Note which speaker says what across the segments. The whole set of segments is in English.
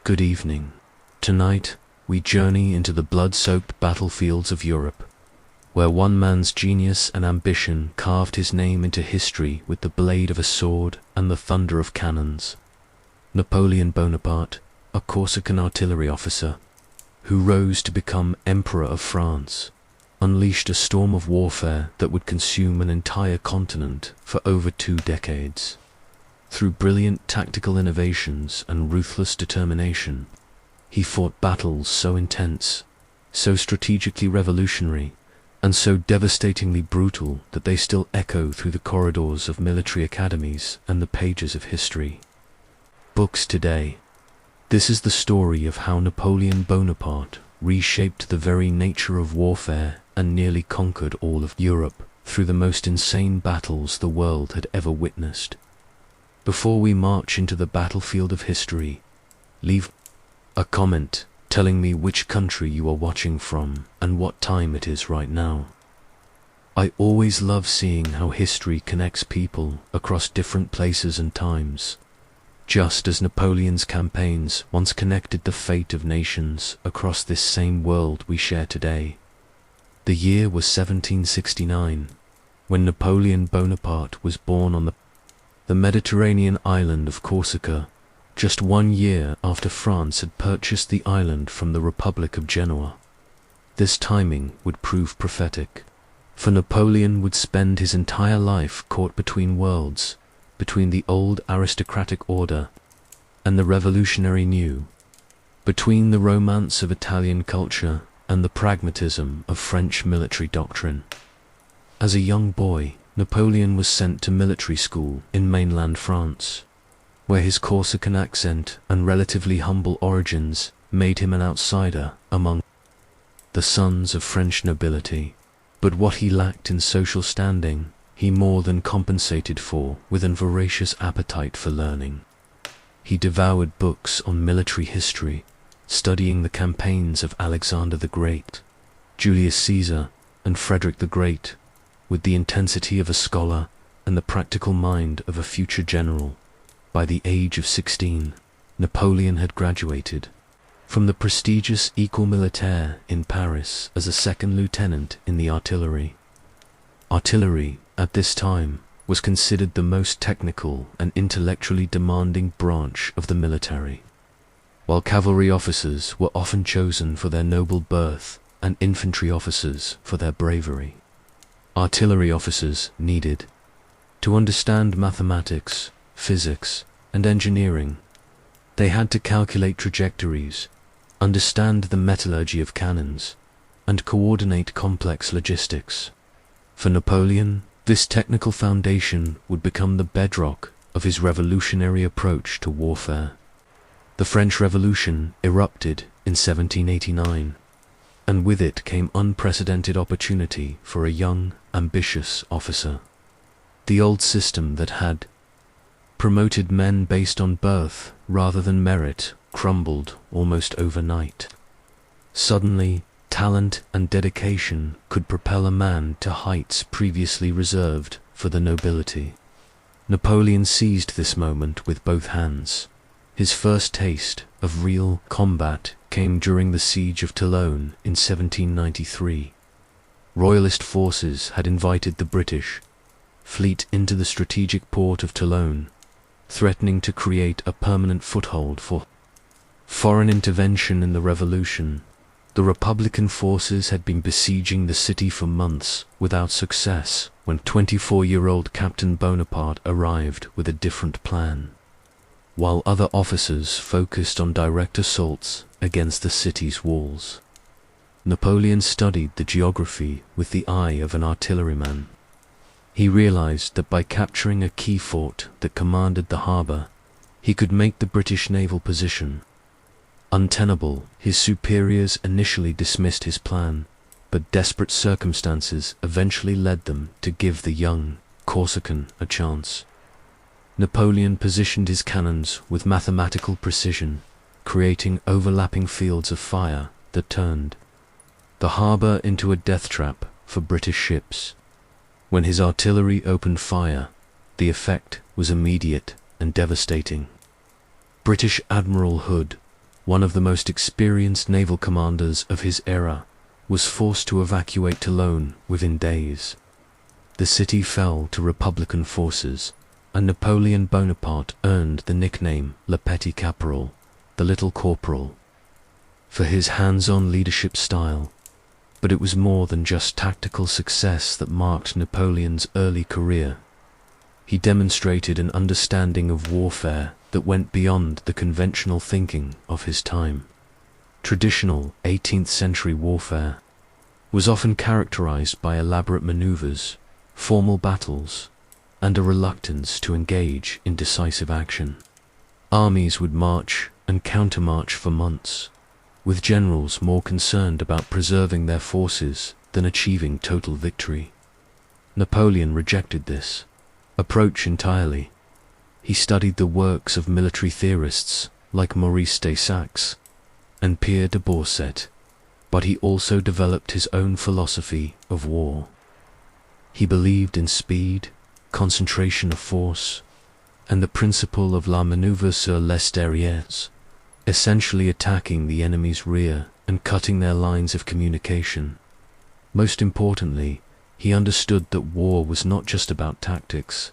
Speaker 1: Good evening. Tonight, we journey into the blood-soaked battlefields of Europe, where one man's genius and ambition carved his name into history with the blade of a sword and the thunder of cannons. Napoleon Bonaparte, a Corsican artillery officer, who rose to become Emperor of France, unleashed a storm of warfare that would consume an entire continent for over 2 decades. Through brilliant tactical innovations and ruthless determination, he fought battles so intense, so strategically revolutionary, and so devastatingly brutal that they still echo through the corridors of military academies and the pages of history books today. This is the story of how Napoleon Bonaparte reshaped the very nature of warfare and nearly conquered all of Europe through the most insane battles the world had ever witnessed. Before we march into the battlefield of history, leave a comment telling me which country you are watching from and what time it is right now. I always love seeing how history connects people across different places and times, just as Napoleon's campaigns once connected the fate of nations across this same world we share today. The year was 1769, when Napoleon Bonaparte was born on the Mediterranean island of Corsica, just 1 year after France had purchased the island from the Republic of Genoa. This timing would prove prophetic, for Napoleon would spend his entire life caught between worlds, between the old aristocratic order and the revolutionary new, between the romance of Italian culture and the pragmatism of French military doctrine. As a young boy, Napoleon was sent to military school in mainland France, where his Corsican accent and relatively humble origins made him an outsider among the sons of French nobility. But what he lacked in social standing, he more than compensated for with an voracious appetite for learning. He devoured books on military history, studying the campaigns of Alexander the Great, Julius Caesar, and Frederick the Great, with the intensity of a scholar and the practical mind of a future general. By the age of 16, Napoleon had graduated from the prestigious École Militaire in Paris as a second lieutenant in the artillery. Artillery, at this time, was considered the most technical and intellectually demanding branch of the military, while cavalry officers were often chosen for their noble birth and infantry officers for their bravery. Artillery officers needed to understand mathematics, physics, and engineering. They had to calculate trajectories, understand the metallurgy of cannons, and coordinate complex logistics. For Napoleon, this technical foundation would become the bedrock of his revolutionary approach to warfare. The French Revolution erupted in 1789, and with it came unprecedented opportunity for a young, ambitious officer. The old system that had promoted men based on birth rather than merit crumbled almost overnight. Suddenly, talent and dedication could propel a man to heights previously reserved for the nobility. Napoleon seized this moment with both hands. His first taste of real combat came during the siege of Toulon in 1793. Royalist forces had invited the British fleet into the strategic port of Toulon, threatening to create a permanent foothold for foreign intervention in the revolution. The Republican forces had been besieging the city for months without success when 24-year-old Captain Bonaparte arrived with a different plan. While other officers focused on direct assaults against the city's walls, Napoleon studied the geography with the eye of an artilleryman. He realized that by capturing a key fort that commanded the harbor, he could make the British naval position untenable. His superiors initially dismissed his plan, but desperate circumstances eventually led them to give the young Corsican a chance. Napoleon positioned his cannons with mathematical precision, creating overlapping fields of fire that turned the harbor into a death trap for British ships. When his artillery opened fire, the effect was immediate and devastating. British Admiral Hood, one of the most experienced naval commanders of his era, was forced to evacuate Toulon within days. The city fell to Republican forces, and Napoleon Bonaparte earned the nickname Le Petit Caporal, the Little Corporal, for his hands-on leadership style. But it was more than just tactical success that marked Napoleon's early career. He demonstrated an understanding of warfare that went beyond the conventional thinking of his time. Traditional 18th century warfare was often characterized by elaborate maneuvers, formal battles, and a reluctance to engage in decisive action. Armies would march and countermarch for months, with generals more concerned about preserving their forces than achieving total victory. Napoleon rejected this approach entirely. He studied the works of military theorists like Maurice de Saxe and Pierre de Bourset, but he also developed his own philosophy of war. He believed in speed, concentration of force, and the principle of la manœuvre sur les derrières, essentially attacking the enemy's rear and cutting their lines of communication. Most importantly, he understood that war was not just about tactics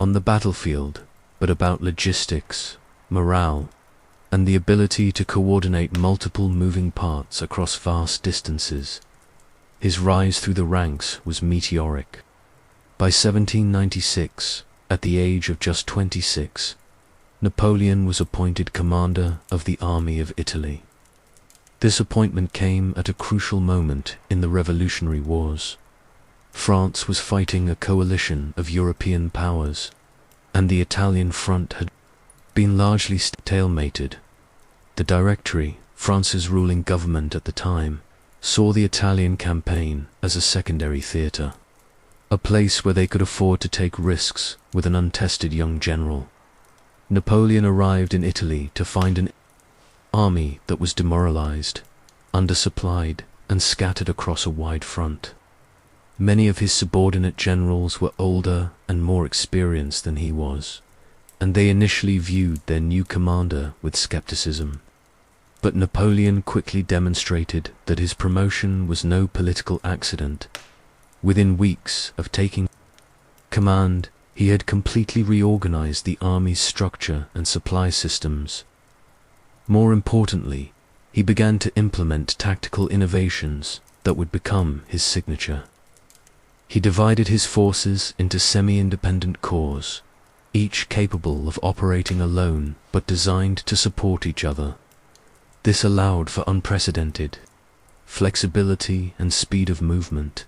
Speaker 1: on the battlefield, but about logistics, morale, and the ability to coordinate multiple moving parts across vast distances. His rise through the ranks was meteoric. By 1796, at the age of just 26, Napoleon was appointed commander of the Army of Italy. This appointment came at a crucial moment in the Revolutionary Wars. France was fighting a coalition of European powers, and the Italian front had been largely stalemated. The Directory, France's ruling government at the time, saw the Italian campaign as a secondary theatre, a place where they could afford to take risks with an untested young general. Napoleon arrived in Italy to find an army that was demoralized, undersupplied, and scattered across a wide front. Many of his subordinate generals were older and more experienced than he was, and they initially viewed their new commander with skepticism. But Napoleon quickly demonstrated that his promotion was no political accident. Within weeks of taking command, he had completely reorganized the army's structure and supply systems. More importantly, he began to implement tactical innovations that would become his signature. He divided his forces into semi-independent corps, each capable of operating alone but designed to support each other. This allowed for unprecedented flexibility and speed of movement.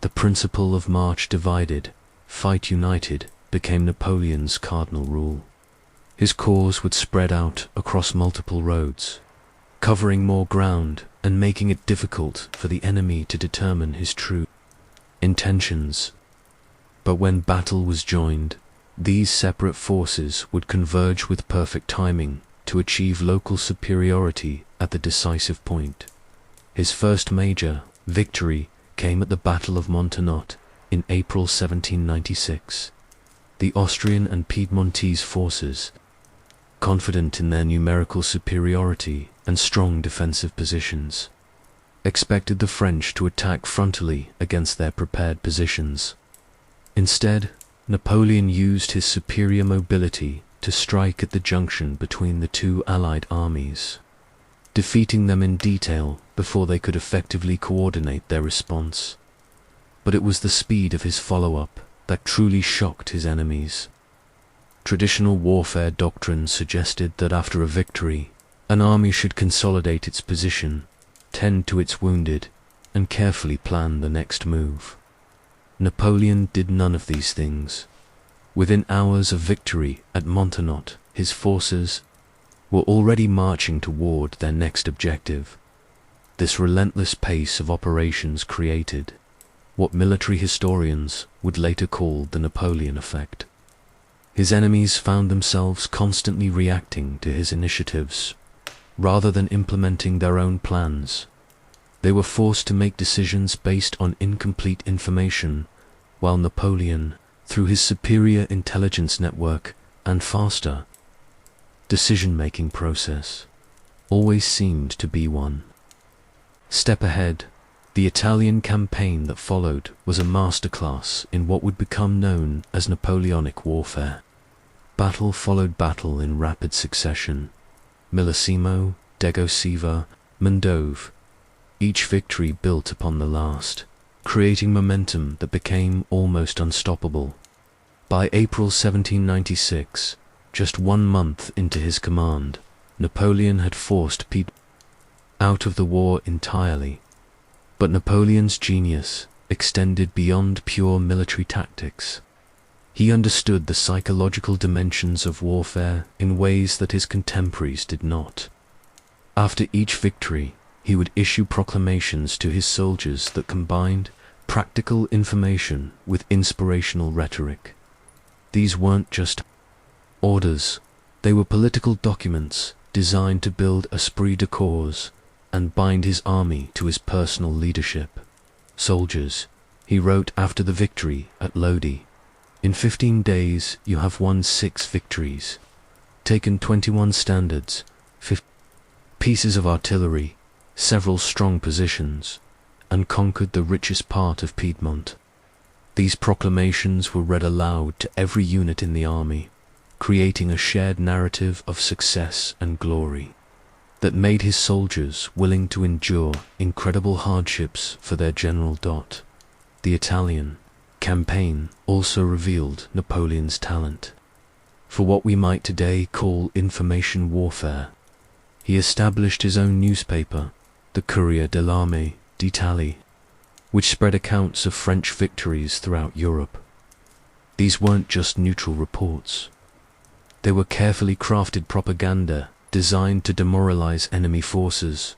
Speaker 1: The principle of march divided, fight united became Napoleon's cardinal rule. His corps would spread out across multiple roads, covering more ground and making it difficult for the enemy to determine his true intentions. But when battle was joined, these separate forces would converge with perfect timing to achieve local superiority at the decisive point. His first major victory came at the Battle of Montenotte in April 1796. The Austrian and Piedmontese forces, confident in their numerical superiority and strong defensive positions, expected the French to attack frontally against their prepared positions. Instead, Napoleon used his superior mobility to strike at the junction between the two Allied armies, defeating them in detail before they could effectively coordinate their response. But it was the speed of his follow-up that truly shocked his enemies. Traditional warfare doctrine suggested that after a victory, an army should consolidate its position, tend to its wounded, and carefully plan the next move. Napoleon did none of these things. Within hours of victory at Montenotte, his forces were already marching toward their next objective. This relentless pace of operations created what military historians would later call the Napoleon effect. His enemies found themselves constantly reacting to his initiatives, rather than implementing their own plans. They were forced to make decisions based on incomplete information, while Napoleon, through his superior intelligence network and faster decision-making process, always seemed to be one step ahead. The Italian campaign that followed was a masterclass in what would become known as Napoleonic warfare. Battle followed battle in rapid succession. Millesimo, Degosiva, Mondove. Each victory built upon the last, creating momentum that became almost unstoppable. By April 1796, just 1 month into his command, Napoleon had forced Piedmont out of the war entirely. But Napoleon's genius extended beyond pure military tactics. He understood the psychological dimensions of warfare in ways that his contemporaries did not. After each victory, he would issue proclamations to his soldiers that combined practical information with inspirational rhetoric. These weren't just orders, they were political documents designed to build esprit de corps and bind his army to his personal leadership. Soldiers, he wrote after the victory at Lodi, in 15 days you have won 6 victories, taken 21 standards, 50 pieces of artillery, several strong positions, and conquered the richest part of Piedmont. These proclamations were read aloud to every unit in the army, creating a shared narrative of success and glory that made his soldiers willing to endure incredible hardships for their general. The Italian campaign also revealed Napoleon's talent for what we might today call information warfare. He established his own newspaper, the Courrier de l'Armée d'Italie, which spread accounts of French victories throughout Europe. These weren't just neutral reports. They were carefully crafted propaganda designed to demoralize enemy forces,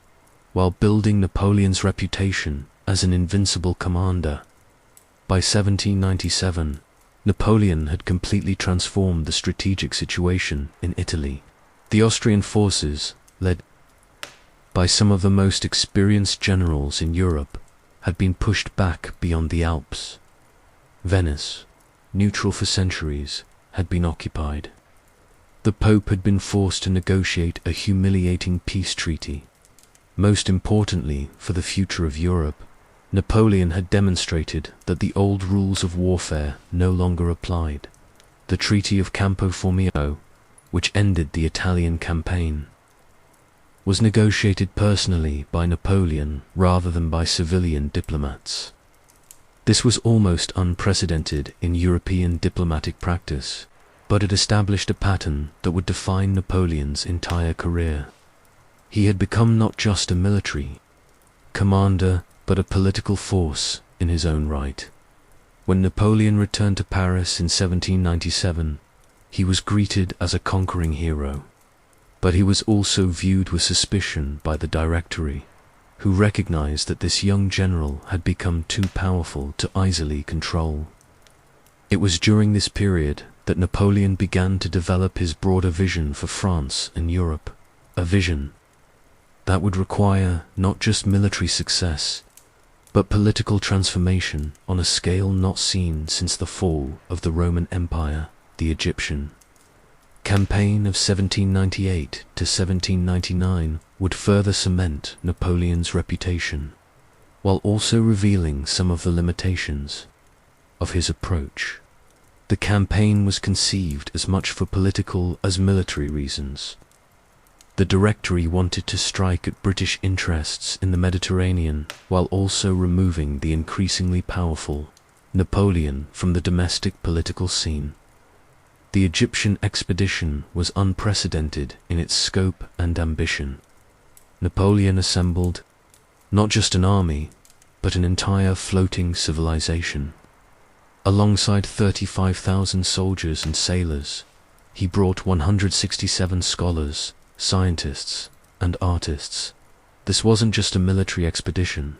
Speaker 1: while building Napoleon's reputation as an invincible commander. By 1797, Napoleon had completely transformed the strategic situation in Italy. The Austrian forces, led by some of the most experienced generals in Europe, had been pushed back beyond the Alps. Venice, neutral for centuries, had been occupied. The Pope had been forced to negotiate a humiliating peace treaty. Most importantly for the future of Europe, Napoleon had demonstrated that the old rules of warfare no longer applied. The Treaty of Campo Formio, which ended the Italian campaign, was negotiated personally by Napoleon rather than by civilian diplomats. This was almost unprecedented in European diplomatic practice, but it established a pattern that would define Napoleon's entire career. He had become not just a military commander, but a political force in his own right. When Napoleon returned to Paris in 1797, he was greeted as a conquering hero. But he was also viewed with suspicion by the Directory, who recognized that this young general had become too powerful to easily control. It was during this period that Napoleon began to develop his broader vision for France and Europe, a vision that would require not just military success, but political transformation on a scale not seen since the fall of the Roman Empire. The Egyptian campaign of 1798 to 1799 would further cement Napoleon's reputation, while also revealing some of the limitations of his approach. The campaign was conceived as much for political as military reasons. The Directory wanted to strike at British interests in the Mediterranean while also removing the increasingly powerful Napoleon from the domestic political scene. The Egyptian expedition was unprecedented in its scope and ambition. Napoleon assembled not just an army, but an entire floating civilization. Alongside 35,000 soldiers and sailors, he brought 167 scholars, scientists, and artists. This wasn't just a military expedition.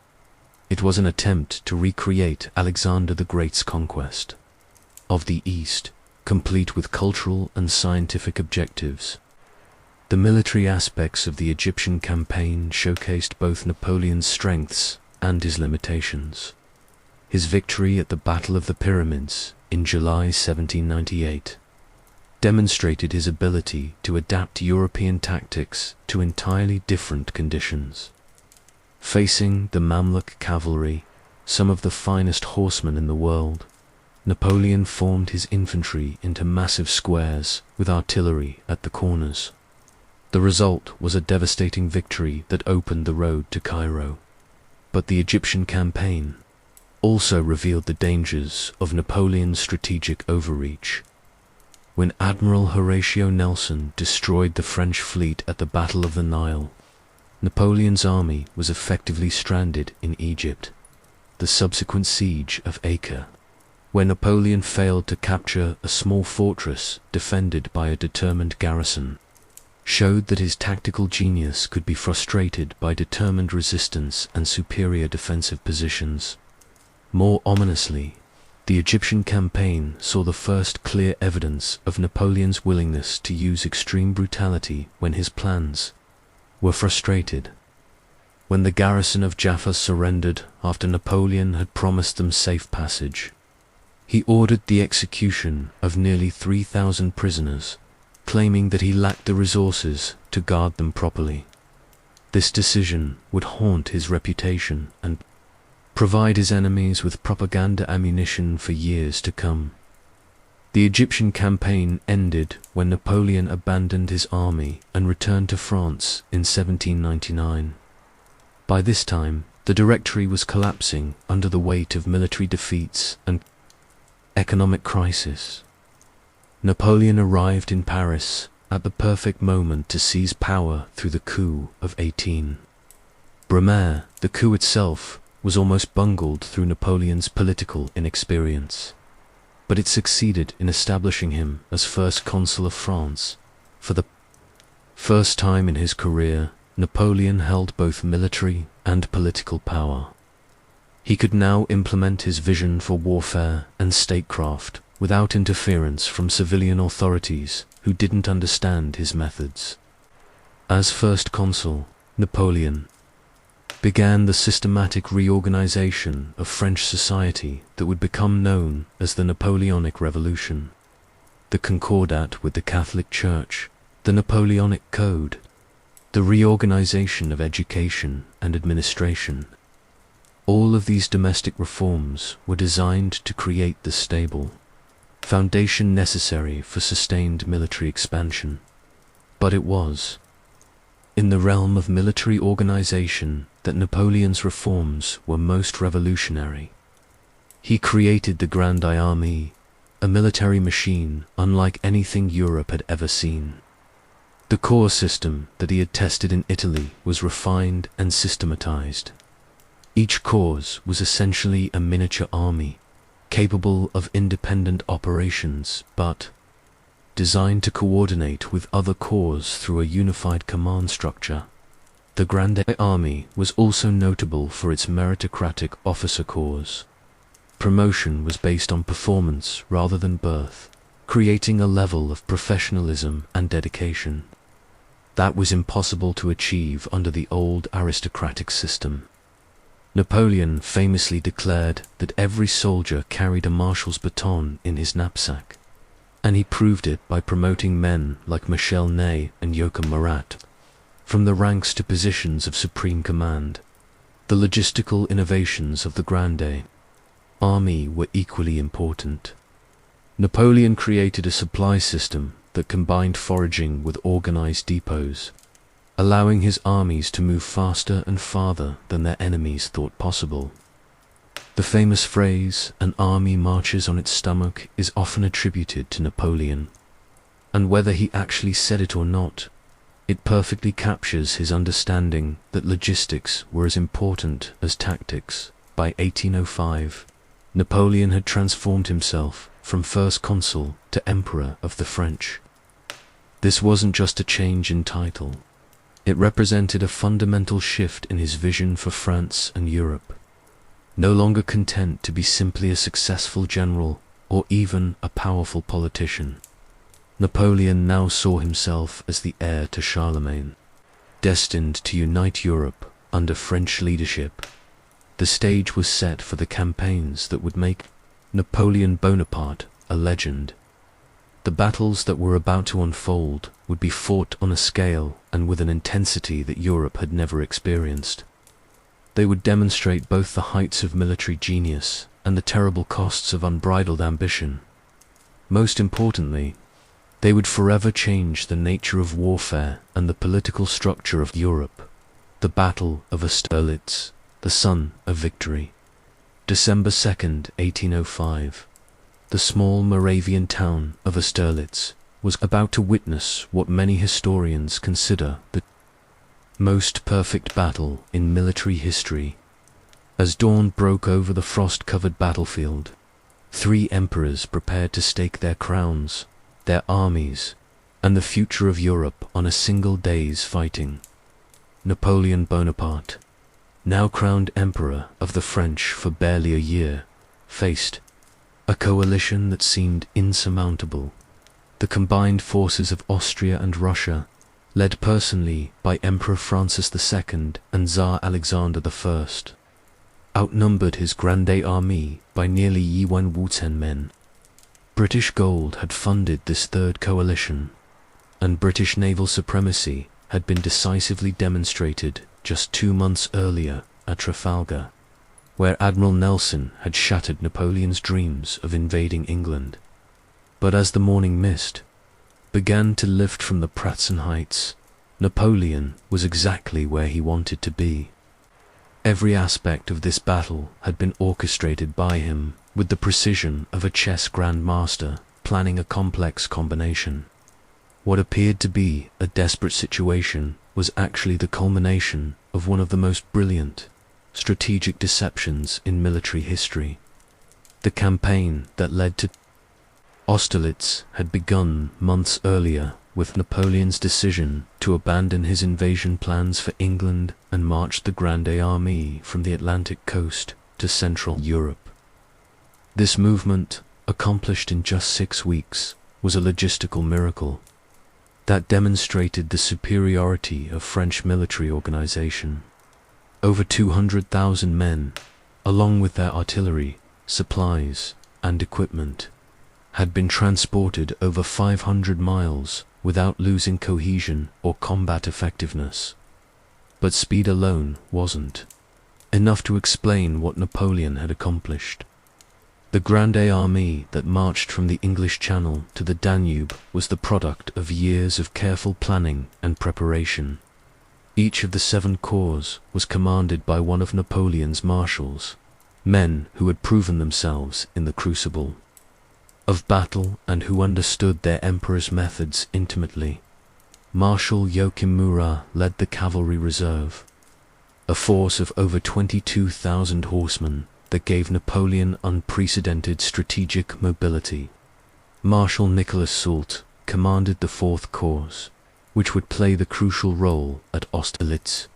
Speaker 1: It was an attempt to recreate Alexander the Great's conquest of the East, complete with cultural and scientific objectives. The military aspects of the Egyptian campaign showcased both Napoleon's strengths and his limitations. His victory at the Battle of the Pyramids in July 1798 demonstrated his ability to adapt European tactics to entirely different conditions. Facing the Mamluk cavalry, some of the finest horsemen in the world, Napoleon formed his infantry into massive squares with artillery at the corners. The result was a devastating victory that opened the road to Cairo. But the Egyptian campaign also revealed the dangers of Napoleon's strategic overreach. When Admiral Horatio Nelson destroyed the French fleet at the Battle of the Nile, Napoleon's army was effectively stranded in Egypt. The subsequent siege of Acre, where Napoleon failed to capture a small fortress defended by a determined garrison, showed that his tactical genius could be frustrated by determined resistance and superior defensive positions. More ominously, the Egyptian campaign saw the first clear evidence of Napoleon's willingness to use extreme brutality when his plans were frustrated. When the garrison of Jaffa surrendered after Napoleon had promised them safe passage, he ordered the execution of nearly 3,000 prisoners, claiming that he lacked the resources to guard them properly. This decision would haunt his reputation and provide his enemies with propaganda ammunition for years to come. The Egyptian campaign ended when Napoleon abandoned his army and returned to France in 1799. By this time, the Directory was collapsing under the weight of military defeats and economic crisis. Napoleon arrived in Paris at the perfect moment to seize power through the coup of 18. Brumaire, the coup itself, was almost bungled through Napoleon's political inexperience, but it succeeded in establishing him as first consul of France. For the first time in his career, Napoleon held both military and political power. He could now implement his vision for warfare and statecraft without interference from civilian authorities who didn't understand his methods. As first consul, Napoleon began the systematic reorganization of French society that would become known as the Napoleonic Revolution. The Concordat with the Catholic Church, the Napoleonic Code, the reorganization of education and administration. All of these domestic reforms were designed to create the stable foundation necessary for sustained military expansion. But it was in the realm of military organization that Napoleon's reforms were most revolutionary. He created the Grande Armée, a military machine unlike anything Europe had ever seen. The corps system that he had tested in Italy was refined and systematized. Each corps was essentially a miniature army, capable of independent operations, but designed to coordinate with other corps through a unified command structure. The Grande Army was also notable for its meritocratic officer corps. Promotion was based on performance rather than birth, creating a level of professionalism and dedication that was impossible to achieve under the old aristocratic system. Napoleon famously declared that every soldier carried a marshal's baton in his knapsack, and he proved it by promoting men like Michel Ney and Joachim Murat from the ranks to positions of supreme command. The logistical innovations of the Grande Army were equally important. Napoleon created a supply system that combined foraging with organized depots, allowing his armies to move faster and farther than their enemies thought possible. The famous phrase, "an army marches on its stomach," is often attributed to Napoleon, and whether he actually said it or not, it perfectly captures his understanding that logistics were as important as tactics. By 1805, Napoleon had transformed himself from first consul to emperor of the French. This wasn't just a change in title. It represented a fundamental shift in his vision for France and Europe. No longer content to be simply a successful general or even a powerful politician, Napoleon now saw himself as the heir to Charlemagne, destined to unite Europe under French leadership. The stage was set for the campaigns that would make Napoleon Bonaparte a legend. The battles that were about to unfold would be fought on a scale and with an intensity that Europe had never experienced. They would demonstrate both the heights of military genius and the terrible costs of unbridled ambition. Most importantly, they would forever change the nature of warfare and the political structure of Europe. The Battle of Austerlitz, the Sun of Victory. December 2nd, 1805. The small Moravian town of Austerlitz was about to witness what many historians consider the most perfect battle in military history. As dawn broke over the frost-covered battlefield, 3 emperors prepared to stake their crowns, their armies, and the future of Europe on a single day's fighting. Napoleon Bonaparte, now crowned Emperor of the French for barely a year, faced a coalition that seemed insurmountable. The combined forces of Austria and Russia, led personally by Emperor Francis II and Tsar Alexander I, outnumbered his Grande Armée by nearly Yuan Wu-10 men. British gold had funded this third coalition, and British naval supremacy had been decisively demonstrated just 2 months earlier at Trafalgar, where Admiral Nelson had shattered Napoleon's dreams of invading England. But as the morning mist began to lift from the Pratzen Heights, Napoleon was exactly where he wanted to be. Every aspect of this battle had been orchestrated by him with the precision of a chess grandmaster planning a complex combination. What appeared to be a desperate situation was actually the culmination of one of the most brilliant strategic deceptions in military history. The campaign that led to Austerlitz had begun months earlier with Napoleon's decision to abandon his invasion plans for England and march the Grande Armée from the Atlantic coast to Central Europe. This movement, accomplished in just 6 weeks, was a logistical miracle that demonstrated the superiority of French military organization. Over 200,000 men, along with their artillery, supplies, and equipment, had been transported over 500 miles without losing cohesion or combat effectiveness. But speed alone wasn't enough to explain what Napoleon had accomplished. The Grande Armée that marched from the English Channel to the Danube was the product of years of careful planning and preparation. Each of the 7 corps was commanded by one of Napoleon's marshals, men who had proven themselves in the crucible of battle and who understood their emperor's methods intimately. Marshal Joachim Murat led the cavalry reserve, a force of over 22,000 horsemen that gave Napoleon unprecedented strategic mobility. Marshal Nicholas Soult commanded the 4th Corps, which would play the crucial role at Austerlitz.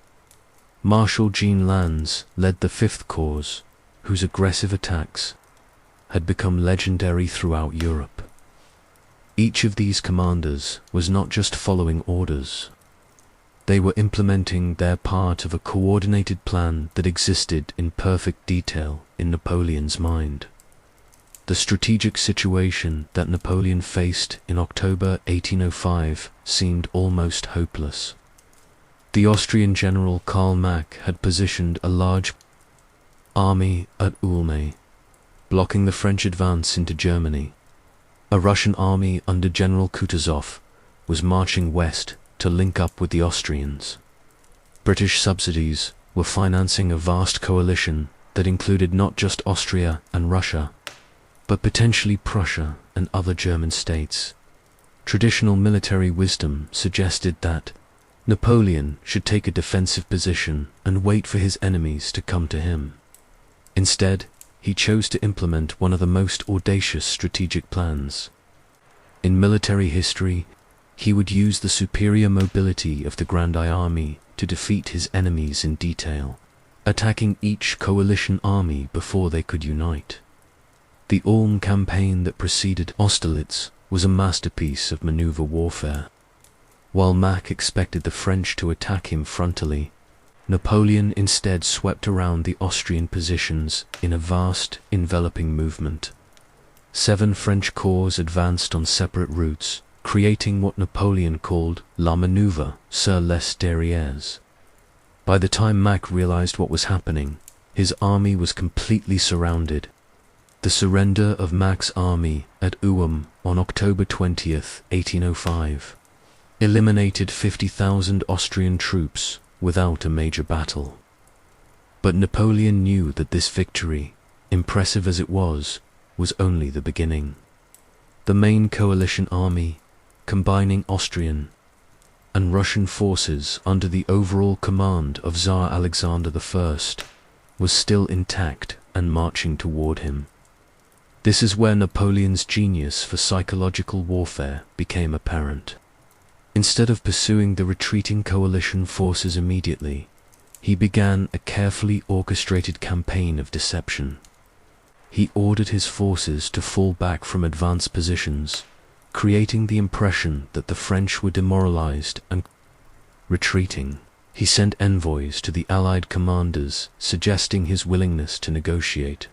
Speaker 1: Marshal Jean Lannes led the 5th Corps, whose aggressive attacks had become legendary throughout Europe. Each of these commanders was not just following orders. They were implementing their part of a coordinated plan that existed in perfect detail in Napoleon's mind. The strategic situation that Napoleon faced in October 1805 seemed almost hopeless. The Austrian general Karl Mack had positioned a large army at Ulm, blocking the French advance into Germany. A Russian army under General Kutuzov was marching west to link up with the Austrians. British subsidies were financing a vast coalition that included not just Austria and Russia, but potentially Prussia and other German states. Traditional military wisdom suggested that Napoleon should take a defensive position and wait for his enemies to come to him. Instead, he chose to implement one of the most audacious strategic plans. In military history, he would use the superior mobility of the Grande Armée to defeat his enemies in detail, attacking each coalition army before they could unite. The Ulm campaign that preceded Austerlitz was a masterpiece of maneuver warfare. While Mack expected the French to attack him frontally, Napoleon instead swept around the Austrian positions in a vast, enveloping movement. 7 French corps advanced on separate routes, creating what Napoleon called La Manœuvre sur les derrières. By the time Mack realized what was happening, his army was completely surrounded. The surrender of Mack's army at Ulm on October 20th, 1805, eliminated 50,000 Austrian troops without a major battle. But Napoleon knew that this victory, impressive as it was only the beginning. The main coalition army, combining Austrian and Russian forces under the overall command of Tsar Alexander I, was still intact and marching toward him. This is where Napoleon's genius for psychological warfare became apparent. Instead of pursuing the retreating coalition forces immediately, he began a carefully orchestrated campaign of deception. He ordered his forces to fall back from advanced positions, creating the impression that the French were demoralized and retreating. He sent envoys to the Allied commanders suggesting his willingness to negotiate,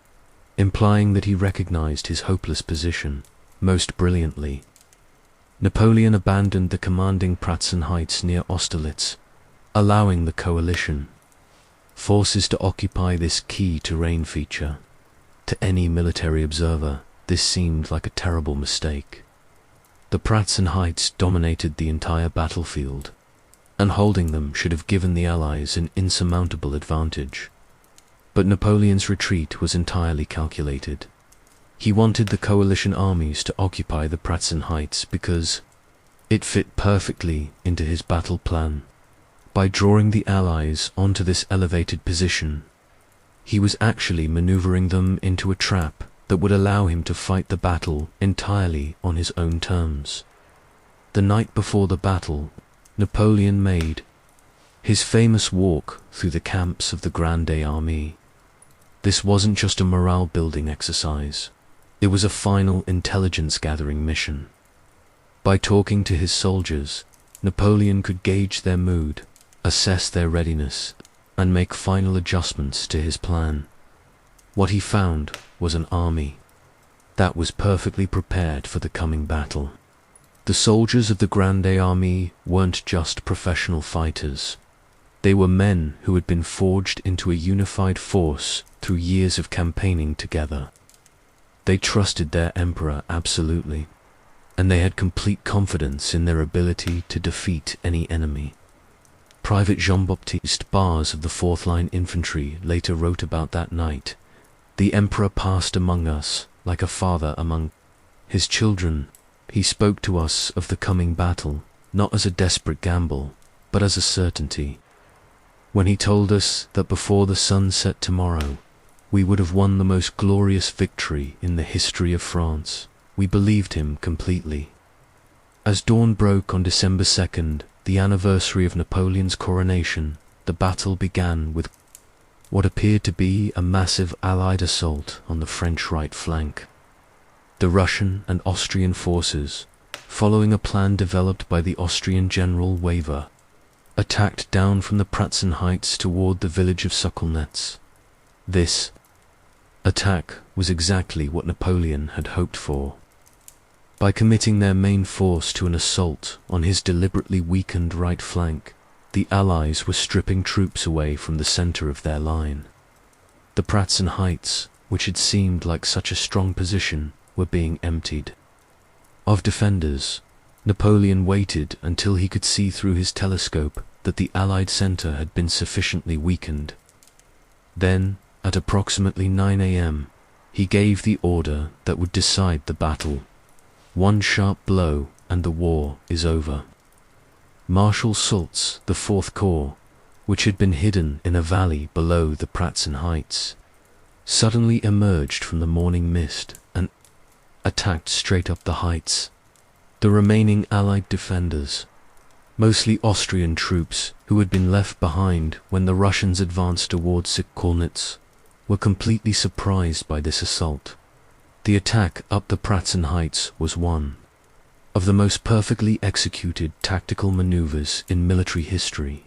Speaker 1: implying that he recognized his hopeless position. Most brilliantly, Napoleon abandoned the commanding Prussian heights near Austerlitz, allowing the coalition forces to occupy this key terrain feature. To any military observer, this seemed like a terrible mistake. The Prussian heights dominated the entire battlefield, and holding them should have given the Allies an insurmountable advantage. But Napoleon's retreat was entirely calculated. He wanted the coalition armies to occupy the Prussian heights because it fit perfectly into his battle plan. By drawing the Allies onto this elevated position, he was actually maneuvering them into a trap that would allow him to fight the battle entirely on his own terms. The night before the battle, Napoleon made his famous walk through the camps of the Grande Armée. This wasn't just a morale-building exercise. It was a final intelligence-gathering mission. By talking to his soldiers, Napoleon could gauge their mood, assess their readiness, and make final adjustments to his plan. What he found was an army that was perfectly prepared for the coming battle. The soldiers of the Grande Armée weren't just professional fighters. They were men who had been forged into a unified force through years of campaigning together. They trusted their emperor absolutely, and they had complete confidence in their ability to defeat any enemy. Private Jean-Baptiste Barres of the 4th Line Infantry later wrote about that night. The emperor passed among us like a father among his children. He spoke to us of the coming battle, not as a desperate gamble, but as a certainty. When he told us that before the sun set tomorrow, we would have won the most glorious victory in the history of France, we believed him completely. As dawn broke on December 2nd, the anniversary of Napoleon's coronation, the battle began with what appeared to be a massive Allied assault on the French right flank. The Russian and Austrian forces, following a plan developed by the Austrian General Weber, attacked down from the Prussian heights toward the village of Suckelnetz. This attack was exactly what Napoleon had hoped for. By committing their main force to an assault on his deliberately weakened right flank, the Allies were stripping troops away from the center of their line. The Prussian heights, which had seemed like such a strong position, were being emptied of defenders. Napoleon waited until he could see through his telescope that the Allied center had been sufficiently weakened. Then, at approximately 9 a.m., he gave the order that would decide the battle. One sharp blow and the war is over. Marshal Soult's, the 4th Corps, which had been hidden in a valley below the Prussian heights, suddenly emerged from the morning mist and attacked straight up the heights. The remaining Allied defenders, mostly Austrian troops who had been left behind when the Russians advanced towards Suckelnitz, were completely surprised by this assault. The attack up the Prussian heights was one of the most perfectly executed tactical maneuvers in military history.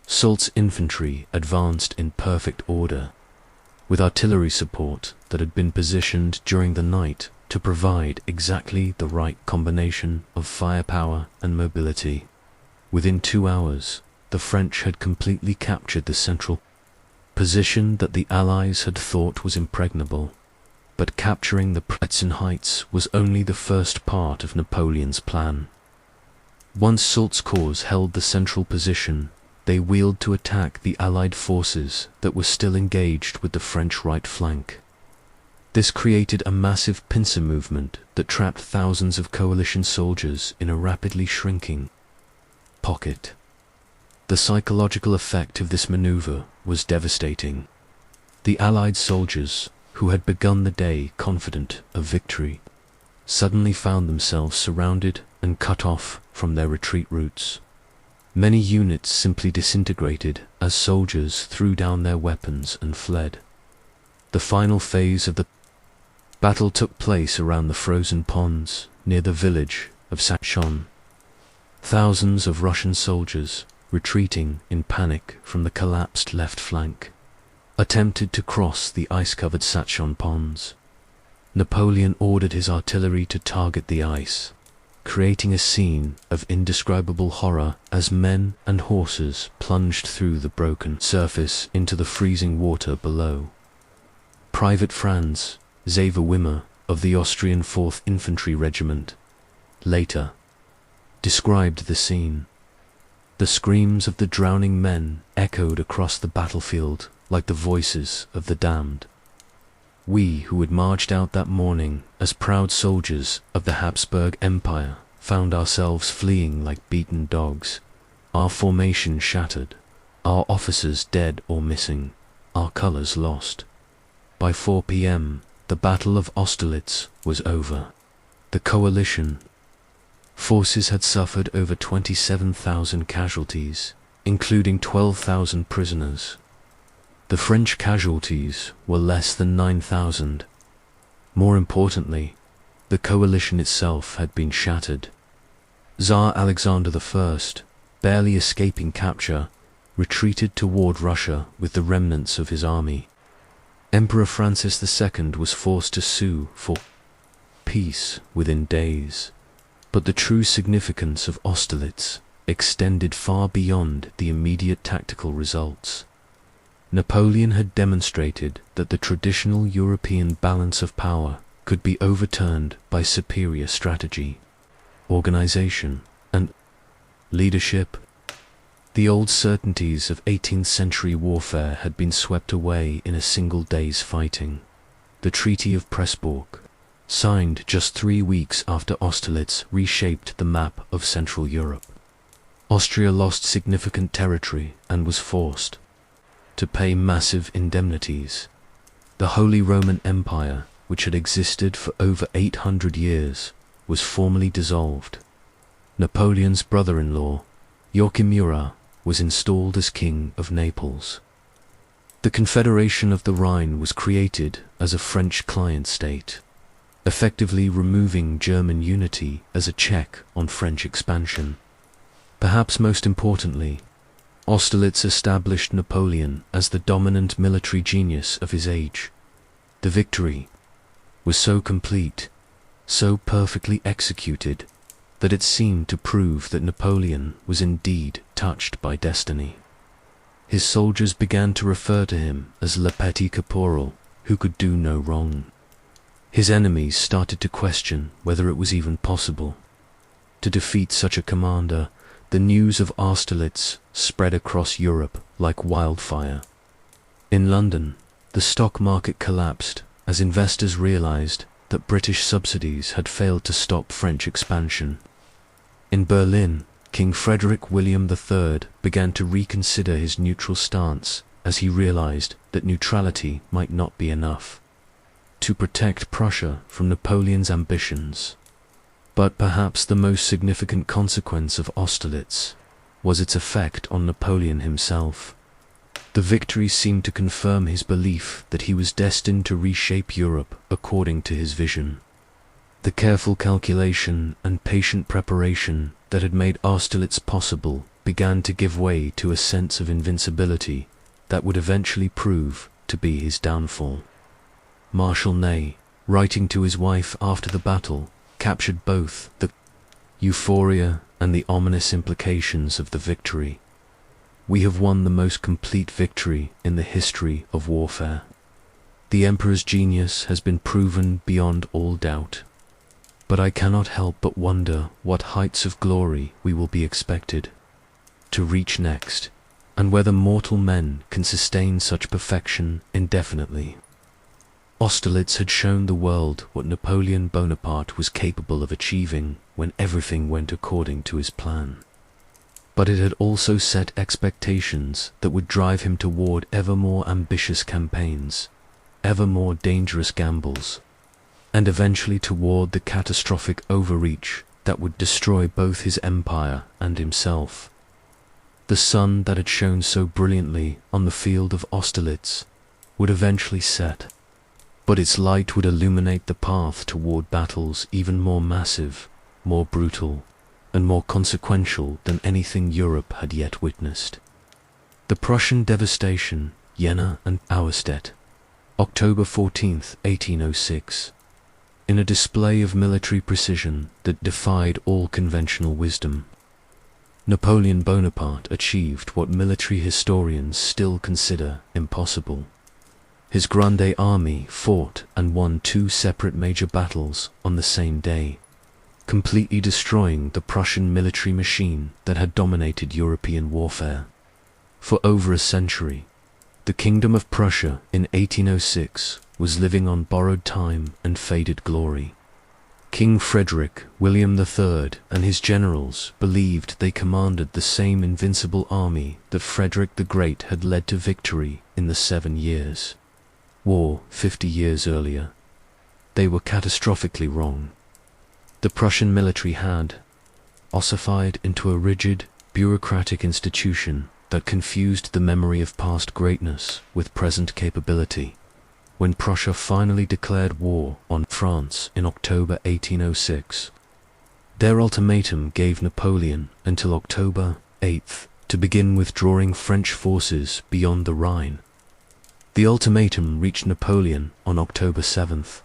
Speaker 1: Soult's infantry advanced in perfect order, with artillery support that had been positioned during the night to to provide exactly the right combination of firepower and mobility. Within 2 hours, the French had completely captured the central position that the Allies had thought was impregnable. But capturing the Prussian heights was only the first part of Napoleon's plan. Once Soult's corps held the central position, they wheeled to attack the Allied forces that were still engaged with the French right flank. This created a massive pincer movement that trapped thousands of coalition soldiers in a rapidly shrinking pocket. The psychological effect of this maneuver was devastating. The Allied soldiers, who had begun the day confident of victory, suddenly found themselves surrounded and cut off from their retreat routes. Many units simply disintegrated as soldiers threw down their weapons and fled. The final phase of the battle took place around the frozen ponds near the village of Sachon. Thousands of Russian soldiers, retreating in panic from the collapsed left flank, attempted to cross the ice-covered Sachon ponds. Napoleon ordered his artillery to target the ice, creating a scene of indescribable horror as men and horses plunged through the broken surface into the freezing water below. Private Franz Xaver Wimmer of the Austrian 4th Infantry Regiment later described the scene. The screams of the drowning men echoed across the battlefield like the voices of the damned. We who had marched out that morning as proud soldiers of the Habsburg Empire found ourselves fleeing like beaten dogs, our formation shattered, our officers dead or missing, our colors lost. By 4 p.m., the Battle of Austerlitz was over. The coalition forces had suffered over 27,000 casualties, including 12,000 prisoners. The French casualties were less than 9,000. More importantly, the coalition itself had been shattered. Tsar Alexander I, barely escaping capture, retreated toward Russia with the remnants of his army. Emperor Francis II was forced to sue for peace within days. But the true significance of Austerlitz extended far beyond the immediate tactical results. Napoleon had demonstrated that the traditional European balance of power could be overturned by superior strategy, organization, and leadership. The old certainties of 18th century warfare had been swept away in a single day's fighting. The Treaty of Pressburg, signed just 3 weeks after Austerlitz, reshaped the map of Central Europe. Austria lost significant territory and was forced to pay massive indemnities. The Holy Roman Empire, which had existed for over 800 years, was formally dissolved. Napoleon's brother-in-law, Joachim Murat, was installed as King of Naples. The Confederation of the Rhine was created as a French client state, effectively removing German unity as a check on French expansion. Perhaps most importantly, Austerlitz established Napoleon as the dominant military genius of his age. The victory was so complete, so perfectly executed, that it seemed to prove that Napoleon was indeed touched by destiny. His soldiers began to refer to him as Le Petit Caporal, who could do no wrong. His enemies started to question whether it was even possible to defeat such a commander. The news of Austerlitz spread across Europe like wildfire. In London, the stock market collapsed as investors realized that British subsidies had failed to stop French expansion. In Berlin, King Frederick William III began to reconsider his neutral stance as he realized that neutrality might not be enough to protect Prussia from Napoleon's ambitions. But perhaps the most significant consequence of Austerlitz was its effect on Napoleon himself. The victory seemed to confirm his belief that he was destined to reshape Europe according to his vision. The careful calculation and patient preparation that had made Austerlitz possible began to give way to a sense of invincibility that would eventually prove to be his downfall. Marshal Ney, writing to his wife after the battle, captured both the euphoria and the ominous implications of the victory. "We have won the most complete victory in the history of warfare. The Emperor's genius has been proven beyond all doubt. But I cannot help but wonder what heights of glory we will be expected to reach next, and whether mortal men can sustain such perfection indefinitely." Austerlitz had shown the world what Napoleon Bonaparte was capable of achieving when everything went according to his plan. But it had also set expectations that would drive him toward ever more ambitious campaigns, ever more dangerous gambles, and eventually toward the catastrophic overreach that would destroy both his empire and himself. The sun that had shone so brilliantly on the field of Austerlitz would eventually set, but its light would illuminate the path toward battles even more massive, more brutal, and more consequential than anything Europe had yet witnessed. The Prussian devastation, Jena and Auerstedt, October 14th, 1806. In a display of military precision that defied all conventional wisdom, Napoleon Bonaparte achieved what military historians still consider impossible. His Grande Army fought and won 2 separate major battles on the same day, completely destroying the Prussian military machine that had dominated European warfare. For over a century, the Kingdom of Prussia in 1806 was living on borrowed time and faded glory. King Frederick William III and his generals believed they commanded the same invincible army that Frederick the Great had led to victory in the 7 Years' War 50 years earlier. They were catastrophically wrong. The Prussian military had ossified into a rigid, bureaucratic institution that confused the memory of past greatness with present capability. When Prussia finally declared war on France in October 1806, their ultimatum gave Napoleon until October 8th to begin withdrawing French forces beyond the Rhine. The ultimatum reached Napoleon on October 7th.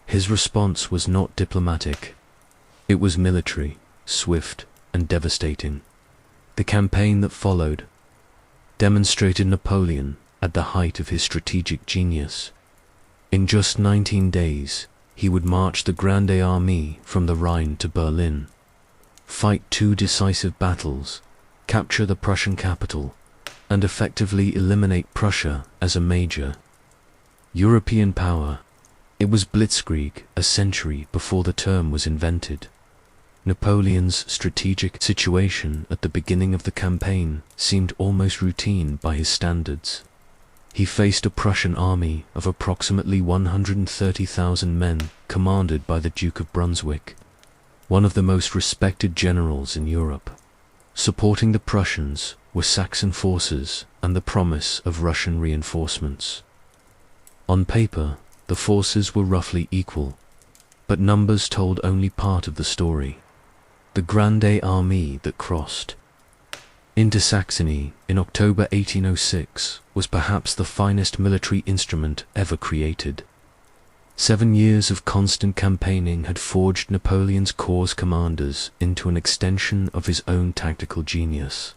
Speaker 1: His response was not diplomatic. It was military, swift, and devastating. The campaign that followed demonstrated Napoleon at the height of his strategic genius. In just 19 days, he would march the Grande Armée from the Rhine to Berlin, fight 2 decisive battles, capture the Prussian capital, and effectively eliminate Prussia as a major European power. It was blitzkrieg a century before the term was invented. Napoleon's strategic situation at the beginning of the campaign seemed almost routine by his standards. He faced a Prussian army of approximately 130,000 men commanded by the Duke of Brunswick, one of the most respected generals in Europe. Supporting the Prussians were Saxon forces and the promise of Russian reinforcements. On paper, the forces were roughly equal, but numbers told only part of the story. The Grande Armée that crossed into Saxony in October 1806 was perhaps the finest military instrument ever created. 7 years of constant campaigning had forged Napoleon's corps commanders into an extension of his own tactical genius.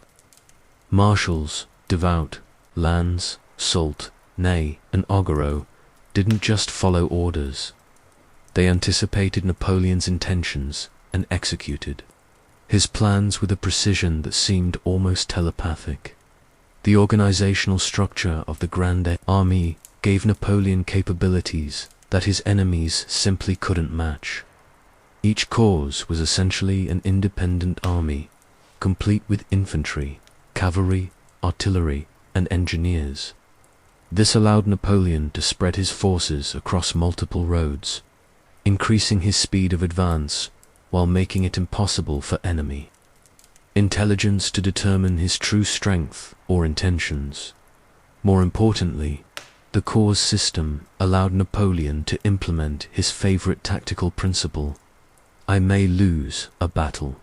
Speaker 1: Marshals, Devout, Lannes, Soult, Ney, and Augereau didn't just follow orders. They anticipated Napoleon's intentions and executed his plans with a precision that seemed almost telepathic. The organizational structure of the Grande Armée gave Napoleon capabilities that his enemies simply couldn't match. Each corps was essentially an independent army, complete with infantry, cavalry, artillery, and engineers. This allowed Napoleon to spread his forces across multiple roads, increasing his speed of advance while making it impossible for enemy intelligence to determine his true strength or intentions. More importantly, the corps system allowed Napoleon to implement his favorite tactical principle: I may lose a battle,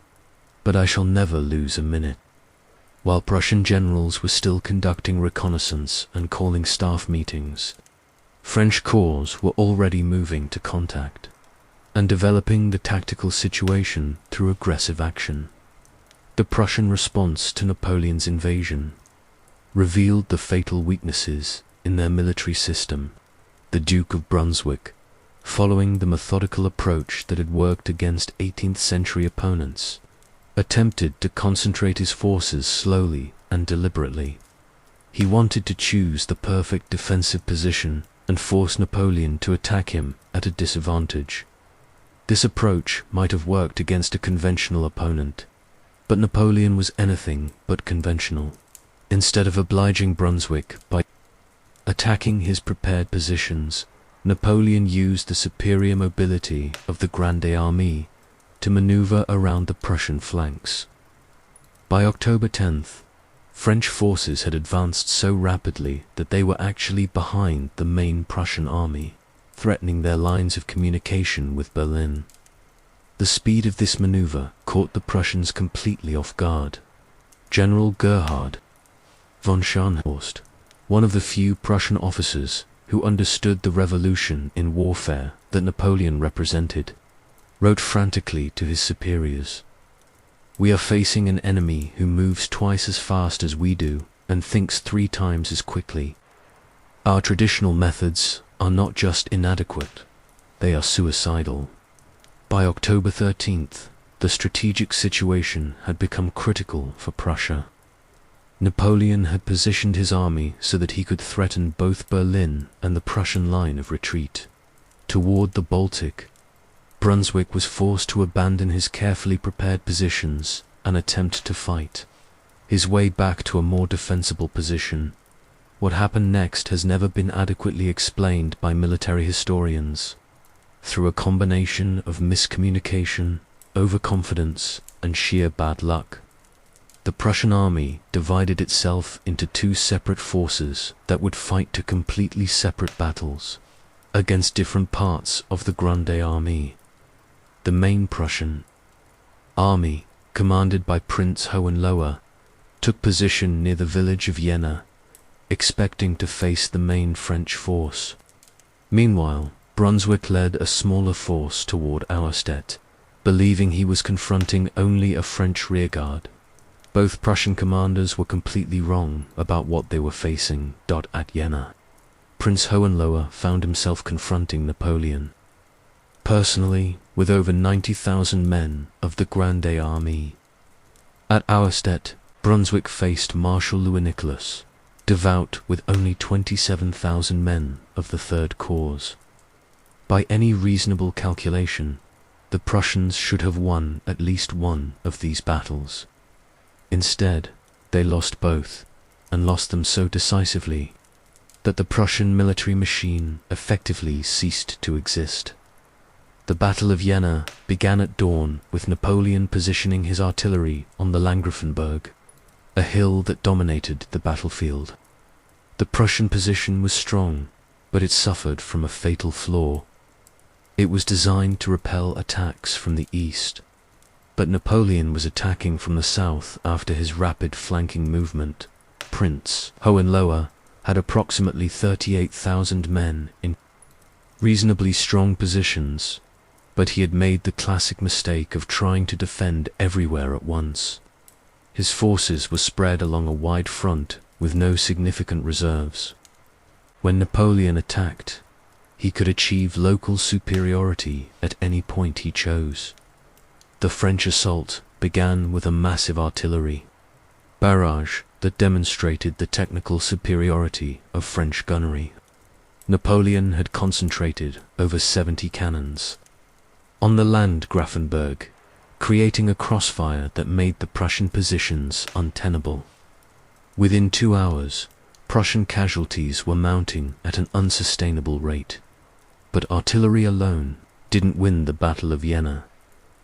Speaker 1: but I shall never lose a minute. While Prussian generals were still conducting reconnaissance and calling staff meetings, French corps were already moving to contact and developing the tactical situation through aggressive action. The Prussian response to Napoleon's invasion revealed the fatal weaknesses in their military system. The Duke of Brunswick, following the methodical approach that had worked against 18th century opponents, attempted to concentrate his forces slowly and deliberately. He wanted to choose the perfect defensive position and force Napoleon to attack him at a disadvantage. This approach might have worked against a conventional opponent, but Napoleon was anything but conventional. Instead of obliging Brunswick by attacking his prepared positions, Napoleon used the superior mobility of the Grande Armée to maneuver around the Prussian flanks. By October 10th, French forces had advanced so rapidly that they were actually behind the main Prussian army, threatening their lines of communication with Berlin. The speed of this maneuver caught the Prussians completely off guard. General Gerhard von Scharnhorst, one of the few Prussian officers who understood the revolution in warfare that Napoleon represented, wrote frantically to his superiors, "We are facing an enemy who moves twice as fast as we do and thinks 3 times as quickly. Our traditional methods are not just inadequate, they are suicidal." By October 13th, the strategic situation had become critical for Prussia. Napoleon had positioned his army so that he could threaten both Berlin and the Prussian line of retreat. Toward the Baltic, Brunswick was forced to abandon his carefully prepared positions and attempt to fight his way back to a more defensible position. What happened next has never been adequately explained by military historians. Through a combination of miscommunication, overconfidence, and sheer bad luck, the Prussian army divided itself into 2 separate forces that would fight to completely separate battles against different parts of the Grande Armée. The main Prussian army, commanded by Prince Hohenlohe, took position near the village of Jena, expecting to face the main French force. Meanwhile, Brunswick led a smaller force toward Austerlitz, believing he was confronting only a French rearguard. Both Prussian commanders were completely wrong about what they were facing. At Jena, Prince Hohenlohe found himself confronting Napoleon personally with over 90,000 men of the Grande Armée. At Austerlitz, Brunswick faced Marshal Louis Nicholas, devout with only 27,000 men of the Third Corps. By any reasonable calculation, the Prussians should have won at least one of these battles. Instead, they lost both, and lost them so decisively that the Prussian military machine effectively ceased to exist. The Battle of Jena began at dawn with Napoleon positioning his artillery on the Landgrafenberg, a hill that dominated the battlefield. The Prussian position was strong, but it suffered from a fatal flaw. It was designed to repel attacks from the east, but Napoleon was attacking from the south after his rapid flanking movement. Prince Hohenlohe had approximately 38,000 men in reasonably strong positions, but he had made the classic mistake of trying to defend everywhere at once. His forces were spread along a wide front with no significant reserves. When Napoleon attacked, he could achieve local superiority at any point he chose. The French assault began with a massive artillery barrage that demonstrated the technical superiority of French gunnery. Napoleon had concentrated over 70 cannons on the Landgrafenberg, creating a crossfire that made the Prussian positions untenable. Within 2 hours, Prussian casualties were mounting at an unsustainable rate. But artillery alone didn't win the Battle of Jena.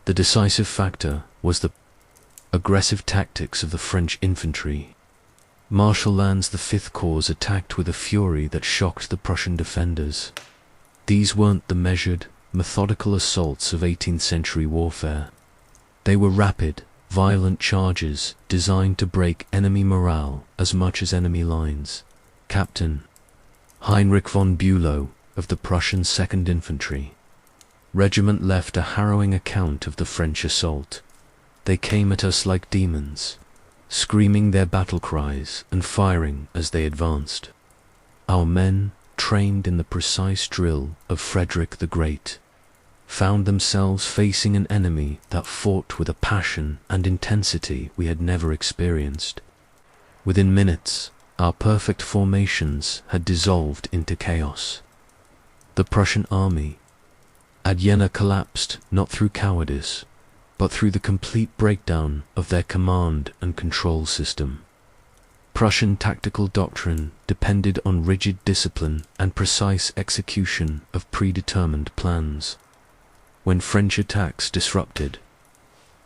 Speaker 1: The decisive factor was the aggressive tactics of the French infantry. Marshal Lannes' the Fifth Corps attacked with a fury that shocked the Prussian defenders. These weren't the measured, methodical assaults of 18th century warfare. They were rapid, violent charges designed to break enemy morale as much as enemy lines. Captain Heinrich von Bülow of the Prussian 2nd Infantry Regiment left a harrowing account of the French assault. They came at us like demons, screaming their battle cries and firing as they advanced. Our men, trained in the precise drill of Frederick the Great, found themselves facing an enemy that fought with a passion and intensity we had never experienced. Within minutes, our perfect formations had dissolved into chaos. The Prussian army at Jena collapsed not through cowardice, but through the complete breakdown of their command and control system. Prussian tactical doctrine depended on rigid discipline and precise execution of predetermined plans. When French attacks disrupted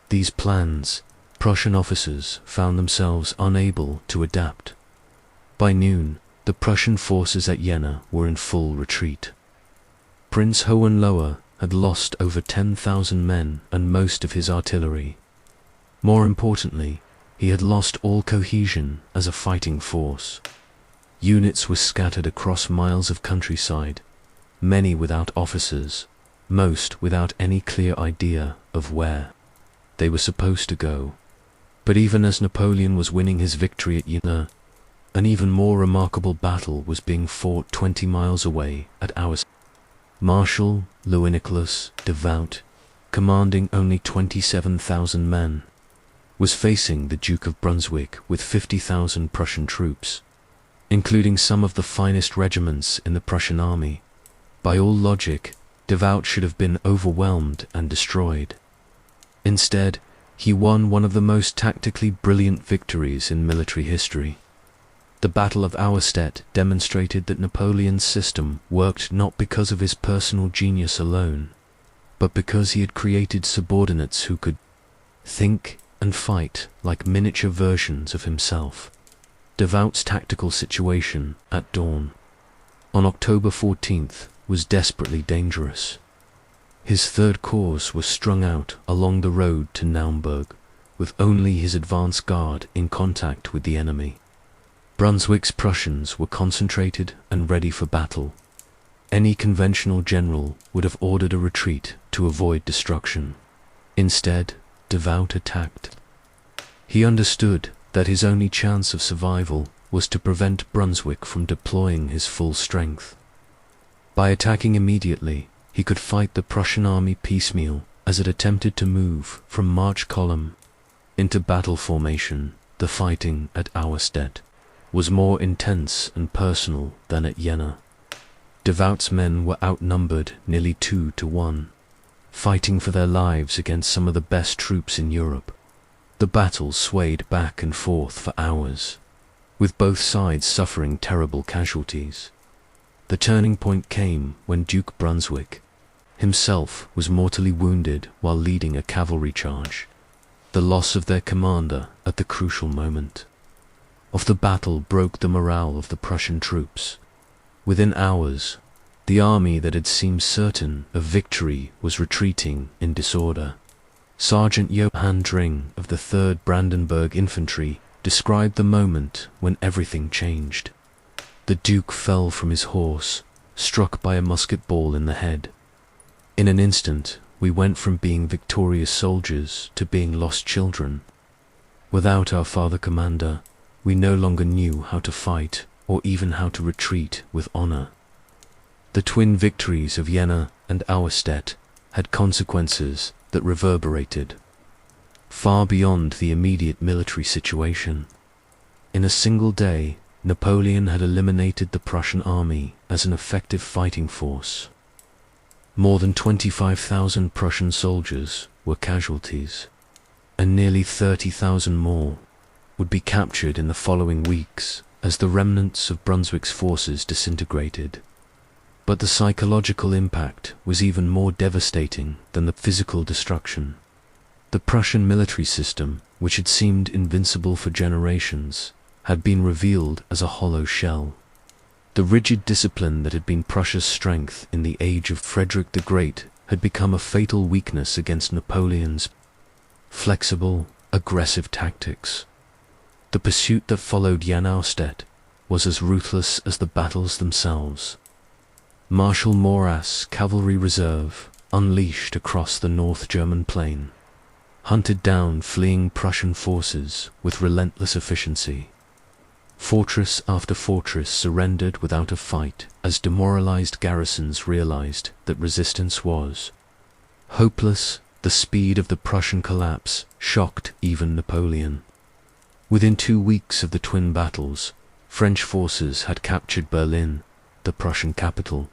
Speaker 1: these plans, Prussian officers found themselves unable to adapt. By noon, the Prussian forces at Jena were in full retreat. Prince Hohenlohe had lost over 10,000 men and most of his artillery. More importantly, he had lost all cohesion as a fighting force. Units were scattered across miles of countryside, many without officers, most without any clear idea of where they were supposed to go. But even as Napoleon was winning his victory at Jena, an even more remarkable battle was being fought 20 miles away at Austerlitz. Marshal Louis Nicholas Devout, commanding only 27,000 men, was facing the Duke of Brunswick with 50,000 Prussian troops, including some of the finest regiments in the Prussian army. By all logic, Devout should have been overwhelmed and destroyed. Instead, he won one of the most tactically brilliant victories in military history. The Battle of Austerlitz demonstrated that Napoleon's system worked not because of his personal genius alone, but because he had created subordinates who could think and fight like miniature versions of himself. Devout's tactical situation at dawn on October 14th was desperately dangerous. His third corps was strung out along the road to Naumburg, with only his advance guard in contact with the enemy. Brunswick's Prussians were concentrated and ready for battle. Any conventional general would have ordered a retreat to avoid destruction. Instead, Devout attacked. He understood that his only chance of survival was to prevent Brunswick from deploying his full strength. By attacking immediately, he could fight the Prussian army piecemeal as it attempted to move from march column into battle formation. The fighting at Austerlitz was more intense and personal than at Jena. Devout's men were outnumbered nearly 2 to 1, fighting for their lives against some of the best troops in Europe. The battle swayed back and forth for hours, with both sides suffering terrible casualties. The turning point came when Duke Brunswick himself was mortally wounded while leading a cavalry charge, the loss of their commander at the crucial moment of the battle broke the morale of the Prussian troops. Within hours, the army that had seemed certain of victory was retreating in disorder. Sergeant Johann Dring of the 3rd Brandenburg Infantry described the moment when everything changed. The Duke fell from his horse, struck by a musket ball in the head. In an instant, we went from being victorious soldiers to being lost children. Without our father commander, we no longer knew how to fight or even how to retreat with honor. The twin victories of Jena and Austerlitz had consequences that reverberated far beyond the immediate military situation. In a single day, Napoleon had eliminated the Prussian army as an effective fighting force. More than 25,000 Prussian soldiers were casualties, and nearly 30,000 more would be captured in the following weeks as the remnants of Brunswick's forces disintegrated. But the psychological impact was even more devastating than the physical destruction. The Prussian military system, which had seemed invincible for generations, had been revealed as a hollow shell. The rigid discipline that had been Prussia's strength in the age of Frederick the Great had become a fatal weakness against Napoleon's flexible, aggressive tactics. The pursuit that followed Austerlitz was as ruthless as the battles themselves. Marshal Murat's cavalry reserve, unleashed across the North German plain, hunted down fleeing Prussian forces with relentless efficiency. Fortress after fortress surrendered without a fight as demoralized garrisons realized that resistance was hopeless. The speed of the Prussian collapse shocked even Napoleon. Within 2 weeks of the twin battles, French forces had captured Berlin, the Prussian capital.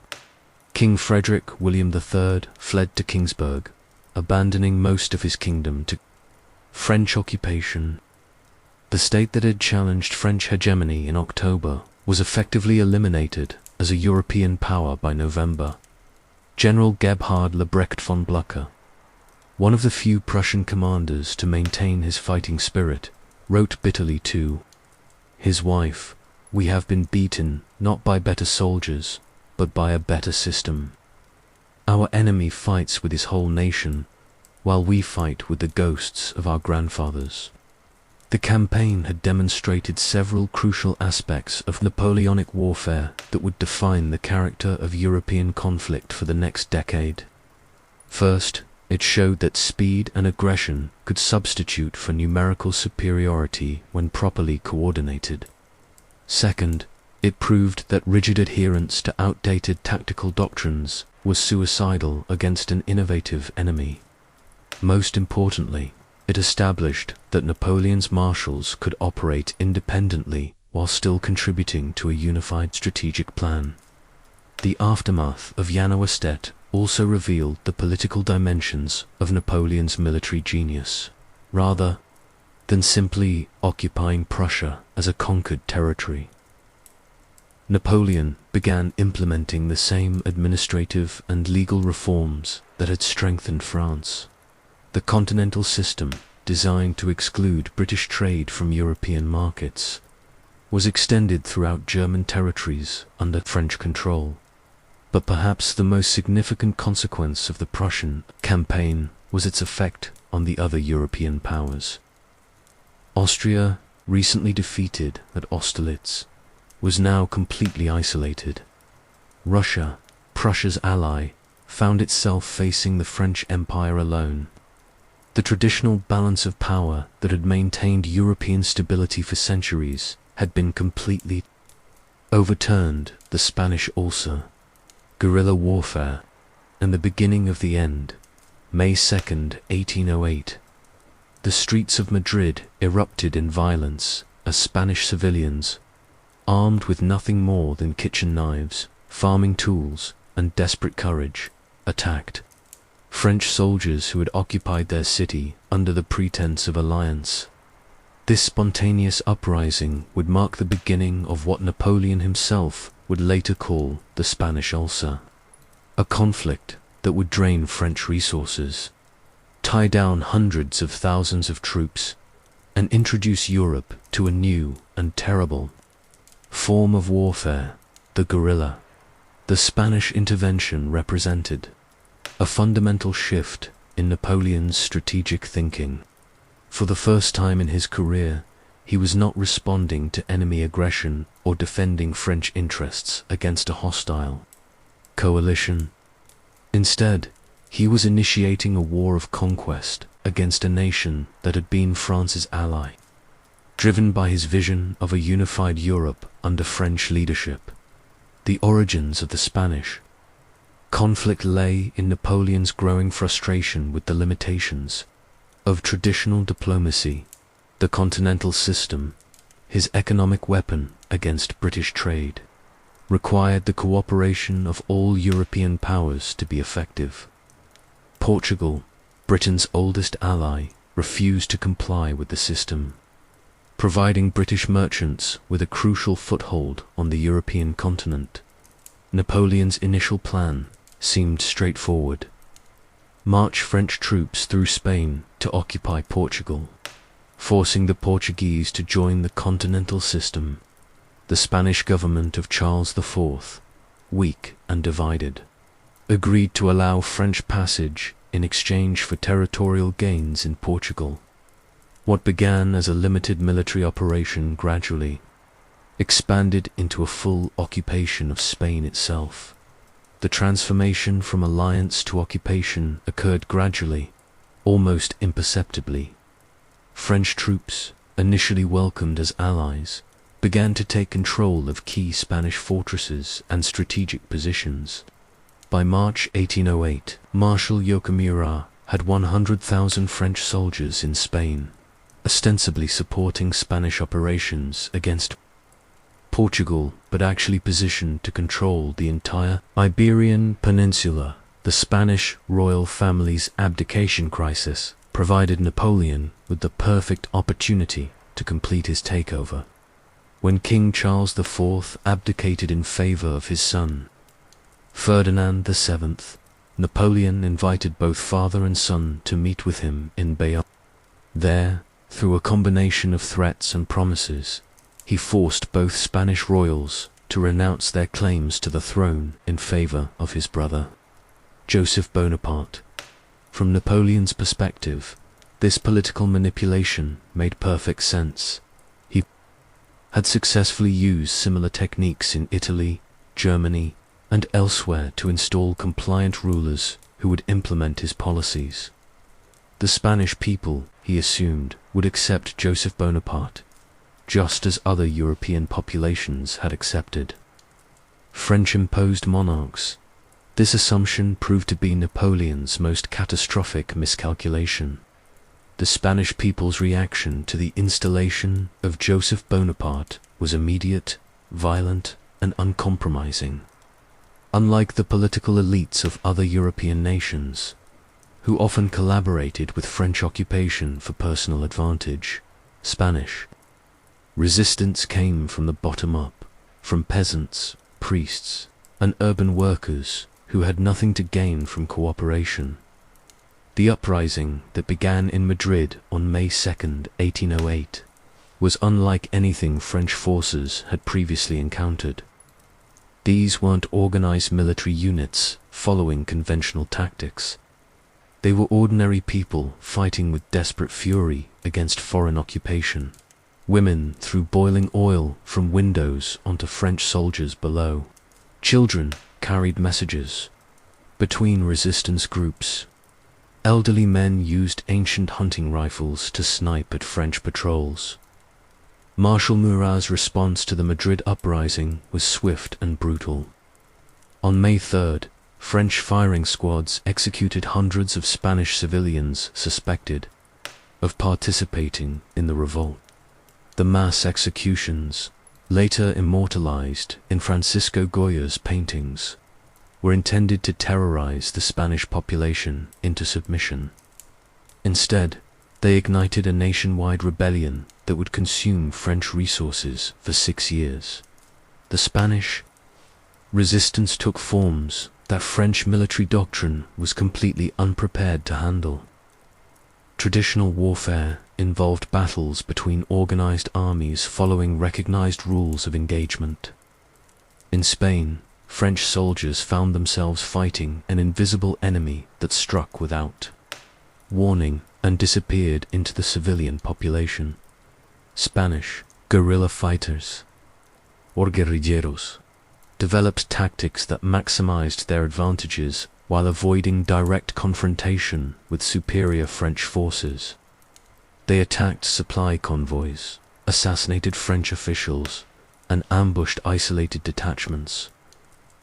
Speaker 1: King Frederick William III fled to Kingsburg, abandoning most of his kingdom to French occupation. The state that had challenged French hegemony in October was effectively eliminated as a European power by November. General Gebhard Lebrecht von Blucher, one of the few Prussian commanders to maintain his fighting spirit, wrote bitterly to his wife, "We have been beaten not by better soldiers, but by a better system. Our enemy fights with his whole nation, while we fight with the ghosts of our grandfathers." The campaign had demonstrated several crucial aspects of Napoleonic warfare that would define the character of European conflict for the next decade. First, it showed that speed and aggression could substitute for numerical superiority when properly coordinated. Second, it proved that rigid adherence to outdated tactical doctrines was suicidal against an innovative enemy. Most importantly, it established that Napoleon's marshals could operate independently while still contributing to a unified strategic plan. The aftermath of Austerlitz also revealed the political dimensions of Napoleon's military genius. Rather than simply occupying Prussia as a conquered territory, Napoleon began implementing the same administrative and legal reforms that had strengthened France. The continental system, designed to exclude British trade from European markets, was extended throughout German territories under French control. But perhaps the most significant consequence of the Prussian campaign was its effect on the other European powers. Austria, recently defeated at Austerlitz, was now completely isolated. Russia, Prussia's ally, found itself facing the French Empire alone. The traditional balance of power that had maintained European stability for centuries had been completely overturned. The Spanish ulcer, guerrilla warfare, and the beginning of the end. May 2nd, 1808. The streets of Madrid erupted in violence as Spanish civilians, armed with nothing more than kitchen knives, farming tools, and desperate courage, attacked French soldiers who had occupied their city under the pretense of alliance. This spontaneous uprising would mark the beginning of what Napoleon himself would later call the Spanish ulcer, a conflict that would drain French resources, tie down hundreds of thousands of troops, and introduce Europe to a new and terrible form of warfare, the guerrilla. The Spanish intervention represented a fundamental shift in Napoleon's strategic thinking. For the first time in his career, he was not responding to enemy aggression or defending French interests against a hostile coalition. Instead, he was initiating a war of conquest against a nation that had been France's ally, driven by his vision of a unified Europe under French leadership. The origins of the Spanish conflict lay in Napoleon's growing frustration with the limitations of traditional diplomacy. The continental system, his economic weapon against British trade, required the cooperation of all European powers to be effective. Portugal, Britain's oldest ally, refused to comply with the system, providing British merchants with a crucial foothold on the European continent. Napoleon's initial plan seemed straightforward: march French troops through Spain to occupy Portugal, forcing the Portuguese to join the continental system. The Spanish government of Charles IV, weak and divided, agreed to allow French passage in exchange for territorial gains in Portugal. What began as a limited military operation gradually expanded into a full occupation of Spain itself. The transformation from alliance to occupation occurred gradually, almost imperceptibly. French troops, initially welcomed as allies, began to take control of key Spanish fortresses and strategic positions. By March 1808, Marshal Joachim Murat had 100,000 French soldiers in Spain, ostensibly supporting Spanish operations against Portugal, but actually positioned to control the entire Iberian Peninsula. The Spanish royal family's abdication crisis provided Napoleon with the perfect opportunity to complete his takeover. When King Charles IV abdicated in favor of his son, Ferdinand VII, Napoleon invited both father and son to meet with him in Bayonne. There, through a combination of threats and promises, he forced both Spanish royals to renounce their claims to the throne in favor of his brother, Joseph Bonaparte. From Napoleon's perspective, this political manipulation made perfect sense. He had successfully used similar techniques in Italy, Germany, and elsewhere to install compliant rulers who would implement his policies. The Spanish people, he assumed, would accept Joseph Bonaparte, just as other European populations had accepted French-imposed monarchs. This assumption proved to be Napoleon's most catastrophic miscalculation. The Spanish people's reaction to the installation of Joseph Bonaparte was immediate, violent, and uncompromising. Unlike the political elites of other European nations, who often collaborated with French occupation for personal advantage, Spanish resistance came from the bottom up, from peasants, priests, and urban workers who had nothing to gain from cooperation. The uprising that began in Madrid on May 2, 1808, was unlike anything French forces had previously encountered. These weren't organized military units following conventional tactics. They were ordinary people fighting with desperate fury against foreign occupation. Women threw boiling oil from windows onto French soldiers below. Children carried messages between resistance groups. Elderly men used ancient hunting rifles to snipe at French patrols. Marshal Murat's response to the Madrid uprising was swift and brutal. On May 3rd, French firing squads executed hundreds of Spanish civilians suspected of participating in the revolt. The mass executions, later immortalized in Francisco Goya's paintings, were intended to terrorize the Spanish population into submission. Instead, they ignited a nationwide rebellion that would consume French resources for 6 years. The Spanish resistance took forms that French military doctrine was completely unprepared to handle. Traditional warfare involved battles between organized armies following recognized rules of engagement. In Spain, French soldiers found themselves fighting an invisible enemy that struck without warning and disappeared into the civilian population. Spanish guerrilla fighters, or guerrilleros, developed tactics that maximized their advantages while avoiding direct confrontation with superior French forces. They attacked supply convoys, assassinated French officials, and ambushed isolated detachments.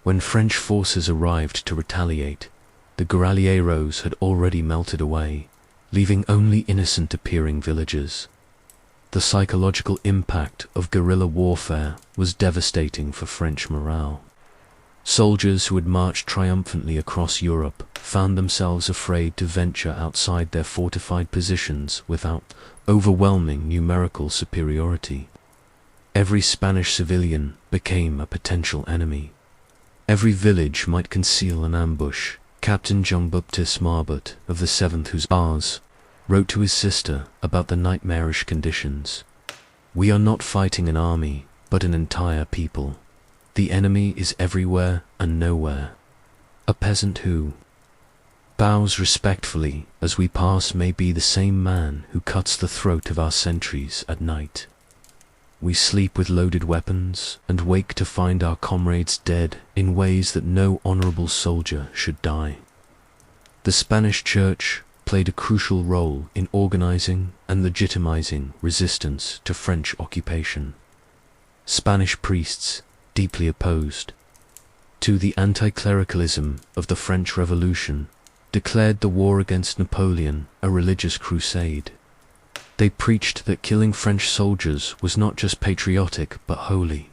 Speaker 1: When French forces arrived to retaliate, the guerrilleros had already melted away, leaving only innocent-appearing villagers. The psychological impact of guerrilla warfare was devastating for French morale. Soldiers who had marched triumphantly across Europe found themselves afraid to venture outside their fortified positions without overwhelming numerical superiority. Every Spanish civilian became a potential enemy. Every village might conceal an ambush. Captain Jean-Baptiste Marbot of the 7th Hussars wrote to his sister about the nightmarish conditions. "We are not fighting an army, but an entire people. The enemy is everywhere and nowhere. A peasant who bows respectfully as we pass may be the same man who cuts the throat of our sentries at night." we sleep with loaded weapons and wake to find our comrades dead in ways that no honorable soldier should die. The Spanish Church played a crucial role in organizing and legitimizing resistance to French occupation. Spanish priests, deeply opposed to the anti-clericalism of the French Revolution, declared the war against Napoleon a religious crusade. They preached that killing French soldiers was not just patriotic but holy,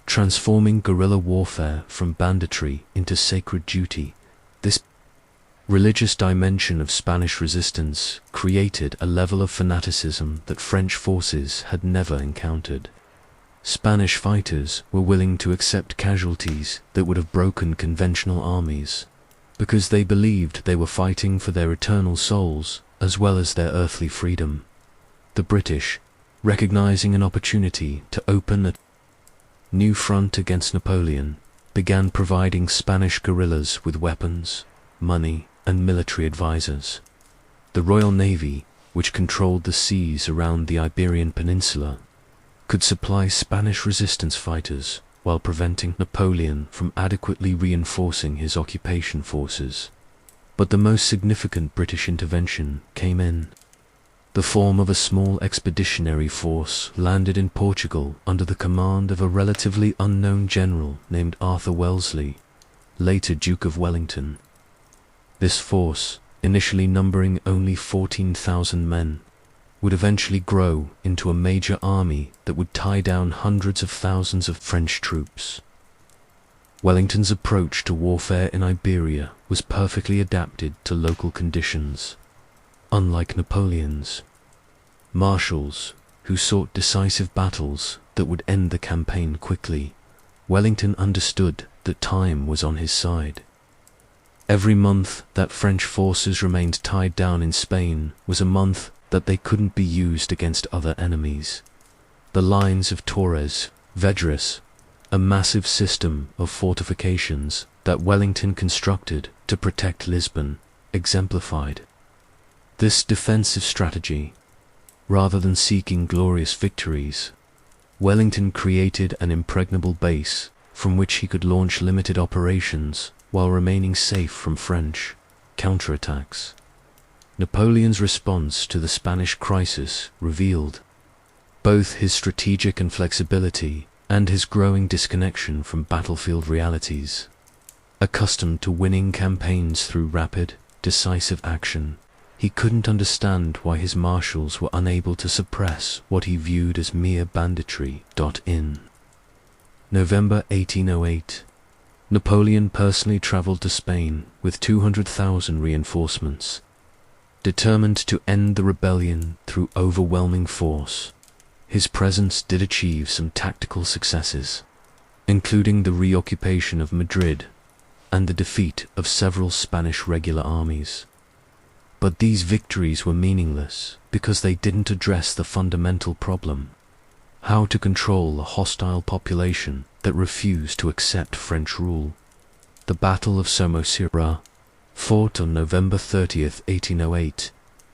Speaker 1: transforming guerrilla warfare from banditry into sacred duty. This religious dimension of Spanish resistance created a level of fanaticism that French forces had never encountered. Spanish fighters were willing to accept casualties that would have broken conventional armies, because they believed they were fighting for their eternal souls as well as their earthly freedom. The British, recognizing an opportunity to open a new front against Napoleon, began providing Spanish guerrillas with weapons, money, and military advisors. The Royal Navy, which controlled the seas around the Iberian Peninsula, could supply Spanish resistance fighters while preventing Napoleon from adequately reinforcing his occupation forces. But the most significant British intervention came in the form of a small expeditionary force landed in Portugal under the command of a relatively unknown general named Arthur Wellesley, later Duke of Wellington. This force, initially numbering only 14,000 men, would eventually grow into a major army that would tie down hundreds of thousands of French troops. Wellington's approach to warfare in Iberia was perfectly adapted to local conditions. Unlike Napoleon's marshals, who sought decisive battles that would end the campaign quickly, Wellington understood that time was on his side. Every month that French forces remained tied down in Spain was a month that they couldn't be used against other enemies. The lines of Torres Vedras, a massive system of fortifications that Wellington constructed to protect Lisbon, exemplified this defensive strategy. Rather than seeking glorious victories, Wellington created an impregnable base from which he could launch limited operations while remaining safe from French counterattacks. Napoleon's response to the Spanish crisis revealed both his strategic inflexibility and his growing disconnection from battlefield realities. Accustomed to winning campaigns through rapid, decisive action, he couldn't understand why his marshals were unable to suppress what he viewed as mere banditry. In November 1808, Napoleon personally traveled to Spain with 200,000 reinforcements, determined to end the rebellion through overwhelming force. His presence did achieve some tactical successes, including the reoccupation of Madrid and the defeat of several Spanish regular armies. But these victories were meaningless because they didn't address the fundamental problem: how to control a hostile population that refused to accept French rule. The Battle of Somosierra, fought on November 30th, 1808,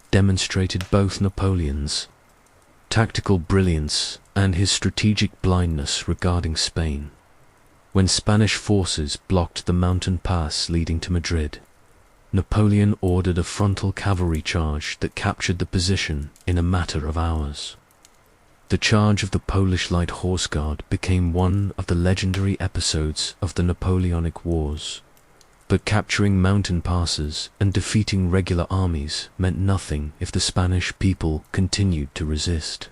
Speaker 1: demonstrated both Napoleon's tactical brilliance and his strategic blindness regarding Spain. When Spanish forces blocked the mountain pass leading to Madrid, Napoleon ordered a frontal cavalry charge that captured the position in a matter of hours. The charge of the Polish Light Horse Guard became one of the legendary episodes of the Napoleonic Wars. But capturing mountain passes and defeating regular armies meant nothing if the Spanish people continued to resist.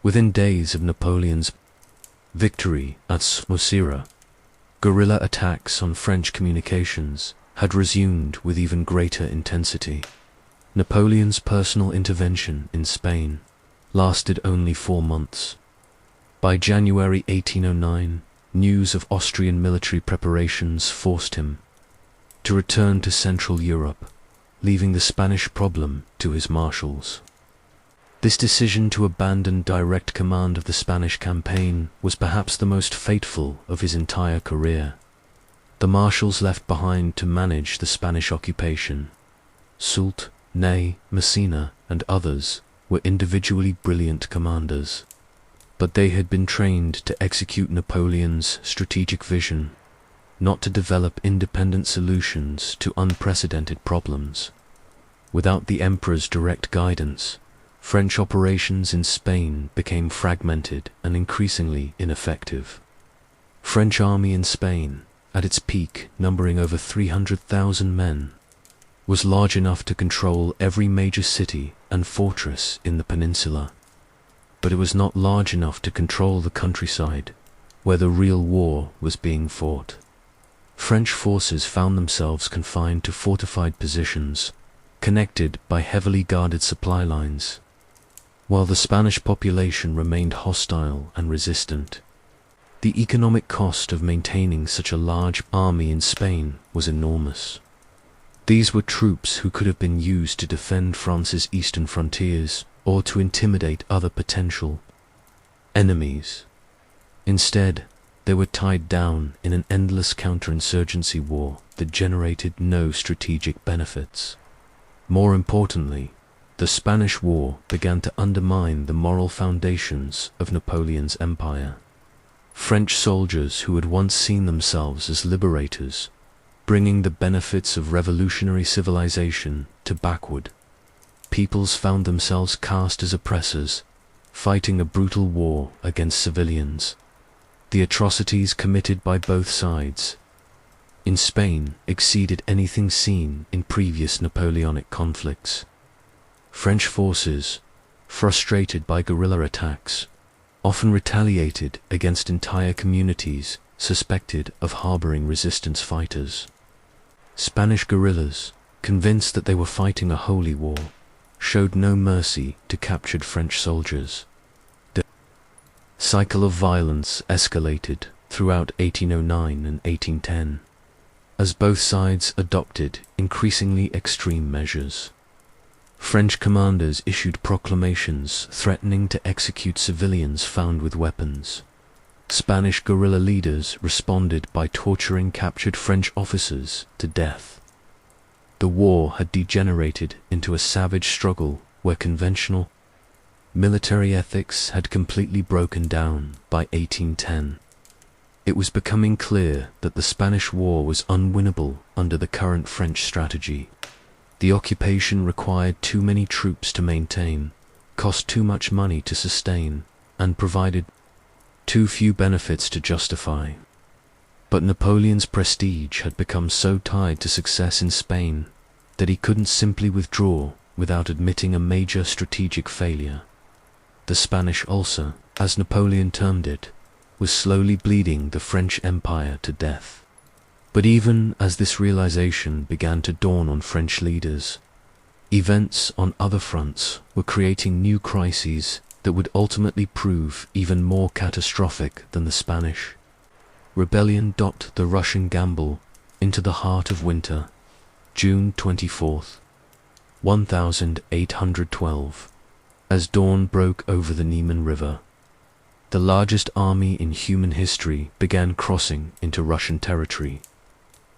Speaker 1: Within days of Napoleon's victory at Somosierra, guerrilla attacks on French communications had resumed with even greater intensity. Napoleon's personal intervention in Spain lasted only 4 months. By January 1809, news of Austrian military preparations forced him to return to Central Europe, leaving the Spanish problem to his marshals. This decision to abandon direct command of the Spanish campaign was perhaps the most fateful of his entire career. The marshals left behind to manage the Spanish occupation, Soult, Ney, Messina, and others, were individually brilliant commanders. But they had been trained to execute Napoleon's strategic vision, not to develop independent solutions to unprecedented problems. Without the emperor's direct guidance, French operations in Spain became fragmented and increasingly ineffective. French army in Spain, at its peak numbering over 300,000 men, was large enough to control every major city and fortress in the peninsula. But it was not large enough to control the countryside, where the real war was being fought. French forces found themselves confined to fortified positions, connected by heavily guarded supply lines, while the Spanish population remained hostile and resistant. The economic cost of maintaining such a large army in Spain was enormous. These were troops who could have been used to defend France's eastern frontiers or to intimidate other potential enemies. Instead, they were tied down in an endless counterinsurgency war that generated no strategic benefits. More importantly, the Spanish War began to undermine the moral foundations of Napoleon's empire. French soldiers who had once seen themselves as liberators, bringing the benefits of revolutionary civilization to backward peoples, found themselves cast as oppressors, fighting a brutal war against civilians. The atrocities committed by both sides in Spain exceeded anything seen in previous Napoleonic conflicts. French forces, frustrated by guerrilla attacks, often retaliated against entire communities suspected of harboring resistance fighters. Spanish guerrillas, convinced that they were fighting a holy war, showed no mercy to captured French soldiers. The cycle of violence escalated throughout 1809 and 1810, as both sides adopted increasingly extreme measures. French commanders issued proclamations threatening to execute civilians found with weapons. Spanish guerrilla leaders responded by torturing captured French officers to death. The war had degenerated into a savage struggle where conventional military ethics had completely broken down by 1810. It was becoming clear that the Spanish War was unwinnable under the current French strategy. The occupation required too many troops to maintain, cost too much money to sustain, and provided too few benefits to justify. But Napoleon's prestige had become so tied to success in Spain that he couldn't simply withdraw without admitting a major strategic failure. The Spanish ulcer, as Napoleon termed it, was slowly bleeding the French Empire to death. But even as this realization began to dawn on French leaders, events on other fronts were creating new crises that would ultimately prove even more catastrophic than the Spanish. Rebellion. The Russian gamble into the heart of winter, June 24th, 1812, as dawn broke over the Niemen River. The largest army in human history began crossing into Russian territory.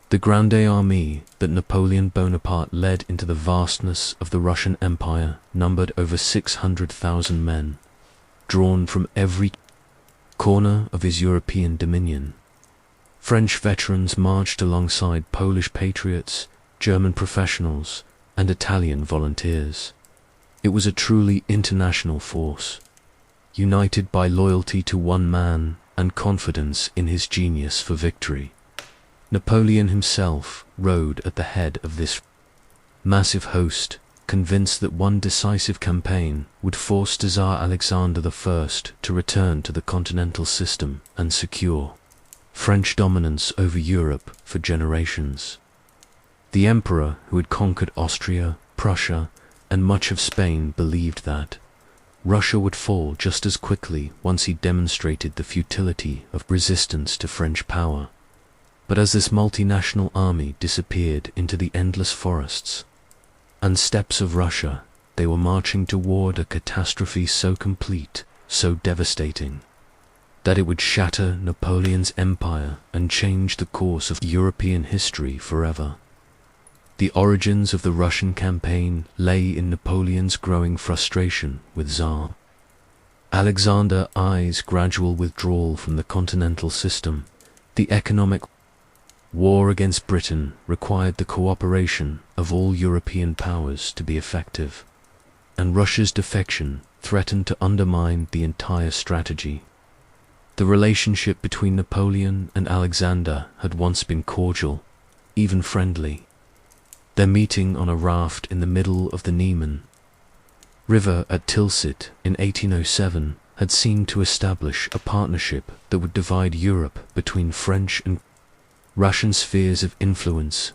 Speaker 1: The Grande Armée that Napoleon Bonaparte led into the vastness of the Russian Empire numbered over 600,000 men, drawn from every corner of his European dominion. French veterans marched alongside Polish patriots, German professionals, and Italian volunteers. It was a truly international force, united by loyalty to one man and confidence in his genius for victory. Napoleon himself rode at the head of this massive host, convinced that one decisive campaign would force Tsar Alexander I to return to the continental system and secure French dominance over Europe for generations. The emperor, who had conquered Austria, Prussia, and much of Spain, believed that Russia would fall just as quickly once he demonstrated the futility of resistance to French power. But as this multinational army disappeared into the endless forests and steppes of Russia, they were marching toward a catastrophe so complete, so devastating, that it would shatter Napoleon's empire and change the course of European history forever. The origins of the Russian campaign lay in Napoleon's growing frustration with Tsar Alexander I's gradual withdrawal from the continental system. The economic war against Britain required the cooperation of all European powers to be effective, and Russia's defection threatened to undermine the entire strategy. The relationship between Napoleon and Alexander had once been cordial, even friendly. Their meeting on a raft in the middle of the Niemen River at Tilsit in 1807 had seemed to establish a partnership that would divide Europe between French and Russian spheres of influence,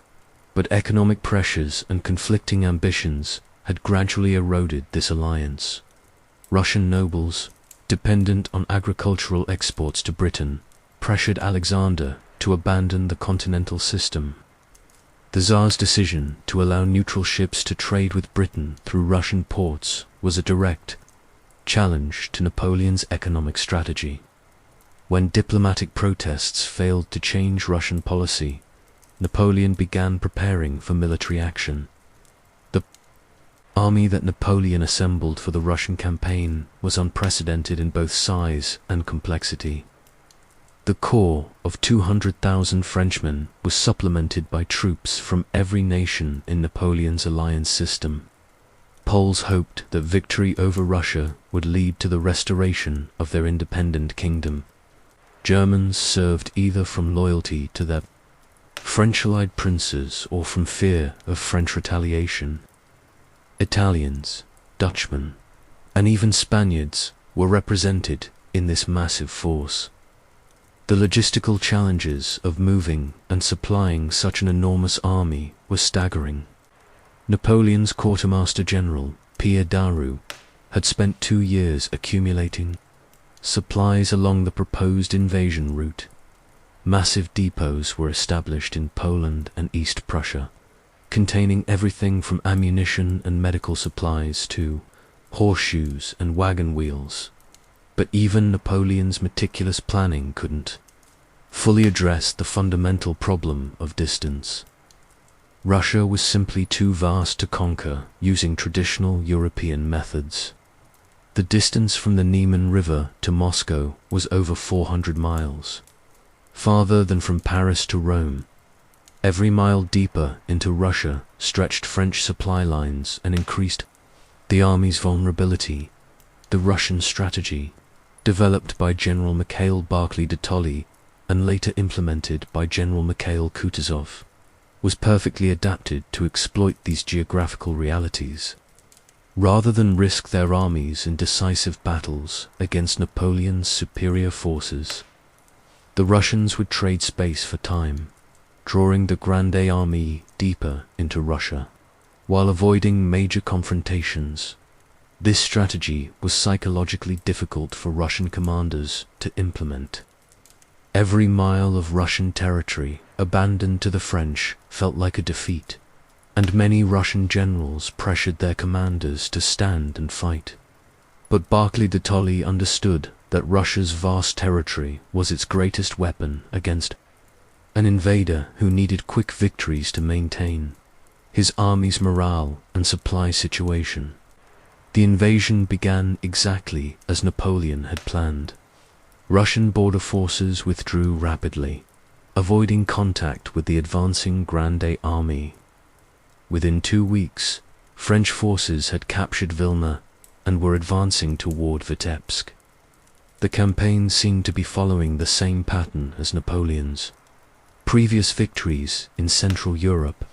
Speaker 1: but economic pressures and conflicting ambitions had gradually eroded this alliance. Russian nobles, dependent on agricultural exports to Britain, pressured Alexander to abandon the continental system. The Tsar's decision to allow neutral ships to trade with Britain through Russian ports was a direct challenge to Napoleon's economic strategy. When diplomatic protests failed to change Russian policy, Napoleon began preparing for military action. The army that Napoleon assembled for the Russian campaign was unprecedented in both size and complexity. The corps of 200,000 Frenchmen was supplemented by troops from every nation in Napoleon's alliance system. Poles hoped that victory over Russia would lead to the restoration of their independent kingdom. Germans served either from loyalty to their French allied princes or from fear of French retaliation. Italians, Dutchmen, and even Spaniards were represented in this massive force. The logistical challenges of moving and supplying such an enormous army were staggering. Napoleon's quartermaster general, Pierre Daru, had spent 2 years accumulating supplies along the proposed invasion route. Massive depots were established in Poland and East Prussia, containing everything from ammunition and medical supplies to horseshoes and wagon wheels. But even Napoleon's meticulous planning couldn't fully address the fundamental problem of distance. Russia was simply too vast to conquer using traditional European methods. The distance from the Niemen River to Moscow was over 400 miles, farther than from Paris to Rome. Every mile deeper into Russia stretched French supply lines and increased the army's vulnerability. The Russian strategy, developed by General Mikhail Barclay de Tolly and later implemented by General Mikhail Kutuzov, was perfectly adapted to exploit these geographical realities. Rather than risk their armies in decisive battles against Napoleon's superior forces, the Russians would trade space for time, drawing the Grande Armée deeper into Russia, while avoiding major confrontations. This strategy was psychologically difficult for Russian commanders to implement. Every mile of Russian territory abandoned to the French felt like a defeat, and many Russian generals pressured their commanders to stand and fight. But Barclay de Tolly understood that Russia's vast territory was its greatest weapon against an invader who needed quick victories to maintain his army's morale and supply situation. The invasion began exactly as Napoleon had planned. Russian border forces withdrew rapidly, avoiding contact with the advancing Grande Army. Within 2 weeks, French forces had captured Vilna and were advancing toward Vitebsk. The campaign seemed to be following the same pattern as Napoleon's previous victories in Central Europe,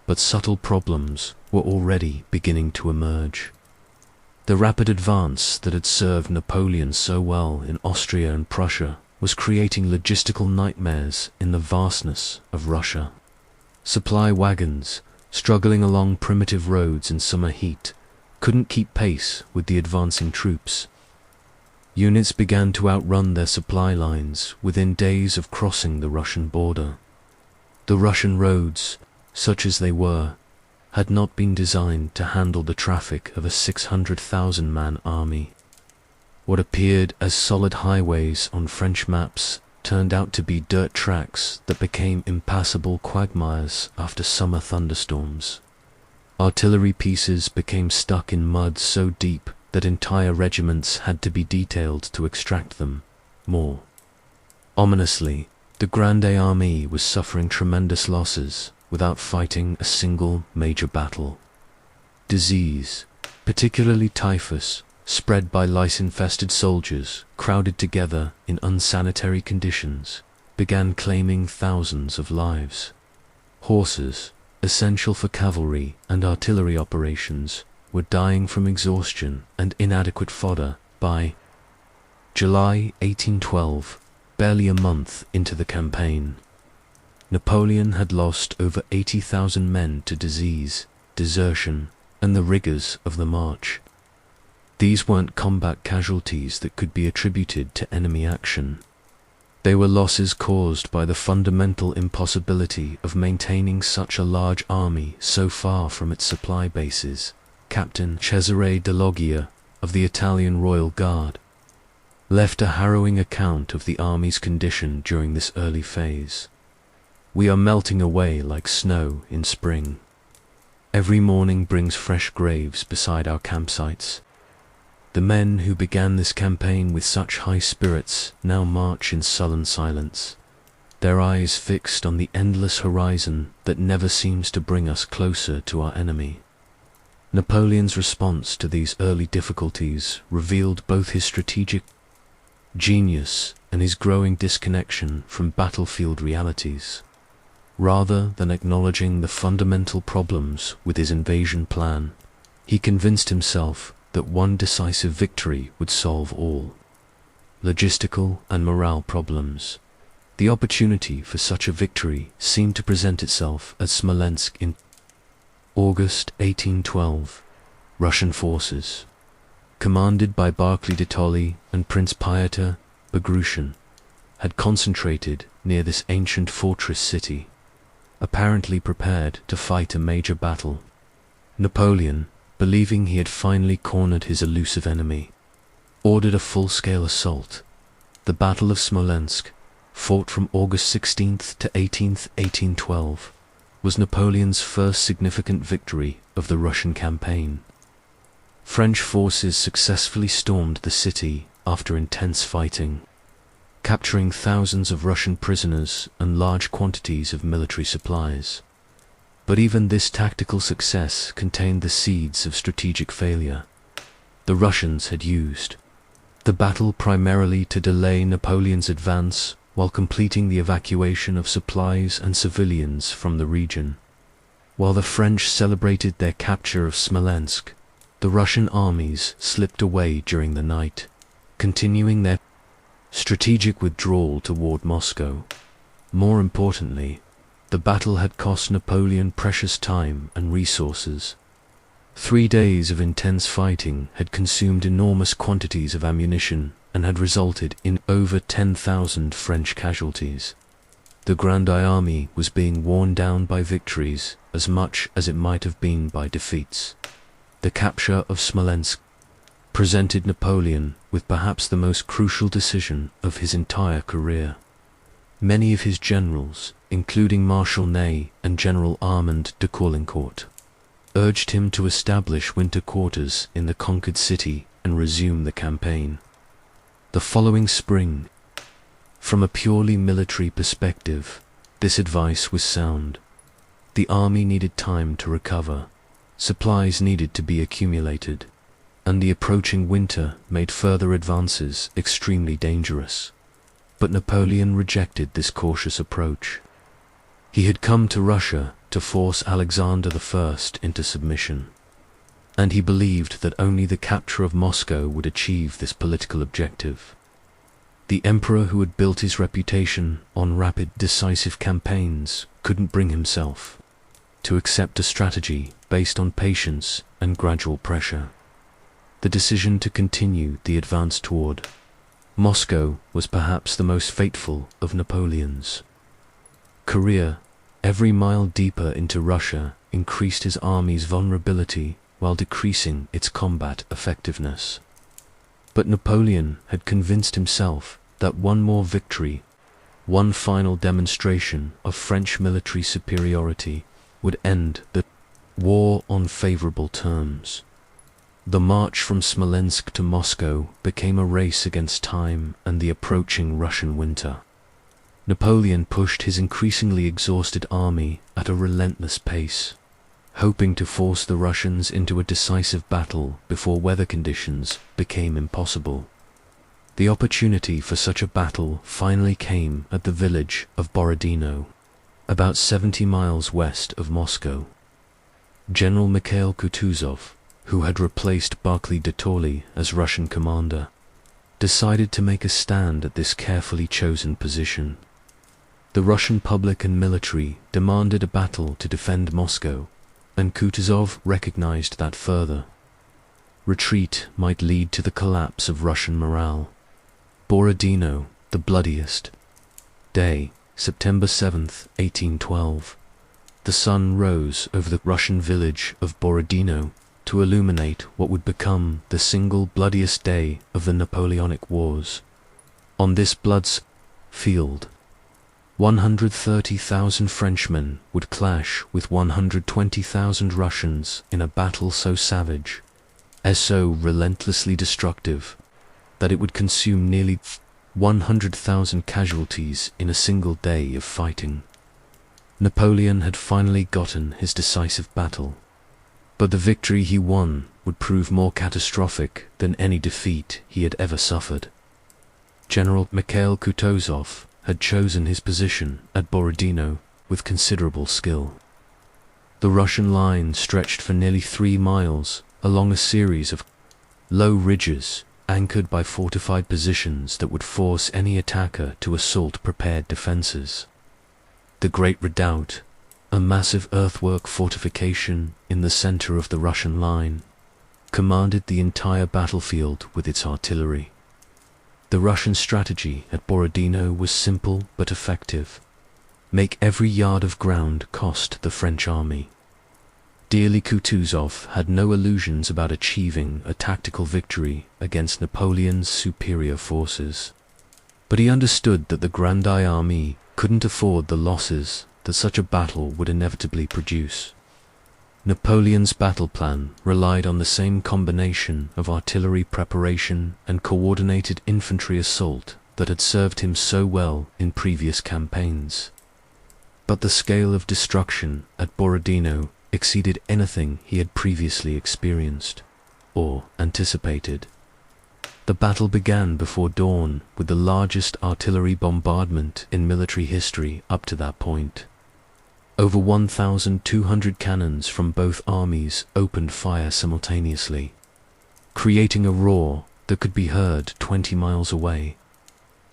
Speaker 1: but subtle problems were already beginning to emerge. The rapid advance that had served Napoleon so well in Austria and Prussia was creating logistical nightmares in the vastness of Russia. Supply wagons, struggling along primitive roads in summer heat, couldn't keep pace with the advancing troops. Units began to outrun their supply lines within days of crossing the Russian border. The Russian roads, such as they were, had not been designed to handle the traffic of a 600,000-man army. What appeared as solid highways on French maps turned out to be dirt tracks that became impassable quagmires after summer thunderstorms. Artillery pieces became stuck in mud so deep that entire regiments had to be detailed to extract them. More ominously, the Grande Army was suffering tremendous losses without fighting a single major battle. Disease, particularly typhus, spread by lice-infested soldiers crowded together in unsanitary conditions, began claiming thousands of lives. Horses, essential for cavalry and artillery operations, were dying from exhaustion and inadequate fodder by July 1812, barely a month into the campaign. Napoleon had lost over 80,000 men to disease, desertion, and the rigors of the march. These weren't combat casualties that could be attributed to enemy action. They were losses caused by the fundamental impossibility of maintaining such a large army so far from its supply bases. Captain Cesare de Loggia of the Italian Royal Guard left a harrowing account of the army's condition during this early phase. "We are melting away like snow in spring. Every morning brings fresh graves beside our campsites. The men who began this campaign with such high spirits now march in sullen silence, their eyes fixed on the endless horizon that never seems to bring us closer to our enemy." Napoleon's response to these early difficulties revealed both his strategic genius and his growing disconnection from battlefield realities. Rather than acknowledging the fundamental problems with his invasion plan, he convinced himself that one decisive victory would solve all logistical and morale problems. The opportunity for such a victory seemed to present itself at Smolensk in August 1812. Russian forces, commanded by Barclay de Tolly and Prince Pyotr Bagration, had concentrated near this ancient fortress city, apparently prepared to fight a major battle. Napoleon, believing he had finally cornered his elusive enemy, ordered a full-scale assault. The Battle of Smolensk, fought from August 16th to 18th, 1812, was Napoleon's first significant victory of the Russian campaign. French forces successfully stormed the city after intense fighting, capturing thousands of Russian prisoners and large quantities of military supplies. But even this tactical success contained the seeds of strategic failure. The Russians had used the battle primarily to delay Napoleon's advance while completing the evacuation of supplies and civilians from the region. While the French celebrated their capture of Smolensk, the Russian armies slipped away during the night, continuing their strategic withdrawal toward Moscow. More importantly, the battle had cost Napoleon precious time and resources. 3 days of intense fighting had consumed enormous quantities of ammunition and had resulted in over 10,000 French casualties. The Grande Army was being worn down by victories as much as it might have been by defeats. The capture of Smolensk presented Napoleon with perhaps the most crucial decision of his entire career. Many of his generals, including Marshal Ney and General Armand de Caulaincourt, urged him to establish winter quarters in the conquered city and resume the campaign. The following spring, from a purely military perspective, this advice was sound. The army needed time to recover, supplies needed to be accumulated, and the approaching winter made further advances extremely dangerous. But Napoleon rejected this cautious approach. He had come to Russia to force Alexander I into submission, and he believed that only the capture of Moscow would achieve this political objective. The emperor who had built his reputation on rapid, decisive campaigns couldn't bring himself to accept a strategy based on patience and gradual pressure. The decision to continue the advance toward Moscow was perhaps the most fateful of Napoleon's career. Every mile deeper into Russia increased his army's vulnerability while decreasing its combat effectiveness. But Napoleon had convinced himself that one more victory, one final demonstration of French military superiority, would end the war on favorable terms. The march from Smolensk to Moscow became a race against time and the approaching Russian winter. Napoleon pushed his increasingly exhausted army at a relentless pace, hoping to force the Russians into a decisive battle before weather conditions became impossible. The opportunity for such a battle finally came at the village of Borodino, about 70 miles west of Moscow. General Mikhail Kutuzov, who had replaced Barclay de Tolly as Russian commander, decided to make a stand at this carefully chosen position. The Russian public and military demanded a battle to defend Moscow, and Kutuzov recognized that further retreat might lead to the collapse of Russian morale. Borodino, the bloodiest day, September 7th, 1812. The sun rose over the Russian village of Borodino to illuminate what would become the single bloodiest day of the Napoleonic Wars. On this blood's field, 130,000 Frenchmen would clash with 120,000 Russians in a battle so savage, as so relentlessly destructive, that it would consume nearly 100,000 casualties in a single day of fighting. Napoleon had finally gotten his decisive battle, but the victory he won would prove more catastrophic than any defeat he had ever suffered. General Mikhail Kutuzov had chosen his position at Borodino with considerable skill. The Russian line stretched for nearly 3 miles along a series of low ridges anchored by fortified positions that would force any attacker to assault prepared defenses. The Great Redoubt, a massive earthwork fortification in the center of the Russian line, commanded the entire battlefield with its artillery. The Russian strategy at Borodino was simple but effective. Make every yard of ground cost the French army. Dearly Kutuzov had no illusions about achieving a tactical victory against Napoleon's superior forces, but he understood that the Grande Armée couldn't afford the losses that such a battle would inevitably produce. Napoleon's battle plan relied on the same combination of artillery preparation and coordinated infantry assault that had served him so well in previous campaigns. But the scale of destruction at Borodino exceeded anything he had previously experienced or anticipated. The battle began before dawn with the largest artillery bombardment in military history up to that point. Over 1,200 cannons from both armies opened fire simultaneously, creating a roar that could be heard 20 miles away.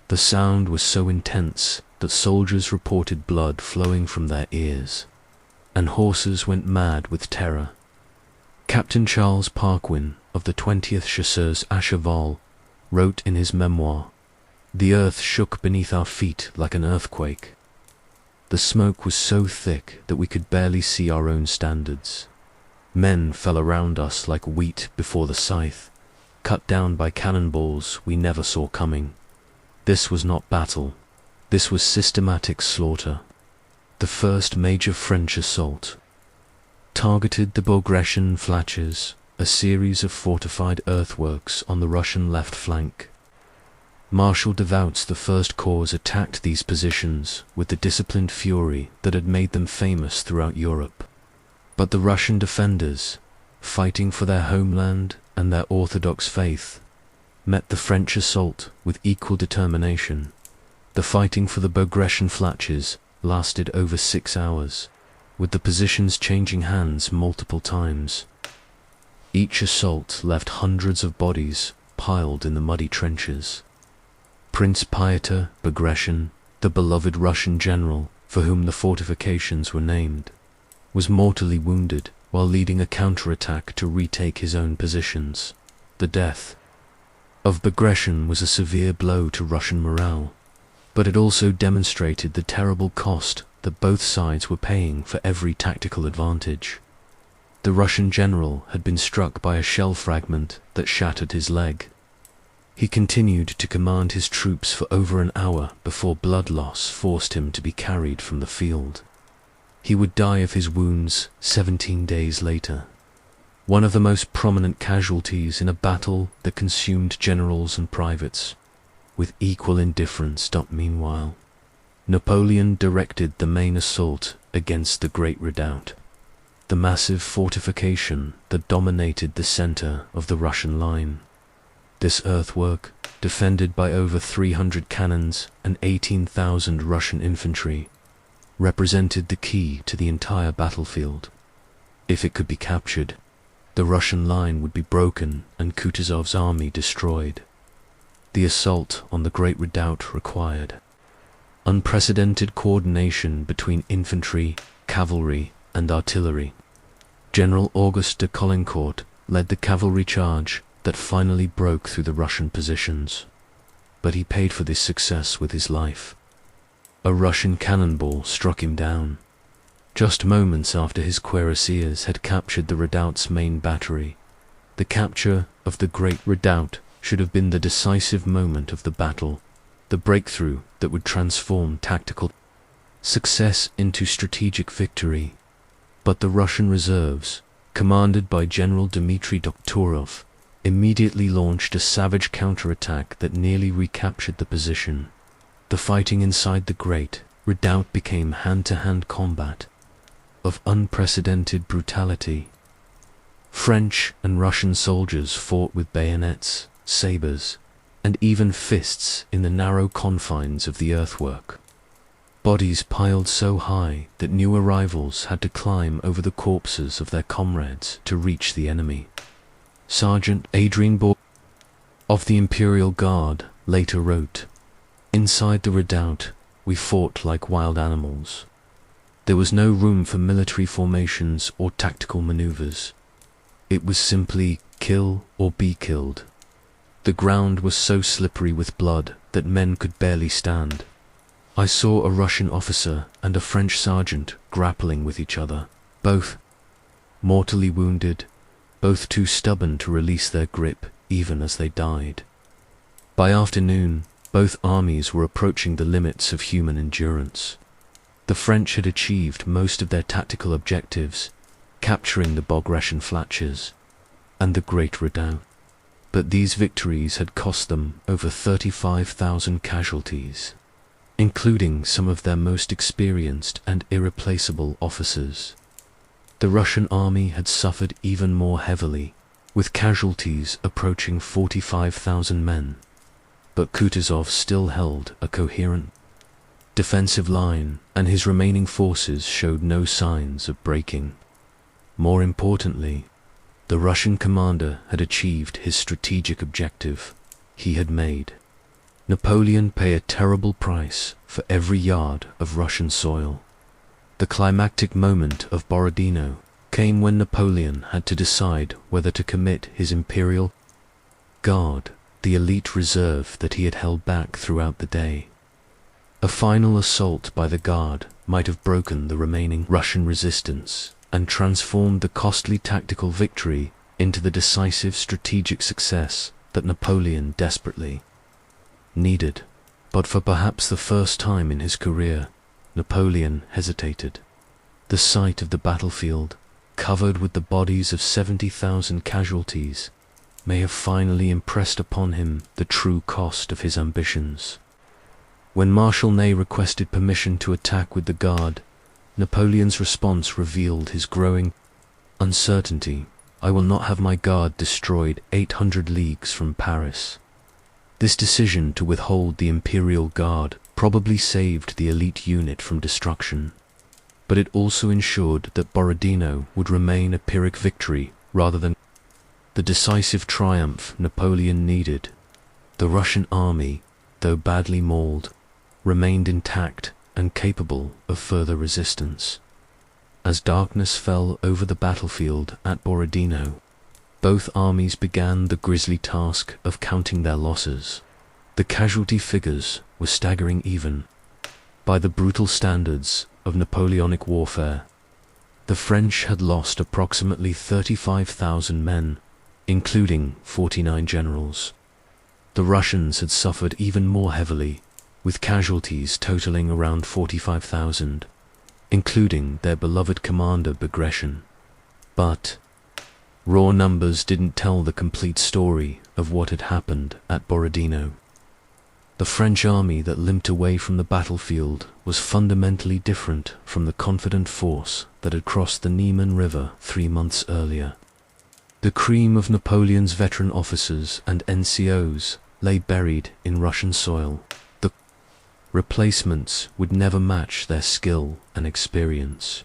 Speaker 1: The sound was so intense that soldiers reported blood flowing from their ears, and horses went mad with terror. Captain Charles Parquin of the 20th Chasseurs à Cheval wrote in his memoir, "The earth shook beneath our feet like an earthquake. The smoke was so thick that we could barely see our own standards. Men fell around us like wheat before the scythe, cut down by cannonballs we never saw coming. This was not battle. This was systematic slaughter. The first major French assault targeted the Bogressian Flatches, a series of fortified earthworks on the Russian left flank. Marshal Davout's the First Corps attacked these positions with the disciplined fury that had made them famous throughout Europe. But the Russian defenders, fighting for their homeland and their Orthodox faith, met the French assault with equal determination. The fighting for the Bogressian Flatches lasted over 6 hours, with the positions changing hands multiple times. Each assault left hundreds of bodies piled in the muddy trenches. Prince Pyotr Bagration, the beloved Russian general for whom the fortifications were named, was mortally wounded while leading a counterattack to retake his own positions. The death of Bagration was a severe blow to Russian morale, but it also demonstrated the terrible cost that both sides were paying for every tactical advantage. The Russian general had been struck by a shell fragment that shattered his leg. He continued to command his troops for over an hour before blood loss forced him to be carried from the field. He would die of his wounds 17 days later. one of the most prominent casualties in a battle that consumed generals and privates with equal indifference. Meanwhile, Napoleon directed the main assault against the Great Redoubt, the massive fortification that dominated the center of the Russian line. This earthwork, defended by over 300 cannons and 18,000 Russian infantry, represented the key to the entire battlefield. If it could be captured, the Russian line would be broken and Kutuzov's army destroyed. The assault on the Great Redoubt required unprecedented coordination between infantry, cavalry, and artillery. General Auguste de Caulaincourt led the cavalry charge that finally broke through the Russian positions, but he paid for this success with his life. A Russian cannonball struck him down, just moments after his cuirassiers had captured the redoubt's main battery. The capture of the Great Redoubt should have been the decisive moment of the battle, the breakthrough that would transform tactical success into strategic victory. But the Russian reserves, commanded by General Dmitry Doktorov, immediately launched a savage counterattack that nearly recaptured the position. The fighting inside the Great Redoubt became hand-to-hand combat of unprecedented brutality. French and Russian soldiers fought with bayonets, sabers, and even fists in the narrow confines of the earthwork. Bodies piled so high that new arrivals had to climb over the corpses of their comrades to reach the enemy. Sergeant Adrien Bourg of the Imperial Guard later wrote, "Inside the redoubt, we fought like wild animals. There was no room for military formations or tactical maneuvers. It was simply kill or be killed. The ground was so slippery with blood that men could barely stand. I saw a Russian officer and a French sergeant grappling with each other, both mortally wounded, both too stubborn to release their grip even as they died." By afternoon, both armies were approaching the limits of human endurance. The French had achieved most of their tactical objectives, capturing the Bogressian Flatches and the Great Redoubt. But these victories had cost them over 35,000 casualties, including some of their most experienced and irreplaceable officers. The Russian army had suffered even more heavily, with casualties approaching 45,000 men. But Kutuzov still held a coherent defensive line, and his remaining forces showed no signs of breaking. More importantly, the Russian commander had achieved his strategic objective. He had made Napoleon pay a terrible price for every yard of Russian soil. The climactic moment of Borodino came when Napoleon had to decide whether to commit his Imperial Guard, the elite reserve that he had held back throughout the day. A final assault by the Guard might have broken the remaining Russian resistance and transformed the costly tactical victory into the decisive strategic success that Napoleon desperately needed. But for perhaps the first time in his career, Napoleon hesitated. The sight of the battlefield, covered with the bodies of 70,000 casualties, may have finally impressed upon him the true cost of his ambitions. When Marshal Ney requested permission to attack with the Guard, Napoleon's response revealed his growing uncertainty. "I will not have my Guard destroyed 800 leagues from Paris." This decision to withhold the Imperial Guard probably saved the elite unit from destruction, but it also ensured that Borodino would remain a Pyrrhic victory rather than the decisive triumph Napoleon needed. The Russian army, though badly mauled, remained intact and capable of further resistance. As darkness fell over the battlefield at Borodino, both armies began the grisly task of counting their losses. The casualty figures were staggering even by the brutal standards of Napoleonic warfare. The French had lost approximately 35,000 men, including 49 generals. The Russians had suffered even more heavily, with casualties totaling around 45,000, including their beloved commander Bagration. But Raw numbers didn't tell the complete story of what had happened at Borodino. The French army that limped away from the battlefield was fundamentally different from the confident force that had crossed the Niemen River 3 months earlier. The cream of Napoleon's veteran officers and NCOs lay buried in Russian soil. The replacements would never match their skill and experience.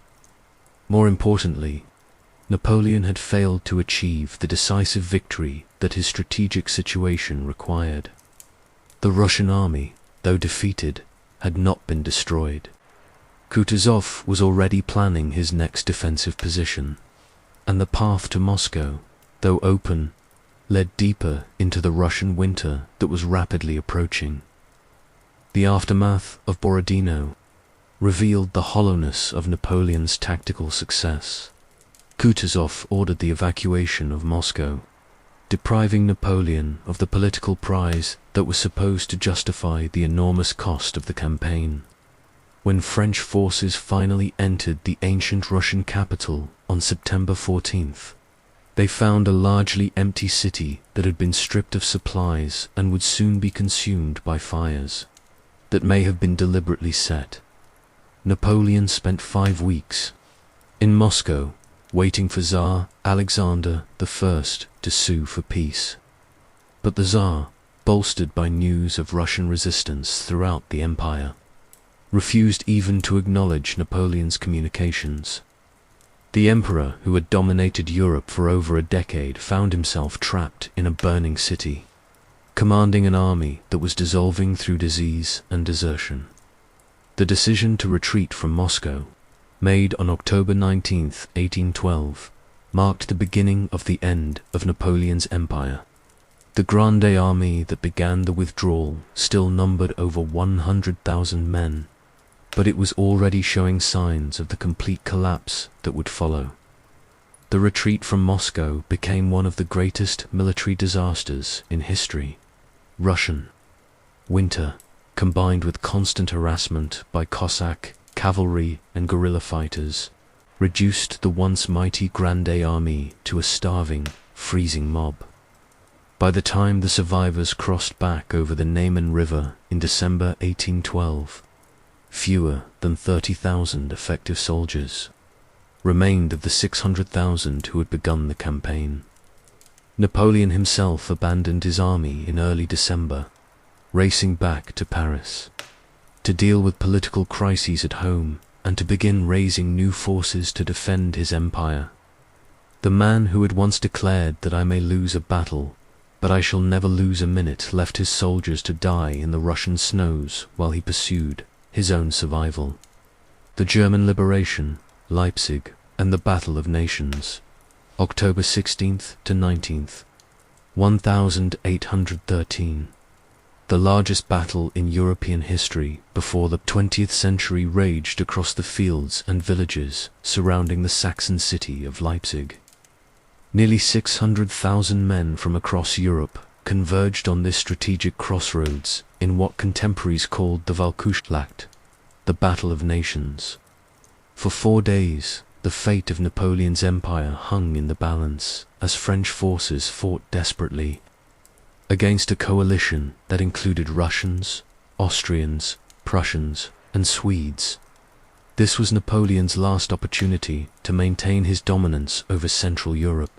Speaker 1: More importantly, Napoleon had failed to achieve the decisive victory that his strategic situation required. The Russian army, though defeated, had not been destroyed. Kutuzov was already planning his next defensive position, and the path to Moscow, though open, led deeper into the Russian winter that was rapidly approaching. The aftermath of Borodino revealed the hollowness of Napoleon's tactical success. Kutuzov ordered the evacuation of Moscow, depriving Napoleon of the political prize that was supposed to justify the enormous cost of the campaign. When French forces finally entered the ancient Russian capital on September 14th, they found a largely empty city that had been stripped of supplies and would soon be consumed by fires that may have been deliberately set. Napoleon spent 5 weeks in Moscow, waiting for Tsar Alexander I to sue for peace. But the Tsar, bolstered by news of Russian resistance throughout the empire, refused even to acknowledge Napoleon's communications. The emperor, who had dominated Europe for over a decade, found himself trapped in a burning city, commanding an army that was dissolving through disease and desertion. The decision to retreat from Moscow, made on October 19, 1812, marked the beginning of the end of Napoleon's empire. The Grande Army that began the withdrawal still numbered over 100,000 men, but it was already showing signs of the complete collapse that would follow. The retreat from Moscow became one of the greatest military disasters in history. Russian winter, combined with constant harassment by Cossack, cavalry and guerrilla fighters, reduced the once mighty Grande Army to a starving, freezing mob. By the time the survivors crossed back over the Niemen River in December 1812, fewer than 30,000 effective soldiers remained of the 600,000 who had begun the campaign. Napoleon himself abandoned his army in early December, racing back to Paris to deal with political crises at home and to begin raising new forces to defend his empire. The man who had once declared that I may lose a battle, but I shall never lose a minute, left his soldiers to die in the Russian snows while he pursued his own survival. The German liberation, Leipzig, and the Battle of Nations, October 16th to 19th, 1813. The largest battle in European history before the 20th century raged across the fields and villages surrounding the Saxon city of Leipzig. Nearly 600,000 men from across Europe converged on this strategic crossroads in what contemporaries called the Waterloo, the Battle of Nations. For 4 days, the fate of Napoleon's empire hung in the balance as French forces fought desperately against a coalition that included Russians, Austrians, Prussians, and Swedes. This was Napoleon's last opportunity to maintain his dominance over Central Europe.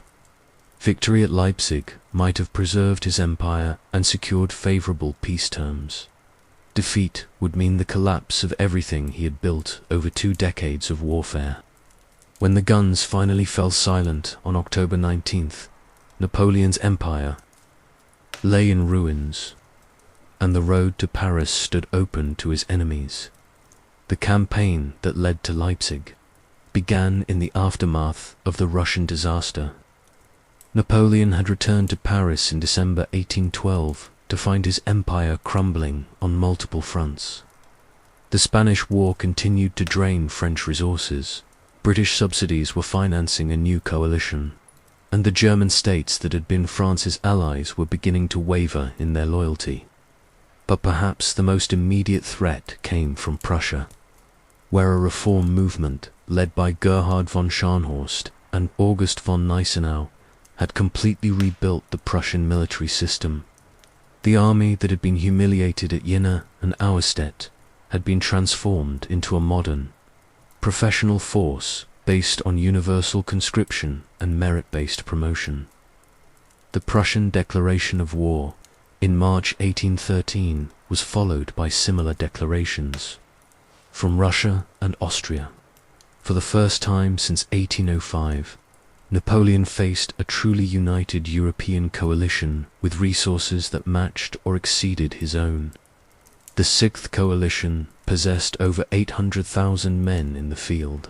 Speaker 1: Victory at Leipzig might have preserved his empire and secured favorable peace terms. Defeat would mean the collapse of everything he had built over 2 decades of warfare. When the guns finally fell silent on October 19th, Napoleon's empire lay in ruins, and the road to Paris stood open to his enemies. The campaign that led to Leipzig began in the aftermath of the Russian disaster. Napoleon had returned to Paris in December 1812 to find his empire crumbling on multiple fronts. The Spanish War continued to drain French resources. British subsidies were financing a new coalition, and the German states that had been France's allies were beginning to waver in their loyalty. But perhaps the most immediate threat came from Prussia, where a reform movement led by Gerhard von Scharnhorst and August von Gneisenau had completely rebuilt the Prussian military system. The army that had been humiliated at Jena and Austerlitz had been transformed into a modern, professional force based on universal conscription and merit-based promotion. The Prussian declaration of war in March 1813 was followed by similar declarations from Russia and Austria. For the first time since 1805, Napoleon faced a truly united European coalition with resources that matched or exceeded his own. The Sixth Coalition possessed over 800,000 men in the field,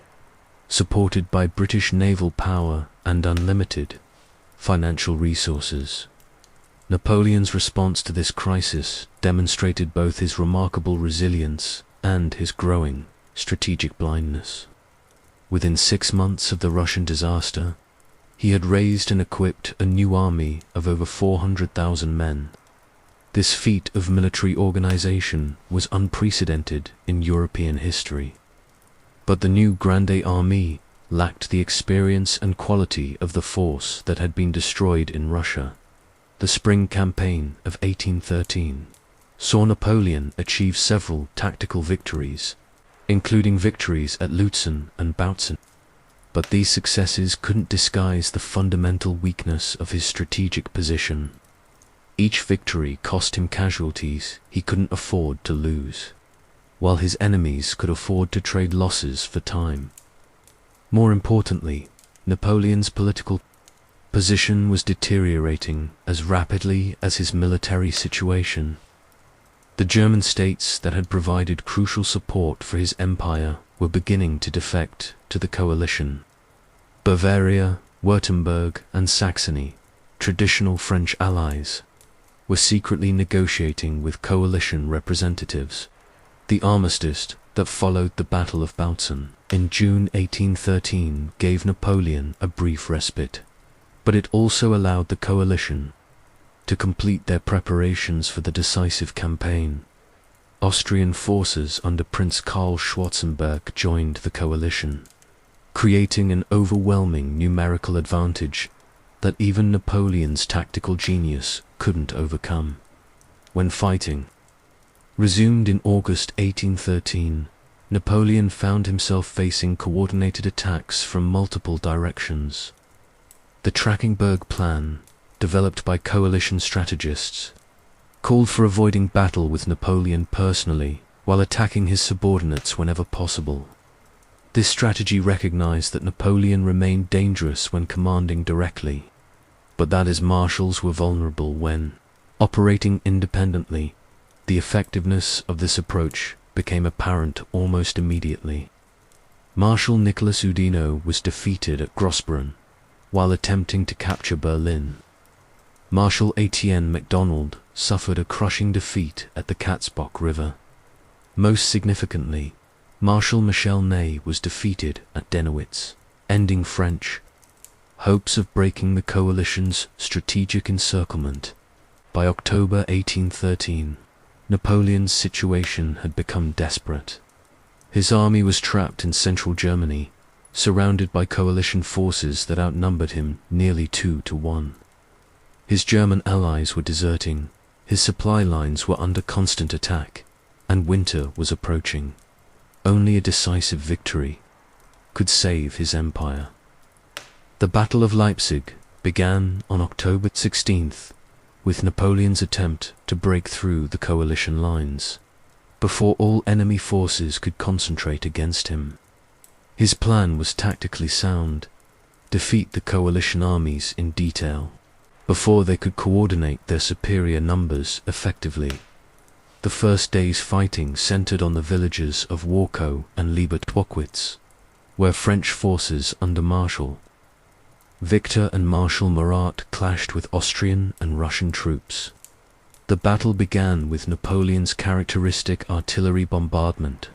Speaker 1: supported by British naval power and unlimited financial resources. Napoleon's response to this crisis demonstrated both his remarkable resilience and his growing strategic blindness. Within 6 months of the Russian disaster, he had raised and equipped a new army of over 400,000 men. This feat of military organization was unprecedented in European history. But the new Grande Armée lacked the experience and quality of the force that had been destroyed in Russia. The spring campaign of 1813 saw Napoleon achieve several tactical victories, including victories at Lutzen and Bautzen. But these successes couldn't disguise the fundamental weakness of his strategic position. Each victory cost him casualties he couldn't afford to lose, while his enemies could afford to trade losses for time. More importantly, Napoleon's political position was deteriorating as rapidly as his military situation. The German states that had provided crucial support for his empire were beginning to defect to the coalition. Bavaria, Württemberg, and Saxony, traditional French allies, were secretly negotiating with coalition representatives. The armistice that followed the Battle of Bautzen in June 1813 gave Napoleon a brief respite, but it also allowed the coalition to complete their preparations for the decisive campaign. Austrian forces under Prince Karl Schwarzenberg joined the coalition, creating an overwhelming numerical advantage that even Napoleon's tactical genius couldn't overcome. When fighting resumed in August 1813, Napoleon found himself facing coordinated attacks from multiple directions. The Trachenberg Plan, developed by coalition strategists, called for avoiding battle with Napoleon personally while attacking his subordinates whenever possible. This strategy recognized that Napoleon remained dangerous when commanding directly, but that his marshals were vulnerable when operating independently. The effectiveness of this approach became apparent almost immediately. Marshal Nicholas Oudinot was defeated at Grossbrunn while attempting to capture Berlin. Marshal Etienne MacDonald suffered a crushing defeat at the Katzbach River. Most significantly, Marshal Michel Ney was defeated at Dennewitz, ending French hopes of breaking the coalition's strategic encirclement. By October 1813, Napoleon's situation had become desperate. His army was trapped in central Germany, surrounded by coalition forces that outnumbered him nearly 2 to 1. His German allies were deserting, his supply lines were under constant attack, and winter was approaching. Only a decisive victory could save his empire. The Battle of Leipzig began on October 16th, with Napoleon's attempt to break through the coalition lines, before all enemy forces could concentrate against him. His plan was tactically sound: defeat the coalition armies in detail, before they could coordinate their superior numbers effectively. The first day's fighting centered on the villages of Warkow and Liebertwockwitz, where French forces under Marshal Victor and Marshal Murat clashed with Austrian and Russian troops. The battle began with Napoleon's characteristic artillery bombardment,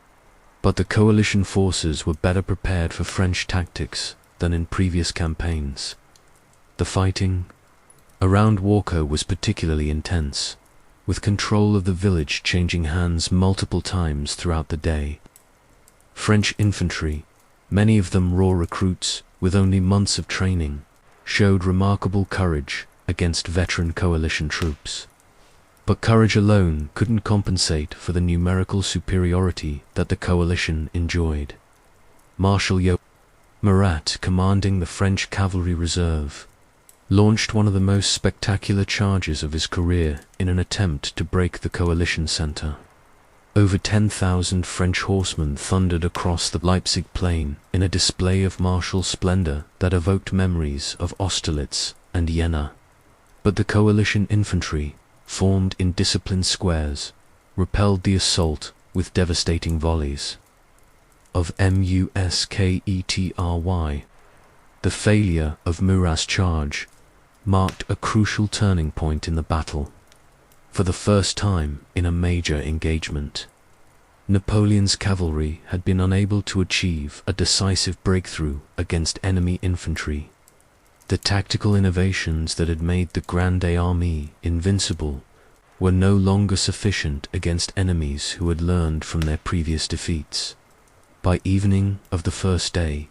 Speaker 1: but the coalition forces were better prepared for French tactics than in previous campaigns. The fighting around Warkow was particularly intense, with control of the village changing hands multiple times throughout the day. French infantry, many of them raw recruits with only months of training, showed remarkable courage against veteran coalition troops. But courage alone couldn't compensate for the numerical superiority that the coalition enjoyed. Marshal Murat, commanding the French cavalry reserve, launched one of the most spectacular charges of his career in an attempt to break the coalition center. Over 10,000 French horsemen thundered across the Leipzig plain in a display of martial splendor that evoked memories of Austerlitz and Jena. But the coalition infantry, formed in disciplined squares, repelled the assault with devastating volleys of musketry. The failure of Murat's charge marked a crucial turning point in the battle. For the first time in a major engagement, Napoleon's cavalry had been unable to achieve a decisive breakthrough against enemy infantry. The tactical innovations that had made the Grande Armée invincible were no longer sufficient against enemies who had learned from their previous defeats. By evening of the first day,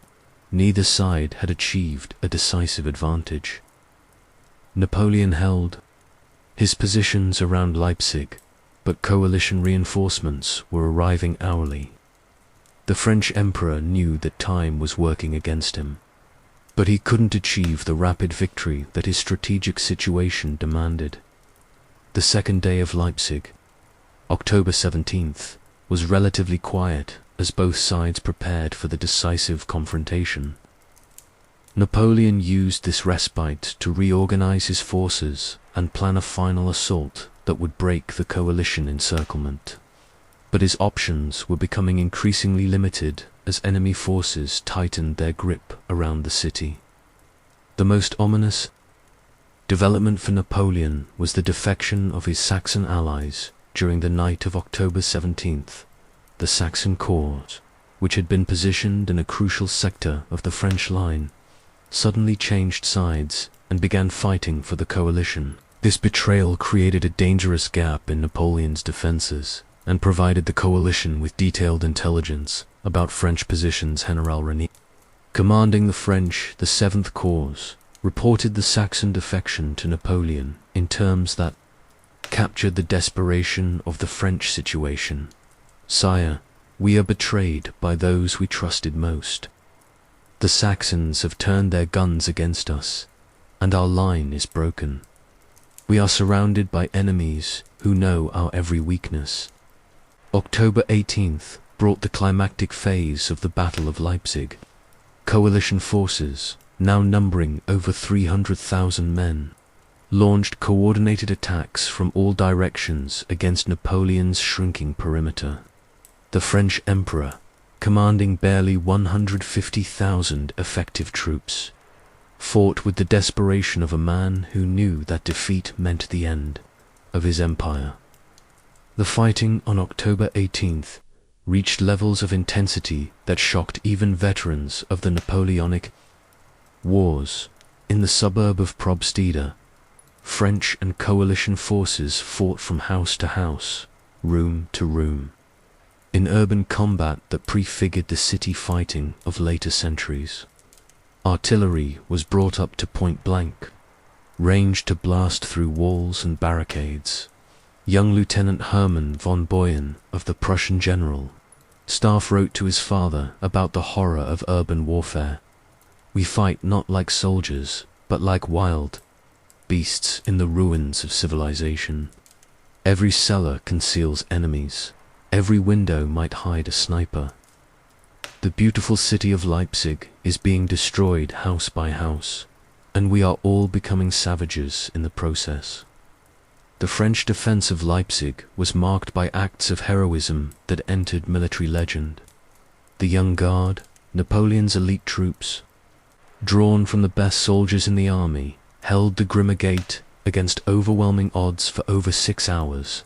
Speaker 1: neither side had achieved a decisive advantage. Napoleon held his positions around Leipzig, but coalition reinforcements were arriving hourly. The French emperor knew that time was working against him, but he couldn't achieve the rapid victory that his strategic situation demanded. The second day of Leipzig, October 17th, was relatively quiet as both sides prepared for the decisive confrontation. Napoleon used this respite to reorganize his forces and plan a final assault that would break the coalition encirclement. But his options were becoming increasingly limited as enemy forces tightened their grip around the city. The most ominous development for Napoleon was the defection of his Saxon allies during the night of October 17th. The Saxon corps, which had been positioned in a crucial sector of the French line, suddenly changed sides and began fighting for the coalition. This betrayal created a dangerous gap in Napoleon's defenses and provided the coalition with detailed intelligence about French positions. General René, commanding the French, the 7th Corps, reported the Saxon defection to Napoleon in terms that captured the desperation of the French situation. "Sire, we are betrayed by those we trusted most. The Saxons have turned their guns against us, and our line is broken. We are surrounded by enemies who know our every weakness." October 18th brought the climactic phase of the Battle of Leipzig. Coalition forces, now numbering over 300,000 men, launched coordinated attacks from all directions against Napoleon's shrinking perimeter. The French emperor, commanding barely 150,000 effective troops, fought with the desperation of a man who knew that defeat meant the end of his empire. The fighting on October 18th reached levels of intensity that shocked even veterans of the Napoleonic Wars. In the suburb of Probstede, French and coalition forces fought from house to house, room to room, in urban combat that prefigured the city fighting of later centuries. Artillery was brought up to point blank, ranged to blast through walls and barricades. Young Lieutenant Hermann von Boyen of the Prussian general staff wrote to his father about the horror of urban warfare. "We fight not like soldiers, but like wild beasts in the ruins of civilization. Every cellar conceals enemies. Every window might hide a sniper. The beautiful city of Leipzig is being destroyed house by house, and we are all becoming savages in the process." The French defense of Leipzig was marked by acts of heroism that entered military legend. The Young Guard, Napoleon's elite troops, drawn from the best soldiers in the army, held the Grimma Gate against overwhelming odds for over 6 hours.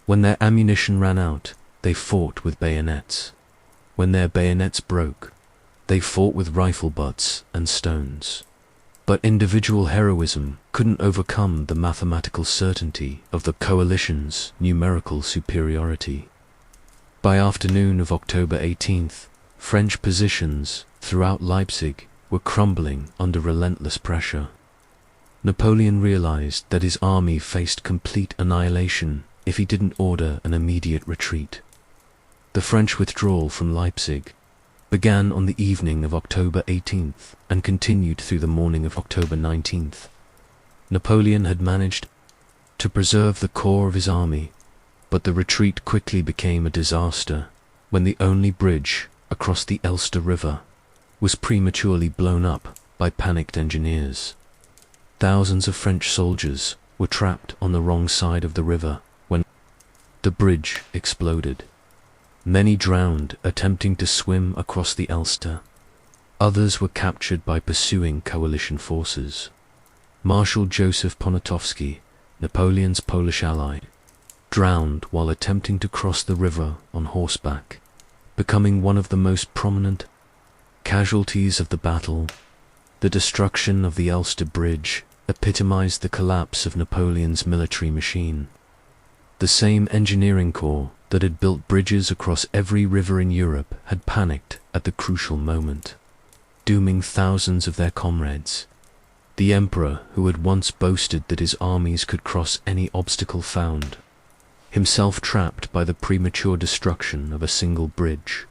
Speaker 1: When their ammunition ran out, they fought with bayonets. When their bayonets broke, they fought with rifle butts and stones. But individual heroism couldn't overcome the mathematical certainty of the coalition's numerical superiority. By afternoon of October 18th, French positions throughout Leipzig were crumbling under relentless pressure. Napoleon realized that his army faced complete annihilation if he didn't order an immediate retreat. The French withdrawal from Leipzig began on the evening of October 18th and continued through the morning of October 19th. Napoleon had managed to preserve the core of his army, but the retreat quickly became a disaster when the only bridge across the Ulster River was prematurely blown up by panicked engineers. Thousands of French soldiers were trapped on the wrong side of the river when the bridge exploded. Many drowned attempting to swim across the Ulster. Others were captured by pursuing coalition forces. Marshal Joseph Poniatowski, Napoleon's Polish ally, drowned while attempting to cross the river on horseback, becoming one of the most prominent casualties of the battle. The destruction of the Ulster Bridge epitomized the collapse of Napoleon's military machine. The same engineering corps that had built bridges across every river in Europe had panicked at the crucial moment, dooming thousands of their comrades. The emperor, who had once boasted that his armies could cross any obstacle found, himself trapped by the premature destruction of a single bridge.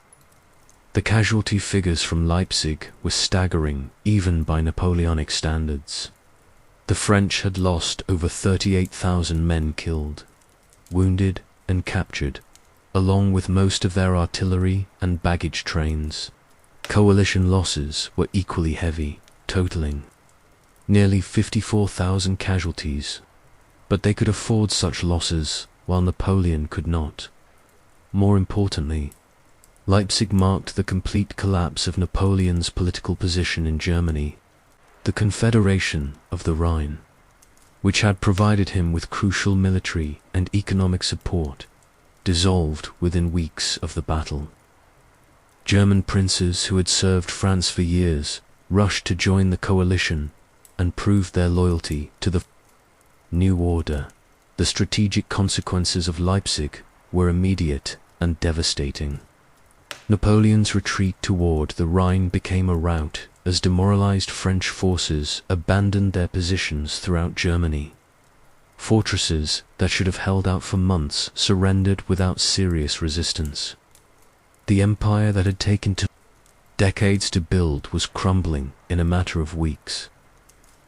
Speaker 1: The casualty figures from Leipzig were staggering even by Napoleonic standards. The French had lost over 38,000 men killed, wounded and captured, along with most of their artillery and baggage trains. Coalition losses were equally heavy, totaling nearly 54,000 casualties, but they could afford such losses while Napoleon could not. More importantly, Leipzig marked the complete collapse of Napoleon's political position in Germany. The Confederation of the Rhine, which had provided him with crucial military and economic support, dissolved within weeks of the battle. German princes who had served France for years rushed to join the coalition and proved their loyalty to the new order. The strategic consequences of Leipzig were immediate and devastating. Napoleon's retreat toward the Rhine became a rout as demoralized French forces abandoned their positions throughout Germany. Fortresses that should have held out for months surrendered without serious resistance. The empire that had taken decades to build was crumbling in a matter of weeks.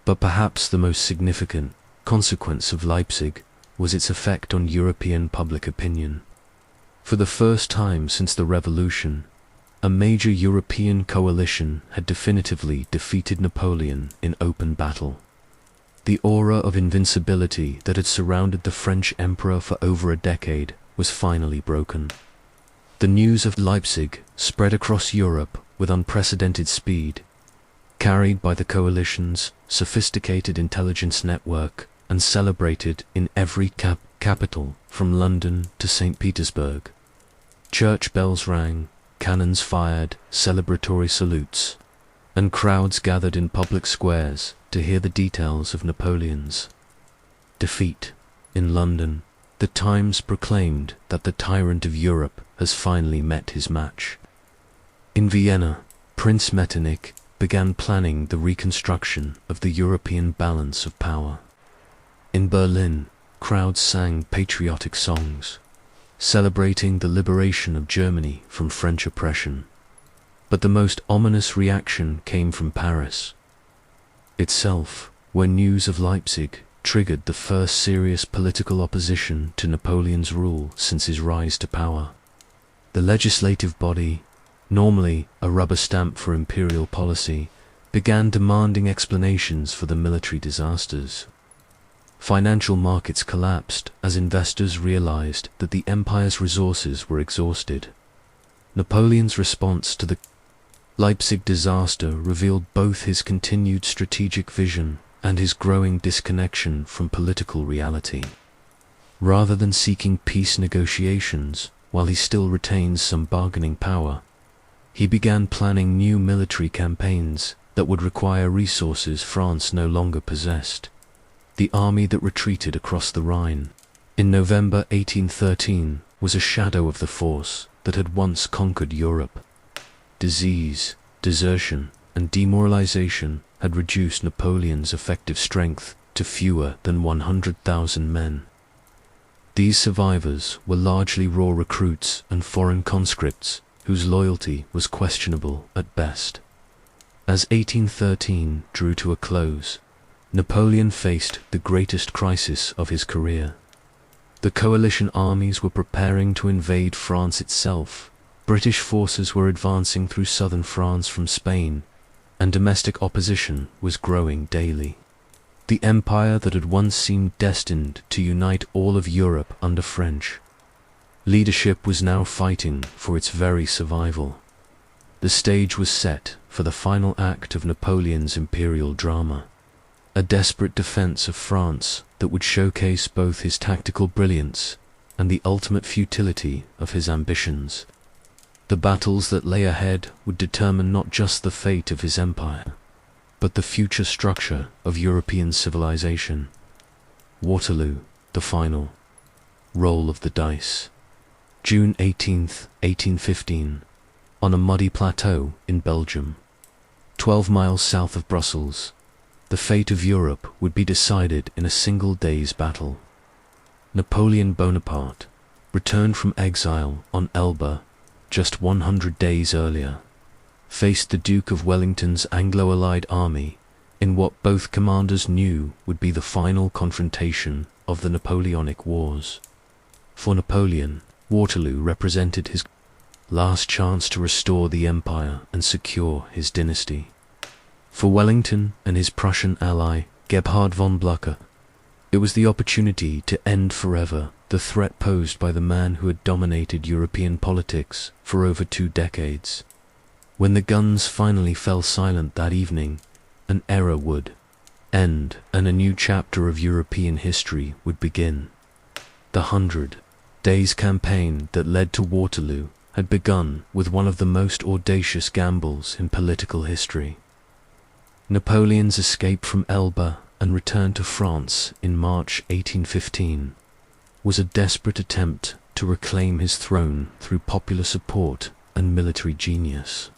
Speaker 1: But perhaps the most significant consequence of Leipzig was its effect on European public opinion. For the first time since the Revolution, a major European coalition had definitively defeated Napoleon in open battle. The aura of invincibility that had surrounded the French emperor for over a decade was finally broken. The news of Leipzig spread across Europe with unprecedented speed, carried by the coalition's sophisticated intelligence network and celebrated in every capital from London to St. Petersburg. Church bells rang, cannons fired, celebratory salutes, and crowds gathered in public squares to hear the details of Napoleon's defeat. In London, the Times proclaimed that the tyrant of Europe has finally met his match. In Vienna, Prince Metternich began planning the reconstruction of the European balance of power. In Berlin, crowds sang patriotic songs, celebrating the liberation of Germany from French oppression. But the most ominous reaction came from Paris itself, where news of Leipzig triggered the first serious political opposition to Napoleon's rule since his rise to power. The legislative body, normally a rubber stamp for imperial policy, began demanding explanations for the military disasters. Financial markets collapsed as investors realized that the empire's resources were exhausted. Napoleon's response to the Leipzig disaster revealed both his continued strategic vision and his growing disconnection from political reality. Rather than seeking peace negotiations, while he still retains some bargaining power, he began planning new military campaigns that would require resources France no longer possessed. The army that retreated across the Rhine in November 1813 was a shadow of the force that had once conquered Europe. Disease, desertion, and demoralization had reduced Napoleon's effective strength to fewer than 100,000 men. These survivors were largely raw recruits and foreign conscripts whose loyalty was questionable at best. As 1813 drew to a close, Napoleon faced the greatest crisis of his career. The coalition armies were preparing to invade France itself. British forces were advancing through southern France from Spain, and domestic opposition was growing daily. The empire that had once seemed destined to unite all of Europe under French leadership was now fighting for its very survival. The stage was set for the final act of Napoleon's imperial drama, a desperate defense of France that would showcase both his tactical brilliance and the ultimate futility of his ambitions. The battles that lay ahead would determine not just the fate of his empire, but the future structure of European civilization. Waterloo, the final roll of the dice. June 18th, 1815, on a muddy plateau in Belgium, 12 miles south of Brussels, the fate of Europe would be decided in a single day's battle. Napoleon Bonaparte returned from exile on Elba just 100 days earlier, faced the Duke of Wellington's Anglo-Allied army in what both commanders knew would be the final confrontation of the Napoleonic Wars. For Napoleon, Waterloo represented his last chance to restore the empire and secure his dynasty. For Wellington and his Prussian ally, Gebhard von Blücher, it was the opportunity to end forever the threat posed by the man who had dominated European politics for over 2 decades. When the guns finally fell silent that evening, an era would end and a new chapter of European history would begin. The 100 Days campaign that led to Waterloo had begun with one of the most audacious gambles in political history. Napoleon's escape from Elba and return to France in March 1815 was a desperate attempt to reclaim his throne through popular support and military genius.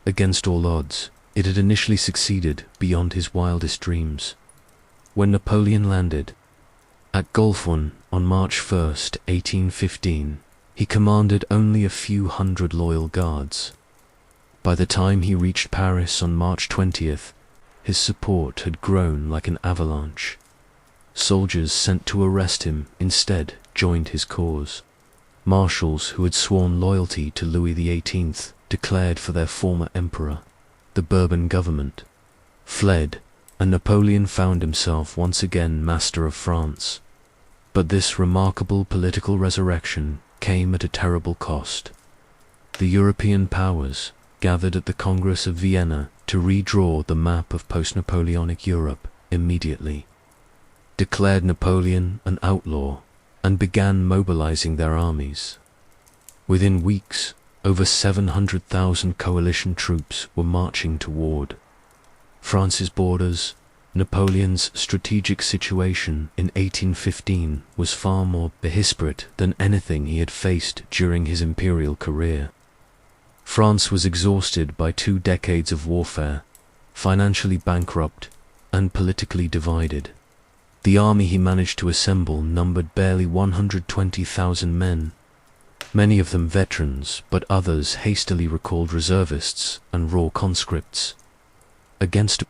Speaker 1: Against all odds, it had initially succeeded beyond his wildest dreams. When Napoleon landed at Golfon on March 1st, 1815, he commanded only a few hundred loyal guards. By the time he reached Paris on March 20th, his support had grown like an avalanche. Soldiers sent to arrest him instead joined his cause. Marshals who had sworn loyalty to Louis XVIII declared for their former emperor. The Bourbon government fled, and Napoleon found himself once again master of France. But this remarkable political resurrection came at a terrible cost. The European powers gathered at the Congress of Vienna to redraw the map of post-Napoleonic Europe immediately, declared Napoleon an outlaw, and began mobilizing their armies. Within weeks, over 700,000 coalition troops were marching toward France's borders. Napoleon's strategic situation in 1815 was far more disparate than anything he had faced during his imperial career. France was exhausted by 2 decades of warfare, financially bankrupt, and politically divided. The army he managed to assemble numbered barely 120,000 men, many of them veterans, but others hastily recalled reservists and raw conscripts. Against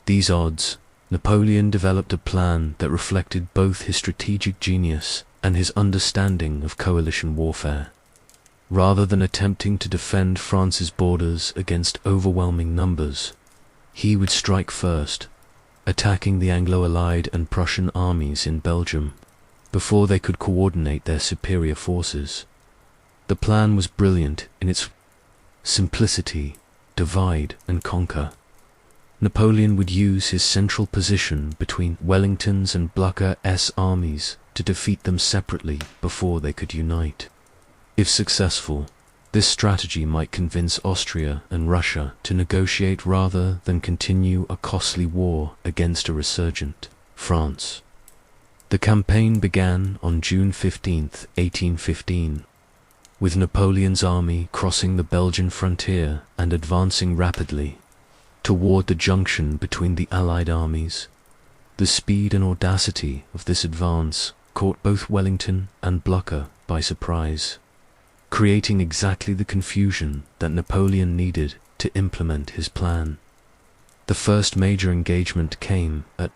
Speaker 1: these odds, Napoleon developed a plan that reflected both his strategic genius and his understanding of coalition warfare. Rather than attempting to defend France's borders against overwhelming numbers, he would strike first, attacking the Anglo-Allied and Prussian armies in Belgium before they could coordinate their superior forces. The plan was brilliant in its simplicity: divide and conquer. Napoleon would use his central position between Wellington's and Blücher's armies to defeat them separately before they could unite. If successful, this strategy might convince Austria and Russia to negotiate rather than continue a costly war against a resurgent France. The campaign began on June 15, 1815, with Napoleon's army crossing the Belgian frontier and advancing rapidly. toward the junction between the Allied armies. The speed and audacity of this advance caught both Wellington and Blucher by surprise, creating exactly the confusion that Napoleon needed to implement his plan. The first major engagement came at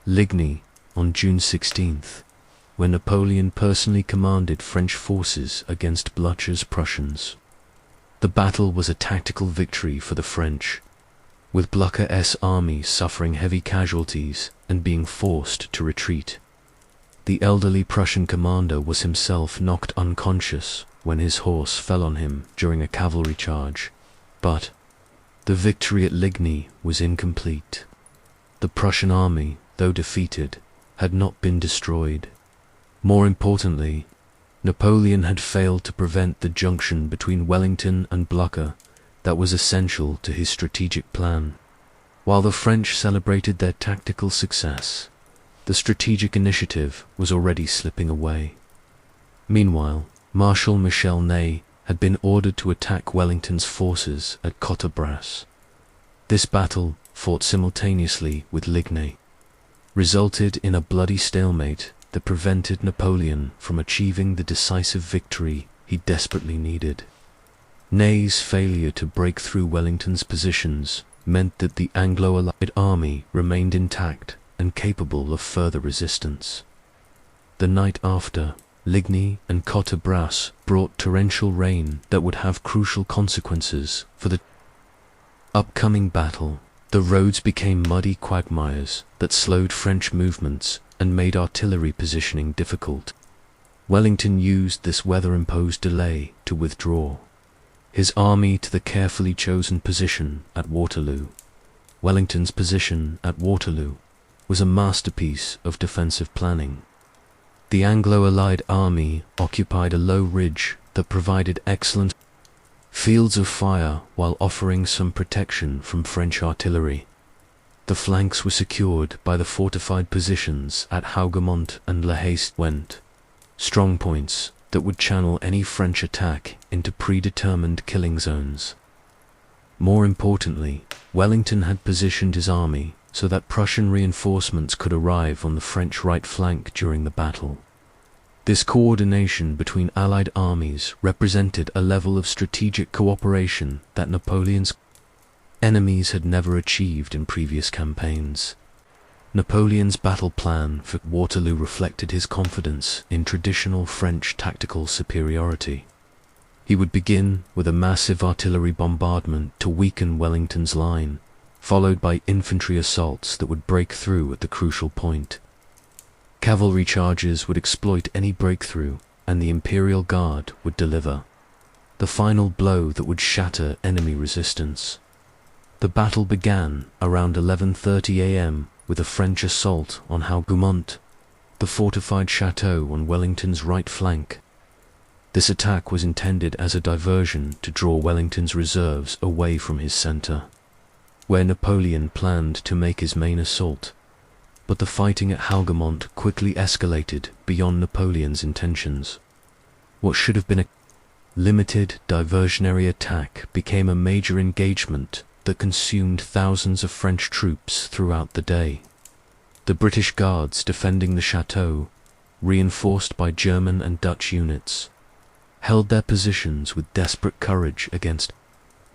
Speaker 1: Ligny on June 16th, when Napoleon personally commanded French forces against Blucher's Prussians. The battle was a tactical victory for the French, with Blucher's army suffering heavy casualties and being forced to retreat. The elderly Prussian commander was himself knocked unconscious when his horse fell on him during a cavalry charge, but the victory at Ligny was incomplete. The Prussian army, though defeated, had not been destroyed. More importantly, Napoleon had failed to prevent the junction between Wellington and Blucher that was essential to his strategic plan. While the French celebrated their tactical success, the strategic initiative was already slipping away. Meanwhile, Marshal Michel Ney had been ordered to attack Wellington's forces at Cottebras. This battle, fought simultaneously with Ligny, resulted in a bloody stalemate that prevented Napoleon from achieving the decisive victory he desperately needed. Ney's failure to break through Wellington's positions meant that the Anglo-Allied army remained intact and capable of further resistance. The night after, Ligny and Cottebras brought torrential rain that would have crucial consequences for the upcoming battle. The roads became muddy quagmires that slowed French movements and made artillery positioning difficult. Wellington used this weather-imposed delay to withdraw his army to the carefully chosen position at Waterloo. Wellington's position at Waterloo was a masterpiece of defensive planning. The Anglo-Allied army occupied a low ridge that provided excellent fields of fire while offering some protection from French artillery. The flanks were secured by the fortified positions at Hougoumont and La Haste-Went, strong points that would channel any French attack into predetermined killing zones. More importantly, Wellington had positioned his army so that Prussian reinforcements could arrive on the French right flank during the battle. This coordination between Allied armies represented a level of strategic cooperation that Napoleon's enemies had never achieved in previous campaigns. Napoleon's battle plan for Waterloo reflected his confidence in traditional French tactical superiority. He would begin with a massive artillery bombardment to weaken Wellington's line, followed by infantry assaults that would break through at the crucial point. Cavalry charges would exploit any breakthrough, and the Imperial Guard would deliver the final blow that would shatter enemy resistance. The battle began around 11:30 a.m. with a French assault on Hougoumont, the fortified chateau on Wellington's right flank. This attack was intended as a diversion to draw Wellington's reserves away from his centre, where Napoleon planned to make his main assault. But the fighting at Hougoumont quickly escalated beyond Napoleon's intentions. What should have been a limited diversionary attack became a major engagement that consumed thousands of French troops throughout the day. The British Guards defending the chateau, reinforced by German and Dutch units, held their positions with desperate courage against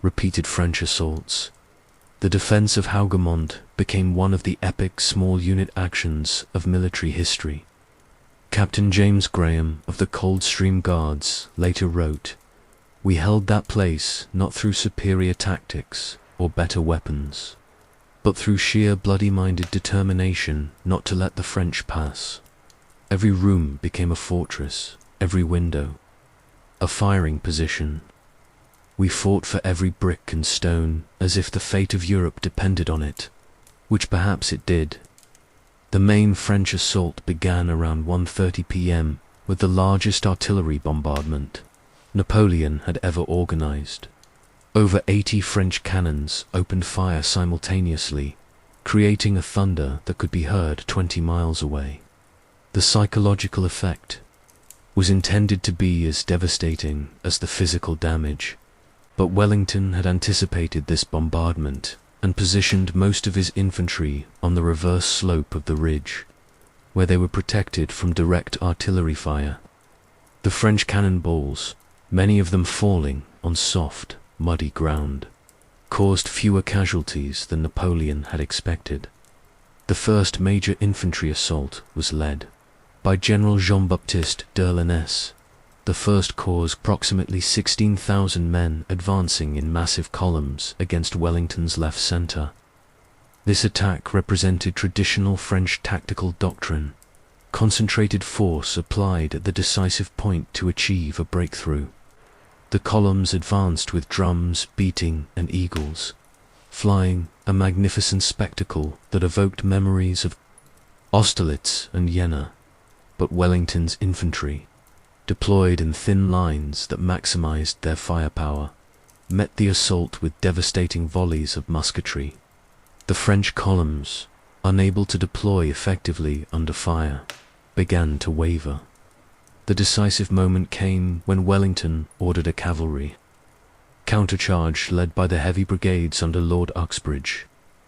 Speaker 1: repeated French assaults. The defense of Hougoumont became one of the epic small unit actions of military history. Captain James Graham of the Coldstream Guards later wrote, "We held that place not through superior tactics or better weapons, but through sheer bloody-minded determination not to let the French pass. Every room became a fortress, every window a firing position. We fought for every brick and stone as if the fate of Europe depended on it, which perhaps it did." The main French assault began around 1:30 p.m. with the largest artillery bombardment Napoleon had ever organized. Over 80 French cannons opened fire simultaneously, creating a thunder that could be heard 20 miles away. The psychological effect was intended to be as devastating as the physical damage, but Wellington had anticipated this bombardment and positioned most of his infantry on the reverse slope of the ridge, where they were protected from direct artillery fire. The French cannonballs, many of them falling on soft, muddy ground, caused fewer casualties than Napoleon had expected. The first major infantry assault was led by General Jean-Baptiste d'Erlonès. The first corps, approximately 16,000 men advancing in massive columns against Wellington's left centre. This attack represented traditional French tactical doctrine, concentrated force applied at the decisive point to achieve a breakthrough. The columns advanced with drums beating and eagles flying, a magnificent spectacle that evoked memories of Austerlitz and Jena. But Wellington's infantry, deployed in thin lines that maximized their firepower, met the assault with devastating volleys of musketry. The French columns, unable to deploy effectively under fire, began to waver. The decisive moment came when Wellington ordered a cavalry countercharge led by the heavy brigades under Lord Uxbridge.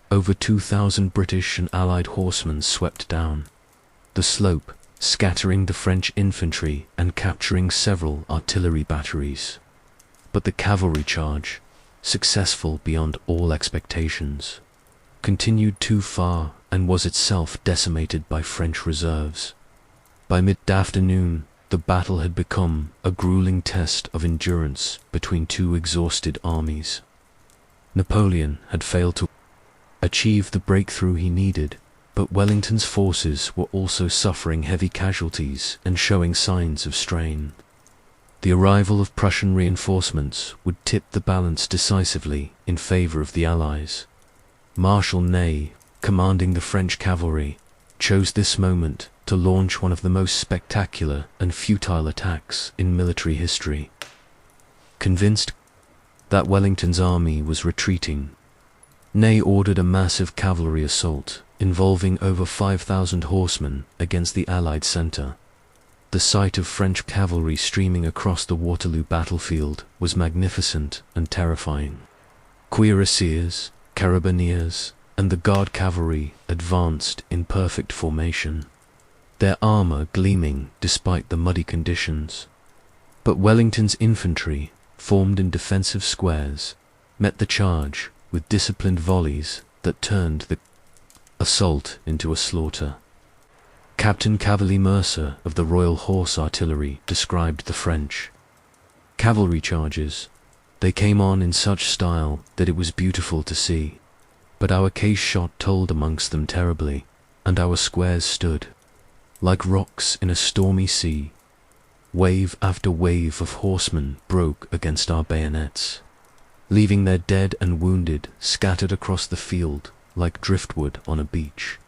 Speaker 1: Over 2,000 British and Allied horsemen swept down the slope, scattering the French infantry and capturing several artillery batteries. But the cavalry charge, successful beyond all expectations, continued too far and was itself decimated by French reserves. By mid-afternoon, the battle had become a grueling test of endurance between two exhausted armies. Napoleon had failed to achieve the breakthrough he needed, but Wellington's forces were also suffering heavy casualties and showing signs of strain. The arrival of Prussian reinforcements would tip the balance decisively in favor of the Allies. Marshal Ney, commanding the French cavalry, chose this moment to launch one of the most spectacular and futile attacks in military history. Convinced that Wellington's army was retreating, Ney ordered a massive cavalry assault involving over 5,000 horsemen against the Allied centre. The sight of French cavalry streaming across the Waterloo battlefield was magnificent and terrifying. Cuirassiers, carabineers, and the Guard cavalry advanced in perfect formation, their armour gleaming despite the muddy conditions. But Wellington's infantry, formed in defensive squares, met the charge with disciplined volleys that turned the assault into a slaughter. Captain Cavalier Mercer of the Royal Horse Artillery described the French cavalry charges. They came on in such style that it was beautiful to see, but our case shot told amongst them terribly, and our squares stood like rocks in a stormy sea. Wave after wave of horsemen broke against our bayonets, leaving their dead and wounded scattered across the field like driftwood on a beach.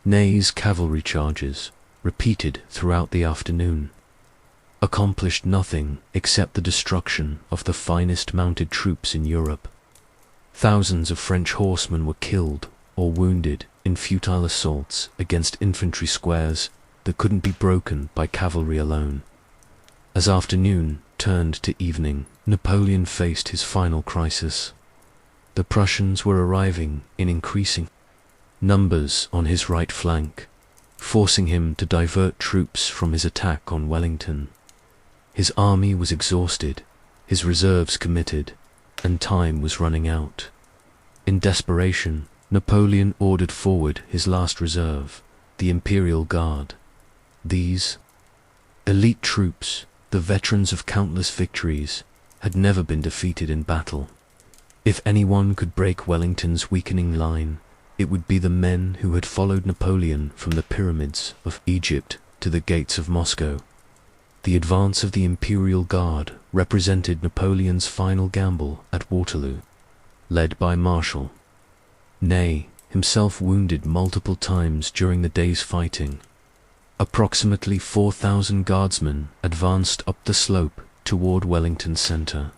Speaker 1: Ney's cavalry charges, repeated throughout the afternoon, accomplished nothing except the destruction of the finest mounted troops in Europe. Thousands of French horsemen were killed or wounded in futile assaults against infantry squares that couldn't be broken by cavalry alone. As afternoon turned to evening, Napoleon faced his final crisis. The Prussians were arriving in increasing numbers on his right flank, forcing him to divert troops from his attack on Wellington. His army was exhausted, his reserves committed, and time was running out. In desperation, Napoleon ordered forward his last reserve, the Imperial Guard. These elite troops, the veterans of countless victories, had never been defeated in battle. If anyone could break Wellington's weakening line, it would be the men who had followed Napoleon from the pyramids of Egypt to the gates of Moscow. The advance of the Imperial Guard represented Napoleon's final gamble at Waterloo, led by Marshal Ney, himself wounded multiple times during the day's fighting. Approximately 4,000 guardsmen advanced up the slope toward Wellington Centre.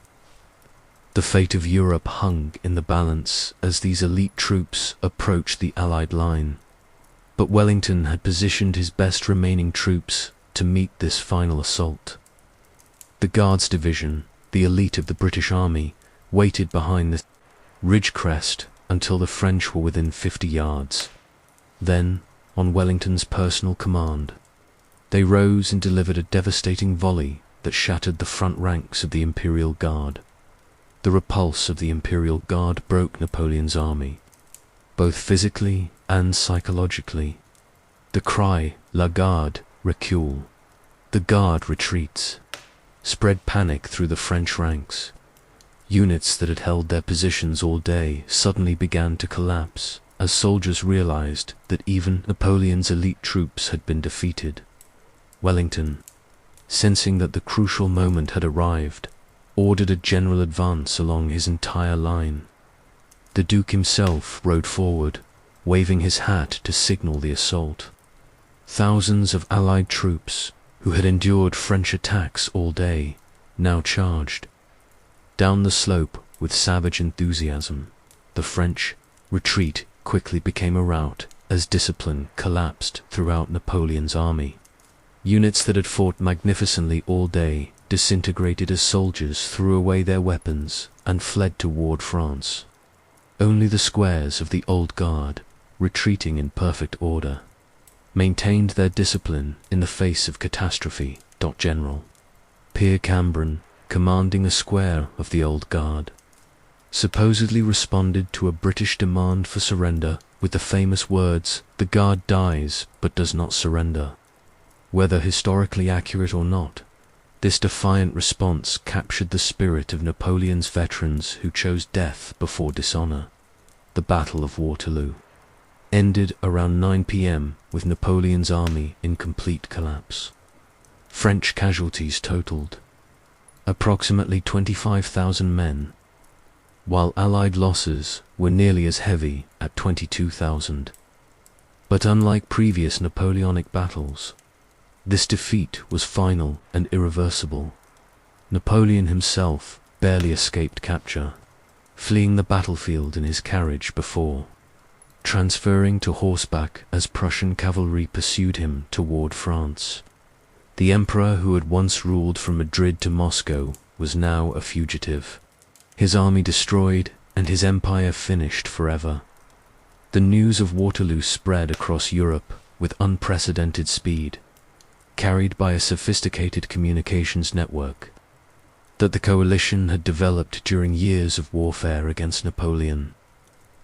Speaker 1: The fate of Europe hung in the balance as these elite troops approached the Allied line. But Wellington had positioned his best remaining troops to meet this final assault. The Guards Division, the elite of the British Army, waited behind the ridge crest until the French were within 50 yards. Then, on Wellington's personal command, they rose and delivered a devastating volley that shattered the front ranks of the Imperial Guard. The repulse of the Imperial Guard broke Napoleon's army, both physically and psychologically. The cry, "La Garde, recule," the Guard retreats, spread panic through the French ranks. Units that had held their positions all day suddenly began to collapse as soldiers realized that even Napoleon's elite troops had been defeated. Wellington, sensing that the crucial moment had arrived, ordered a general advance along his entire line. The Duke himself rode forward, waving his hat to signal the assault. Thousands of Allied troops, who had endured French attacks all day, now charged. Down the slope with savage enthusiasm, the French retreat quickly became a rout as discipline collapsed throughout Napoleon's army. Units that had fought magnificently all day disintegrated as soldiers threw away their weapons and fled toward France. Only the squares of the Old Guard, retreating in perfect order, maintained their discipline in the face of catastrophe. General Pierre Cambron, commanding a square of the Old Guard, supposedly responded to a British demand for surrender with the famous words, "The Guard dies but does not surrender." Whether historically accurate or not, this defiant response captured the spirit of Napoleon's veterans who chose death before dishonor. The Battle of Waterloo ended around 9 p.m. with Napoleon's army in complete collapse. French casualties totaled approximately 25,000 men, while Allied losses were nearly as heavy at 22,000. But unlike previous Napoleonic battles, this defeat was final and irreversible. Napoleon himself barely escaped capture, fleeing the battlefield in his carriage before transferring to horseback as Prussian cavalry pursued him toward France. The emperor who had once ruled from Madrid to Moscow was now a fugitive, his army destroyed and his empire finished forever. The news of Waterloo spread across Europe with unprecedented speed, carried by a sophisticated communications network that the coalition had developed during years of warfare against Napoleon.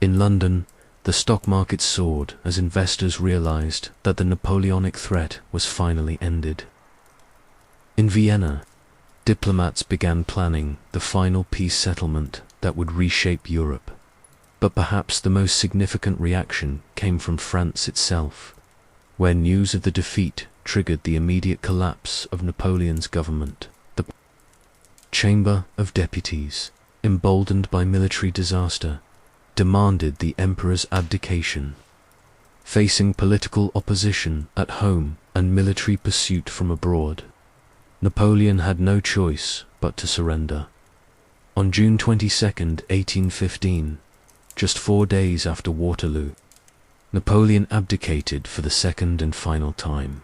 Speaker 1: In London, the stock market soared as investors realized that the Napoleonic threat was finally ended. In Vienna, diplomats began planning the final peace settlement that would reshape Europe. But perhaps the most significant reaction came from France itself, where news of the defeat triggered the immediate collapse of Napoleon's government. The Chamber of Deputies, emboldened by military disaster, demanded the emperor's abdication. Facing political opposition at home and military pursuit from abroad, Napoleon had no choice but to surrender. On June 22, 1815, just 4 days after Waterloo, Napoleon abdicated for the second and final time.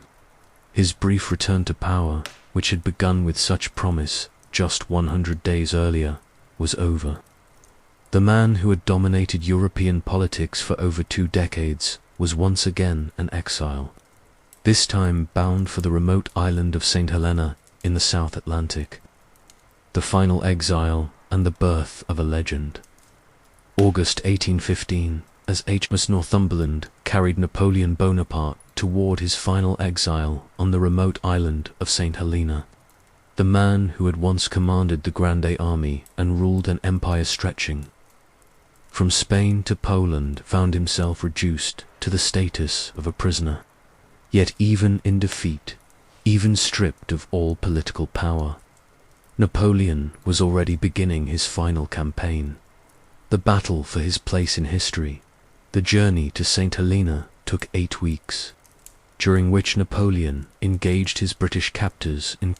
Speaker 1: His brief return to power, which had begun with such promise just 100 days earlier, was over. The man who had dominated European politics for over 2 decades was once again an exile, this time bound for the remote island of St. Helena in the South Atlantic. The final exile and the birth of a legend. August 1815, as HMS Northumberland carried Napoleon Bonaparte toward his final exile on the remote island of St. Helena. The man who had once commanded the Grande Army and ruled an empire stretching from Spain to Poland found himself reduced to the status of a prisoner. Yet even in defeat, even stripped of all political power, Napoleon was already beginning his final campaign. The battle for his place in history, the journey to St. Helena, took 8 weeks, during which Napoleon engaged his British captors in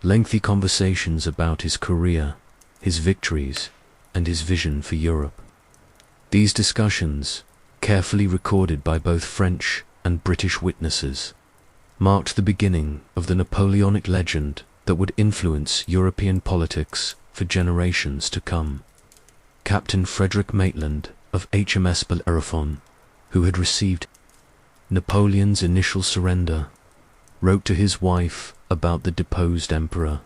Speaker 1: lengthy conversations about his career, his victories, and his vision for Europe. These discussions, carefully recorded by both French and British witnesses, marked the beginning of the Napoleonic legend that would influence European politics for generations to come. Captain Frederick Maitland of HMS Bellerophon, who had received Napoleon's initial surrender, wrote to his wife about the deposed emperor.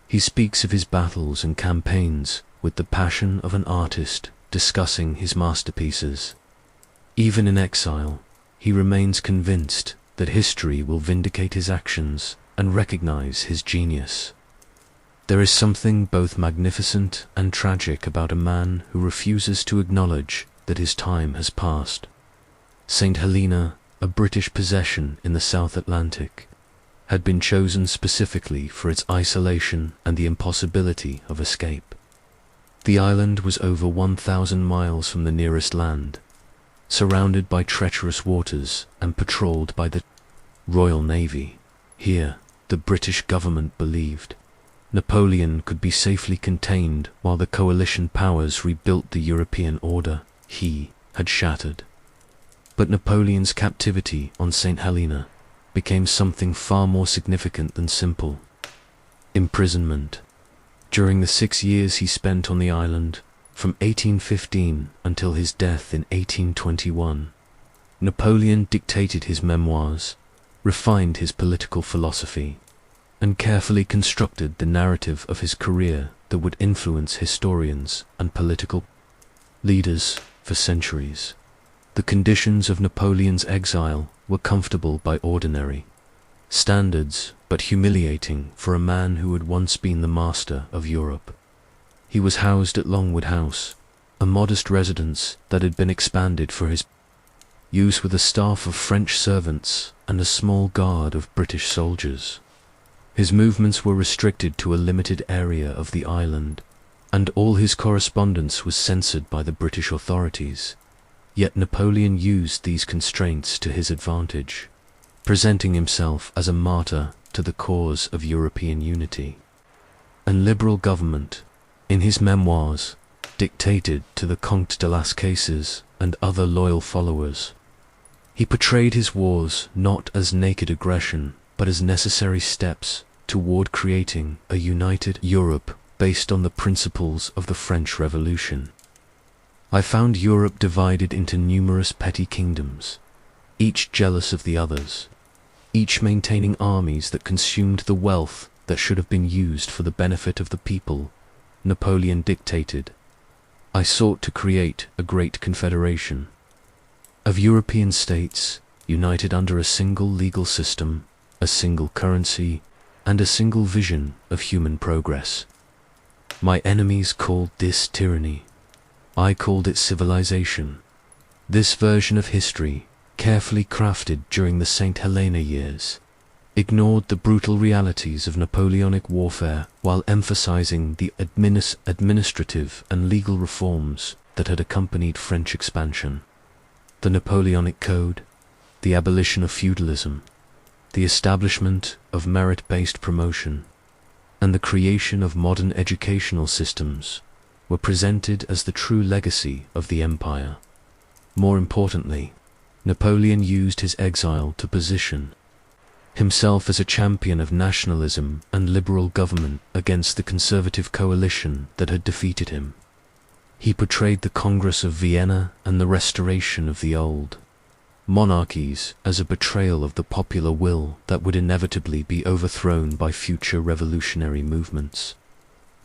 Speaker 1: He speaks of his battles and campaigns with the passion of an artist discussing his masterpieces. Even in exile, he remains convinced that history will vindicate his actions and recognize his genius. There is something both magnificent and tragic about a man who refuses to acknowledge that his time has passed. St. Helena, a British possession in the South Atlantic, had been chosen specifically for its isolation and the impossibility of escape. The island was over 1,000 miles from the nearest land, surrounded by treacherous waters and patrolled by the Royal Navy. Here, the British government believed Napoleon could be safely contained while the coalition powers rebuilt the European order he had shattered. But Napoleon's captivity on St. Helena became something far more significant than simple imprisonment. During the 6 years he spent on the island, from 1815 until his death in 1821, Napoleon dictated his memoirs, refined his political philosophy, and carefully constructed the narrative of his career that would influence historians and political leaders for centuries. The conditions of Napoleon's exile were comfortable by ordinary standards, but humiliating for a man who had once been the master of Europe. He was housed at Longwood House, a modest residence that had been expanded for his use with a staff of French servants and a small guard of British soldiers. His movements were restricted to a limited area of the island, and all his correspondence was censored by the British authorities. Yet Napoleon used these constraints to his advantage, presenting himself as a martyr to the cause of European unity. And liberal government, in his memoirs, dictated to the Comte de las Cases and other loyal followers. He portrayed his wars not as naked aggression, but as necessary steps toward creating a united Europe based on the principles of the French Revolution. I found Europe divided into numerous petty kingdoms, each jealous of the others, each maintaining armies that consumed the wealth that should have been used for the benefit of the people. Napoleon dictated, I sought to create a great confederation of European states united under a single legal system, a single currency, and a single vision of human progress. My enemies called this tyranny. I called it civilization. This version of history, carefully crafted during the St. Helena years, ignored the brutal realities of Napoleonic warfare while emphasizing the administrative and legal reforms that had accompanied French expansion. The Napoleonic Code, the abolition of feudalism, the establishment of merit-based promotion, and the creation of modern educational systems were presented as the true legacy of the empire. More importantly, Napoleon used his exile to position himself as a champion of nationalism and liberal government against the conservative coalition that had defeated him. He portrayed the Congress of Vienna and the restoration of the old monarchies as a betrayal of the popular will that would inevitably be overthrown by future revolutionary movements.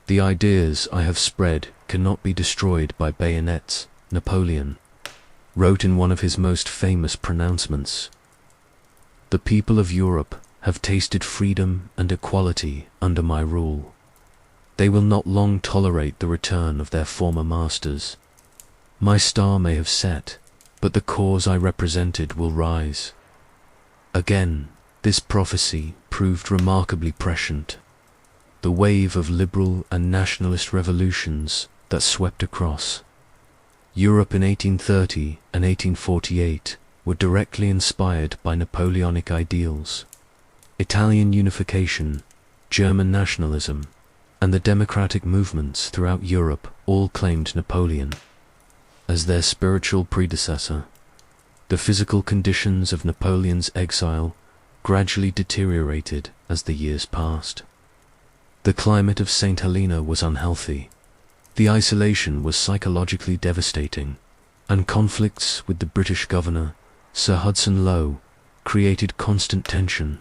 Speaker 1: The ideas I have spread cannot be destroyed by bayonets, Napoleon wrote in one of his most famous pronouncements. The people of Europe have tasted freedom and equality under my rule. They will not long tolerate the return of their former masters. My star may have set, but the cause I represented will rise. Again, this prophecy proved remarkably prescient. The wave of liberal and nationalist revolutions that swept across Europe in 1830 and 1848 were directly inspired by Napoleonic ideals. Italian unification, German nationalism, and the democratic movements throughout Europe all claimed Napoleon as their spiritual predecessor. The physical conditions of Napoleon's exile gradually deteriorated as the years passed. The climate of St. Helena was unhealthy. The isolation was psychologically devastating, and conflicts with the British governor, Sir Hudson Lowe, created constant tension.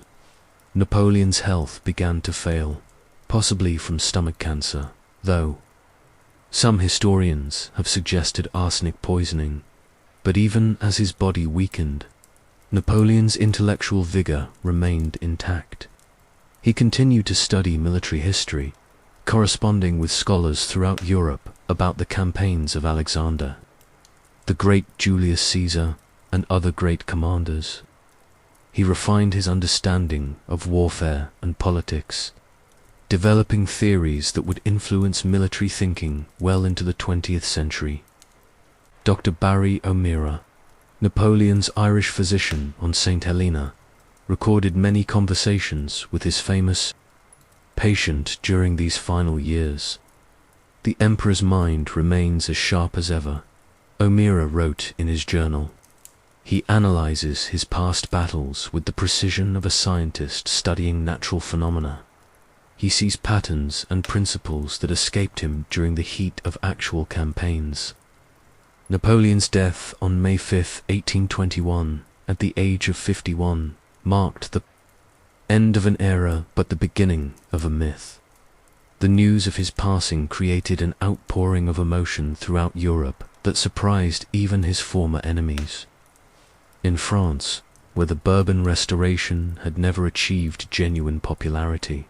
Speaker 1: Napoleon's health began to fail, possibly from stomach cancer, though some historians have suggested arsenic poisoning. But even as his body weakened, Napoleon's intellectual vigor remained intact. He continued to study military history, corresponding with scholars throughout Europe about the campaigns of Alexander, the great Julius Caesar, and other great commanders. He refined his understanding of warfare and politics, developing theories that would influence military thinking well into the 20th century. Dr. Barry O'Meara, Napoleon's Irish physician on St. Helena, recorded many conversations with his famous patient during these final years. The emperor's mind remains as sharp as ever, O'Meara wrote in his journal. He analyzes his past battles with the precision of a scientist studying natural phenomena. He sees patterns and principles that escaped him during the heat of actual campaigns. Napoleon's death on May 5, 1821, at the age of 51, marked the end of an era but the beginning of a myth. The news of his passing created an outpouring of emotion throughout Europe that surprised even his former enemies. In France, where the Bourbon Restoration had never achieved genuine popularity,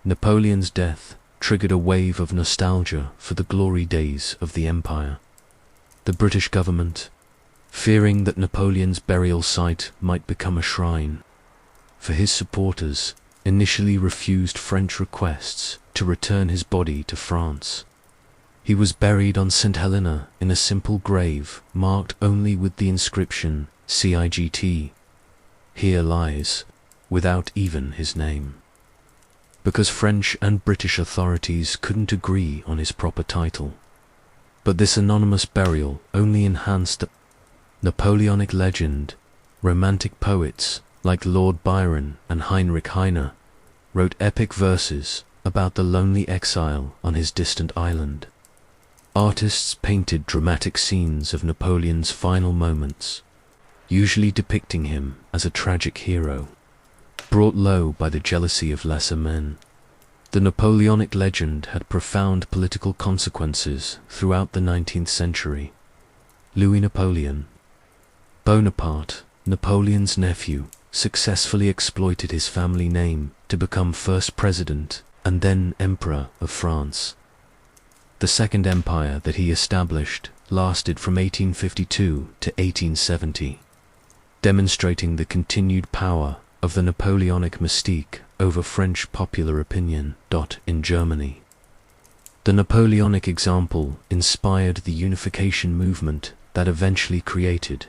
Speaker 1: Napoleon's death triggered a wave of nostalgia for the glory days of the empire. The British government, fearing that Napoleon's burial site might become a shrine for his supporters, initially refused French requests to return his body to France. He was buried on St. Helena in a simple grave marked only with the inscription CIGT, "Here lies," without even his name. Because French and British authorities couldn't agree on his proper title. But this anonymous burial only enhanced the Napoleonic legend. Romantic poets like Lord Byron and Heinrich Heine wrote epic verses about the lonely exile on his distant island. Artists painted dramatic scenes of Napoleon's final moments, usually depicting him as a tragic hero, brought low by the jealousy of lesser men. The Napoleonic legend had profound political consequences throughout the 19th century. Louis Napoleon Bonaparte, Napoleon's nephew, successfully exploited his family name to become first president and then emperor of France. The Second Empire that he established lasted from 1852 to 1870, demonstrating the continued power of the Napoleonic mystique over French popular opinion. In Germany, the Napoleonic example inspired the unification movement that eventually created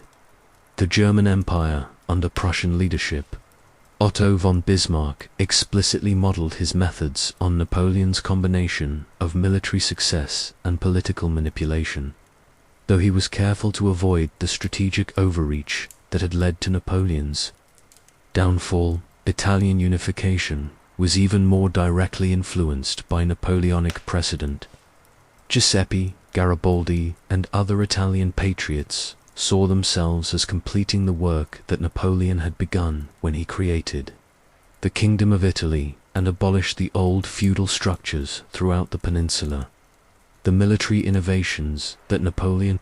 Speaker 1: the German Empire under Prussian leadership. Otto von Bismarck explicitly modeled his methods on Napoleon's combination of military success and political manipulation, though he was careful to avoid the strategic overreach that had led to Napoleon's downfall. Italian unification was even more directly influenced by Napoleonic precedent. Giuseppe, Garibaldi, and other Italian patriots saw themselves as completing the work that Napoleon had begun when he created the Kingdom of Italy and abolished the old feudal structures throughout the peninsula. The military innovations that Napoleon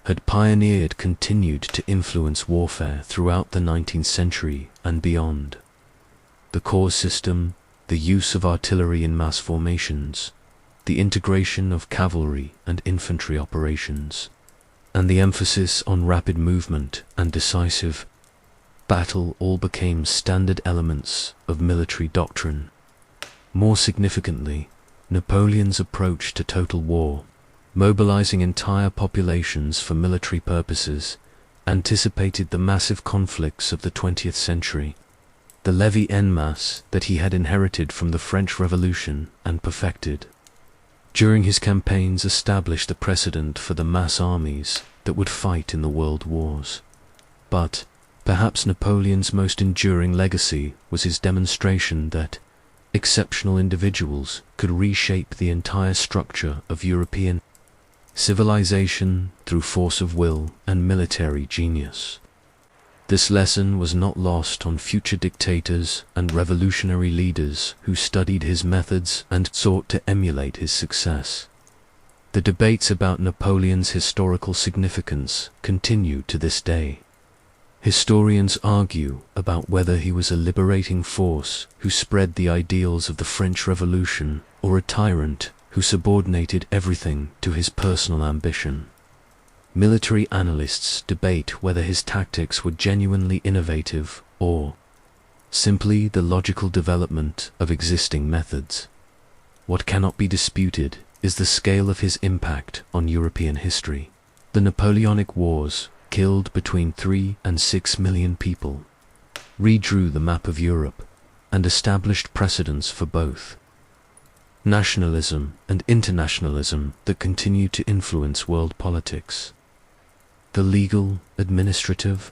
Speaker 1: had pioneered continued to influence warfare throughout the 19th century and beyond. The corps system, the use of artillery in mass formations, the integration of cavalry and infantry operations, and the emphasis on rapid movement and decisive battle all became standard elements of military doctrine. More significantly, Napoleon's approach to total war, mobilizing entire populations for military purposes, anticipated the massive conflicts of the 20th century, the levée en masse that he had inherited from the French Revolution and perfected. During his campaigns established the precedent for the mass armies that would fight in the world wars. But perhaps Napoleon's most enduring legacy was his demonstration that exceptional individuals could reshape the entire structure of European civilization through force of will and military genius. This lesson was not lost on future dictators and revolutionary leaders who studied his methods and sought to emulate his success. The debates about Napoleon's historical significance continue to this day. Historians argue about whether he was a liberating force who spread the ideals of the French Revolution or a tyrant who subordinated everything to his personal ambition. Military analysts debate whether his tactics were genuinely innovative or simply the logical development of existing methods. What cannot be disputed is the scale of his impact on European history. The Napoleonic Wars killed between 3 and 6 million people, redrew the map of Europe, and established precedents for both nationalism and internationalism that continue to influence world politics. The legal, administrative,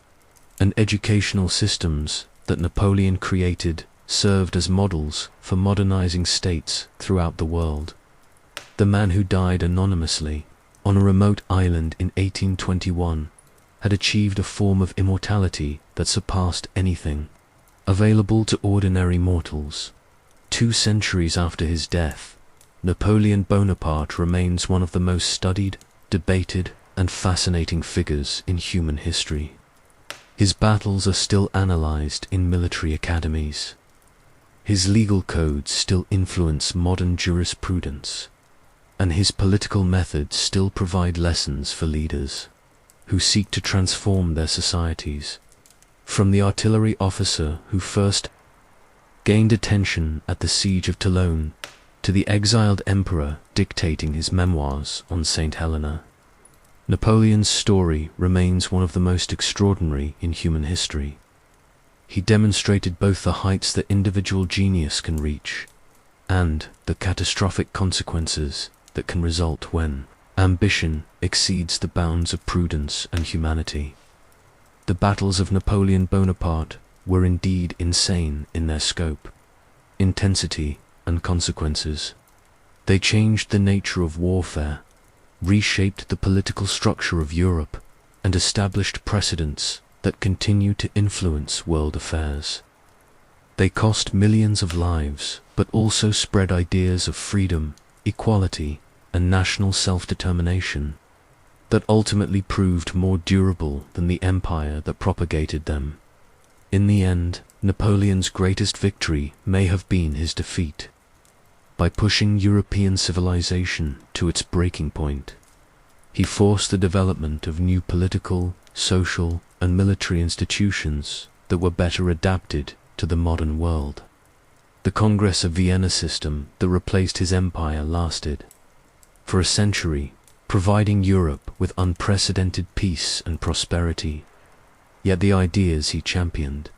Speaker 1: and educational systems that Napoleon created served as models for modernizing states throughout the world. The man who died anonymously on a remote island in 1821 had achieved a form of immortality that surpassed anything available to ordinary mortals. 2 centuries after his death, Napoleon Bonaparte remains one of the most studied, debated, and fascinating figures in human history. His battles are still analyzed in military academies. His legal codes still influence modern jurisprudence, and his political methods still provide lessons for leaders who seek to transform their societies. From the artillery officer who first gained attention at the siege of Toulon to the exiled emperor dictating his memoirs on St. Helena, Napoleon's story remains one of the most extraordinary in human history. He demonstrated both the heights that individual genius can reach and the catastrophic consequences that can result when ambition exceeds the bounds of prudence and humanity. The battles of Napoleon Bonaparte were indeed insane in their scope, intensity, and consequences. They changed the nature of warfare, reshaped the political structure of Europe, and established precedents that continue to influence world affairs. They cost millions of lives, but also spread ideas of freedom, equality, and national self-determination that ultimately proved more durable than the empire that propagated them. In the end, Napoleon's greatest victory may have been his defeat. By pushing European civilization to its breaking point, he forced the development of new political, social, and military institutions that were better adapted to the modern world. The Congress of Vienna system that replaced his empire lasted for a century, providing Europe with unprecedented peace and prosperity. Yet the ideas he championed,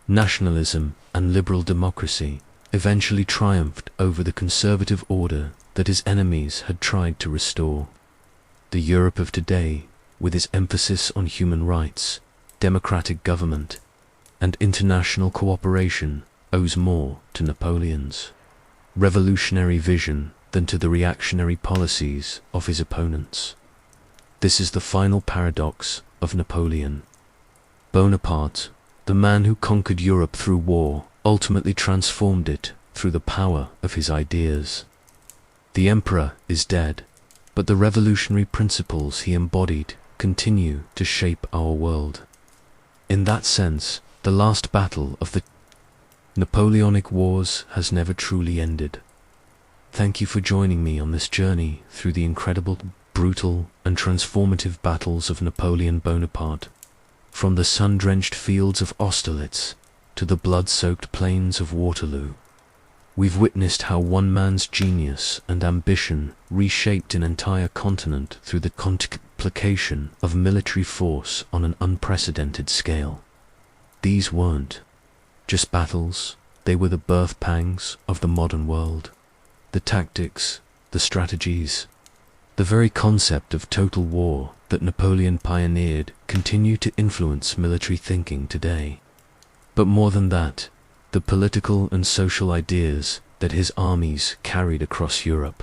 Speaker 1: nationalism and liberal democracy, eventually triumphed over the conservative order that his enemies had tried to restore. The Europe of today, with its emphasis on human rights, democratic government, and international cooperation, owes more to Napoleon's revolutionary vision than to the reactionary policies of his opponents. This is the final paradox of Napoleon. Bonaparte, the man who conquered Europe through war, ultimately transformed it through the power of his ideas. The emperor is dead, but the revolutionary principles he embodied continue to shape our world. In that sense, the last battle of the Napoleonic Wars has never truly ended. Thank you for joining me on this journey through the incredible, brutal, and transformative battles of Napoleon Bonaparte, from the sun-drenched fields of Austerlitz to the blood-soaked plains of Waterloo. We've witnessed how one man's genius and ambition reshaped an entire continent through the multiplication of military force on an unprecedented scale. These weren't just battles, they were the birth pangs of the modern world. The tactics, the strategies, the very concept of total war that Napoleon pioneered continue to influence military thinking today. But more than that, the political and social ideas that his armies carried across Europe,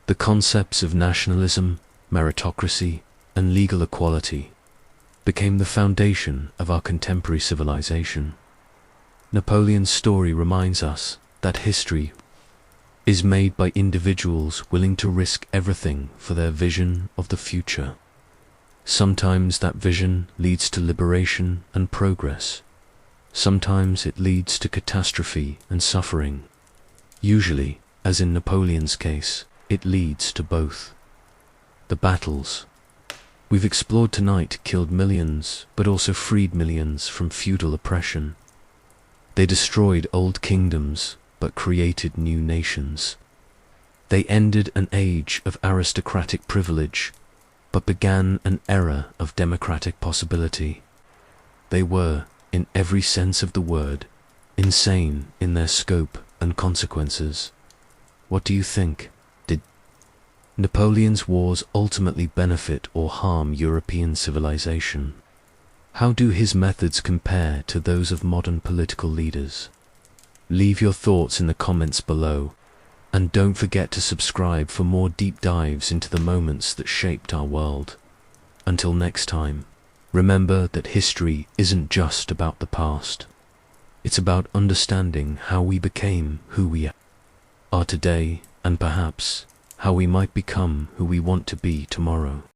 Speaker 1: the concepts of nationalism meritocracy, and legal equality became the foundation of our contemporary civilization. Napoleon's story reminds us that history is made by individuals willing to risk everything for their vision of the future. Sometimes that vision leads to liberation and progress. Sometimes it leads to catastrophe and suffering. Usually, as in Napoleon's case, it leads to both. The battles we've explored tonight killed millions, but also freed millions from feudal oppression. They destroyed old kingdoms, but created new nations. They ended an age of aristocratic privilege, but began an era of democratic possibility. They were, in every sense of the word, insane in their scope and consequences. What do you think? Did Napoleon's wars ultimately benefit or harm European civilization? How do his methods compare to those of modern political leaders? Leave your thoughts in the comments below, and don't forget to subscribe for more deep dives into the moments that shaped our world. Until next time, remember that history isn't just about the past. It's about understanding how we became who we are today, and perhaps how we might become who we want to be tomorrow.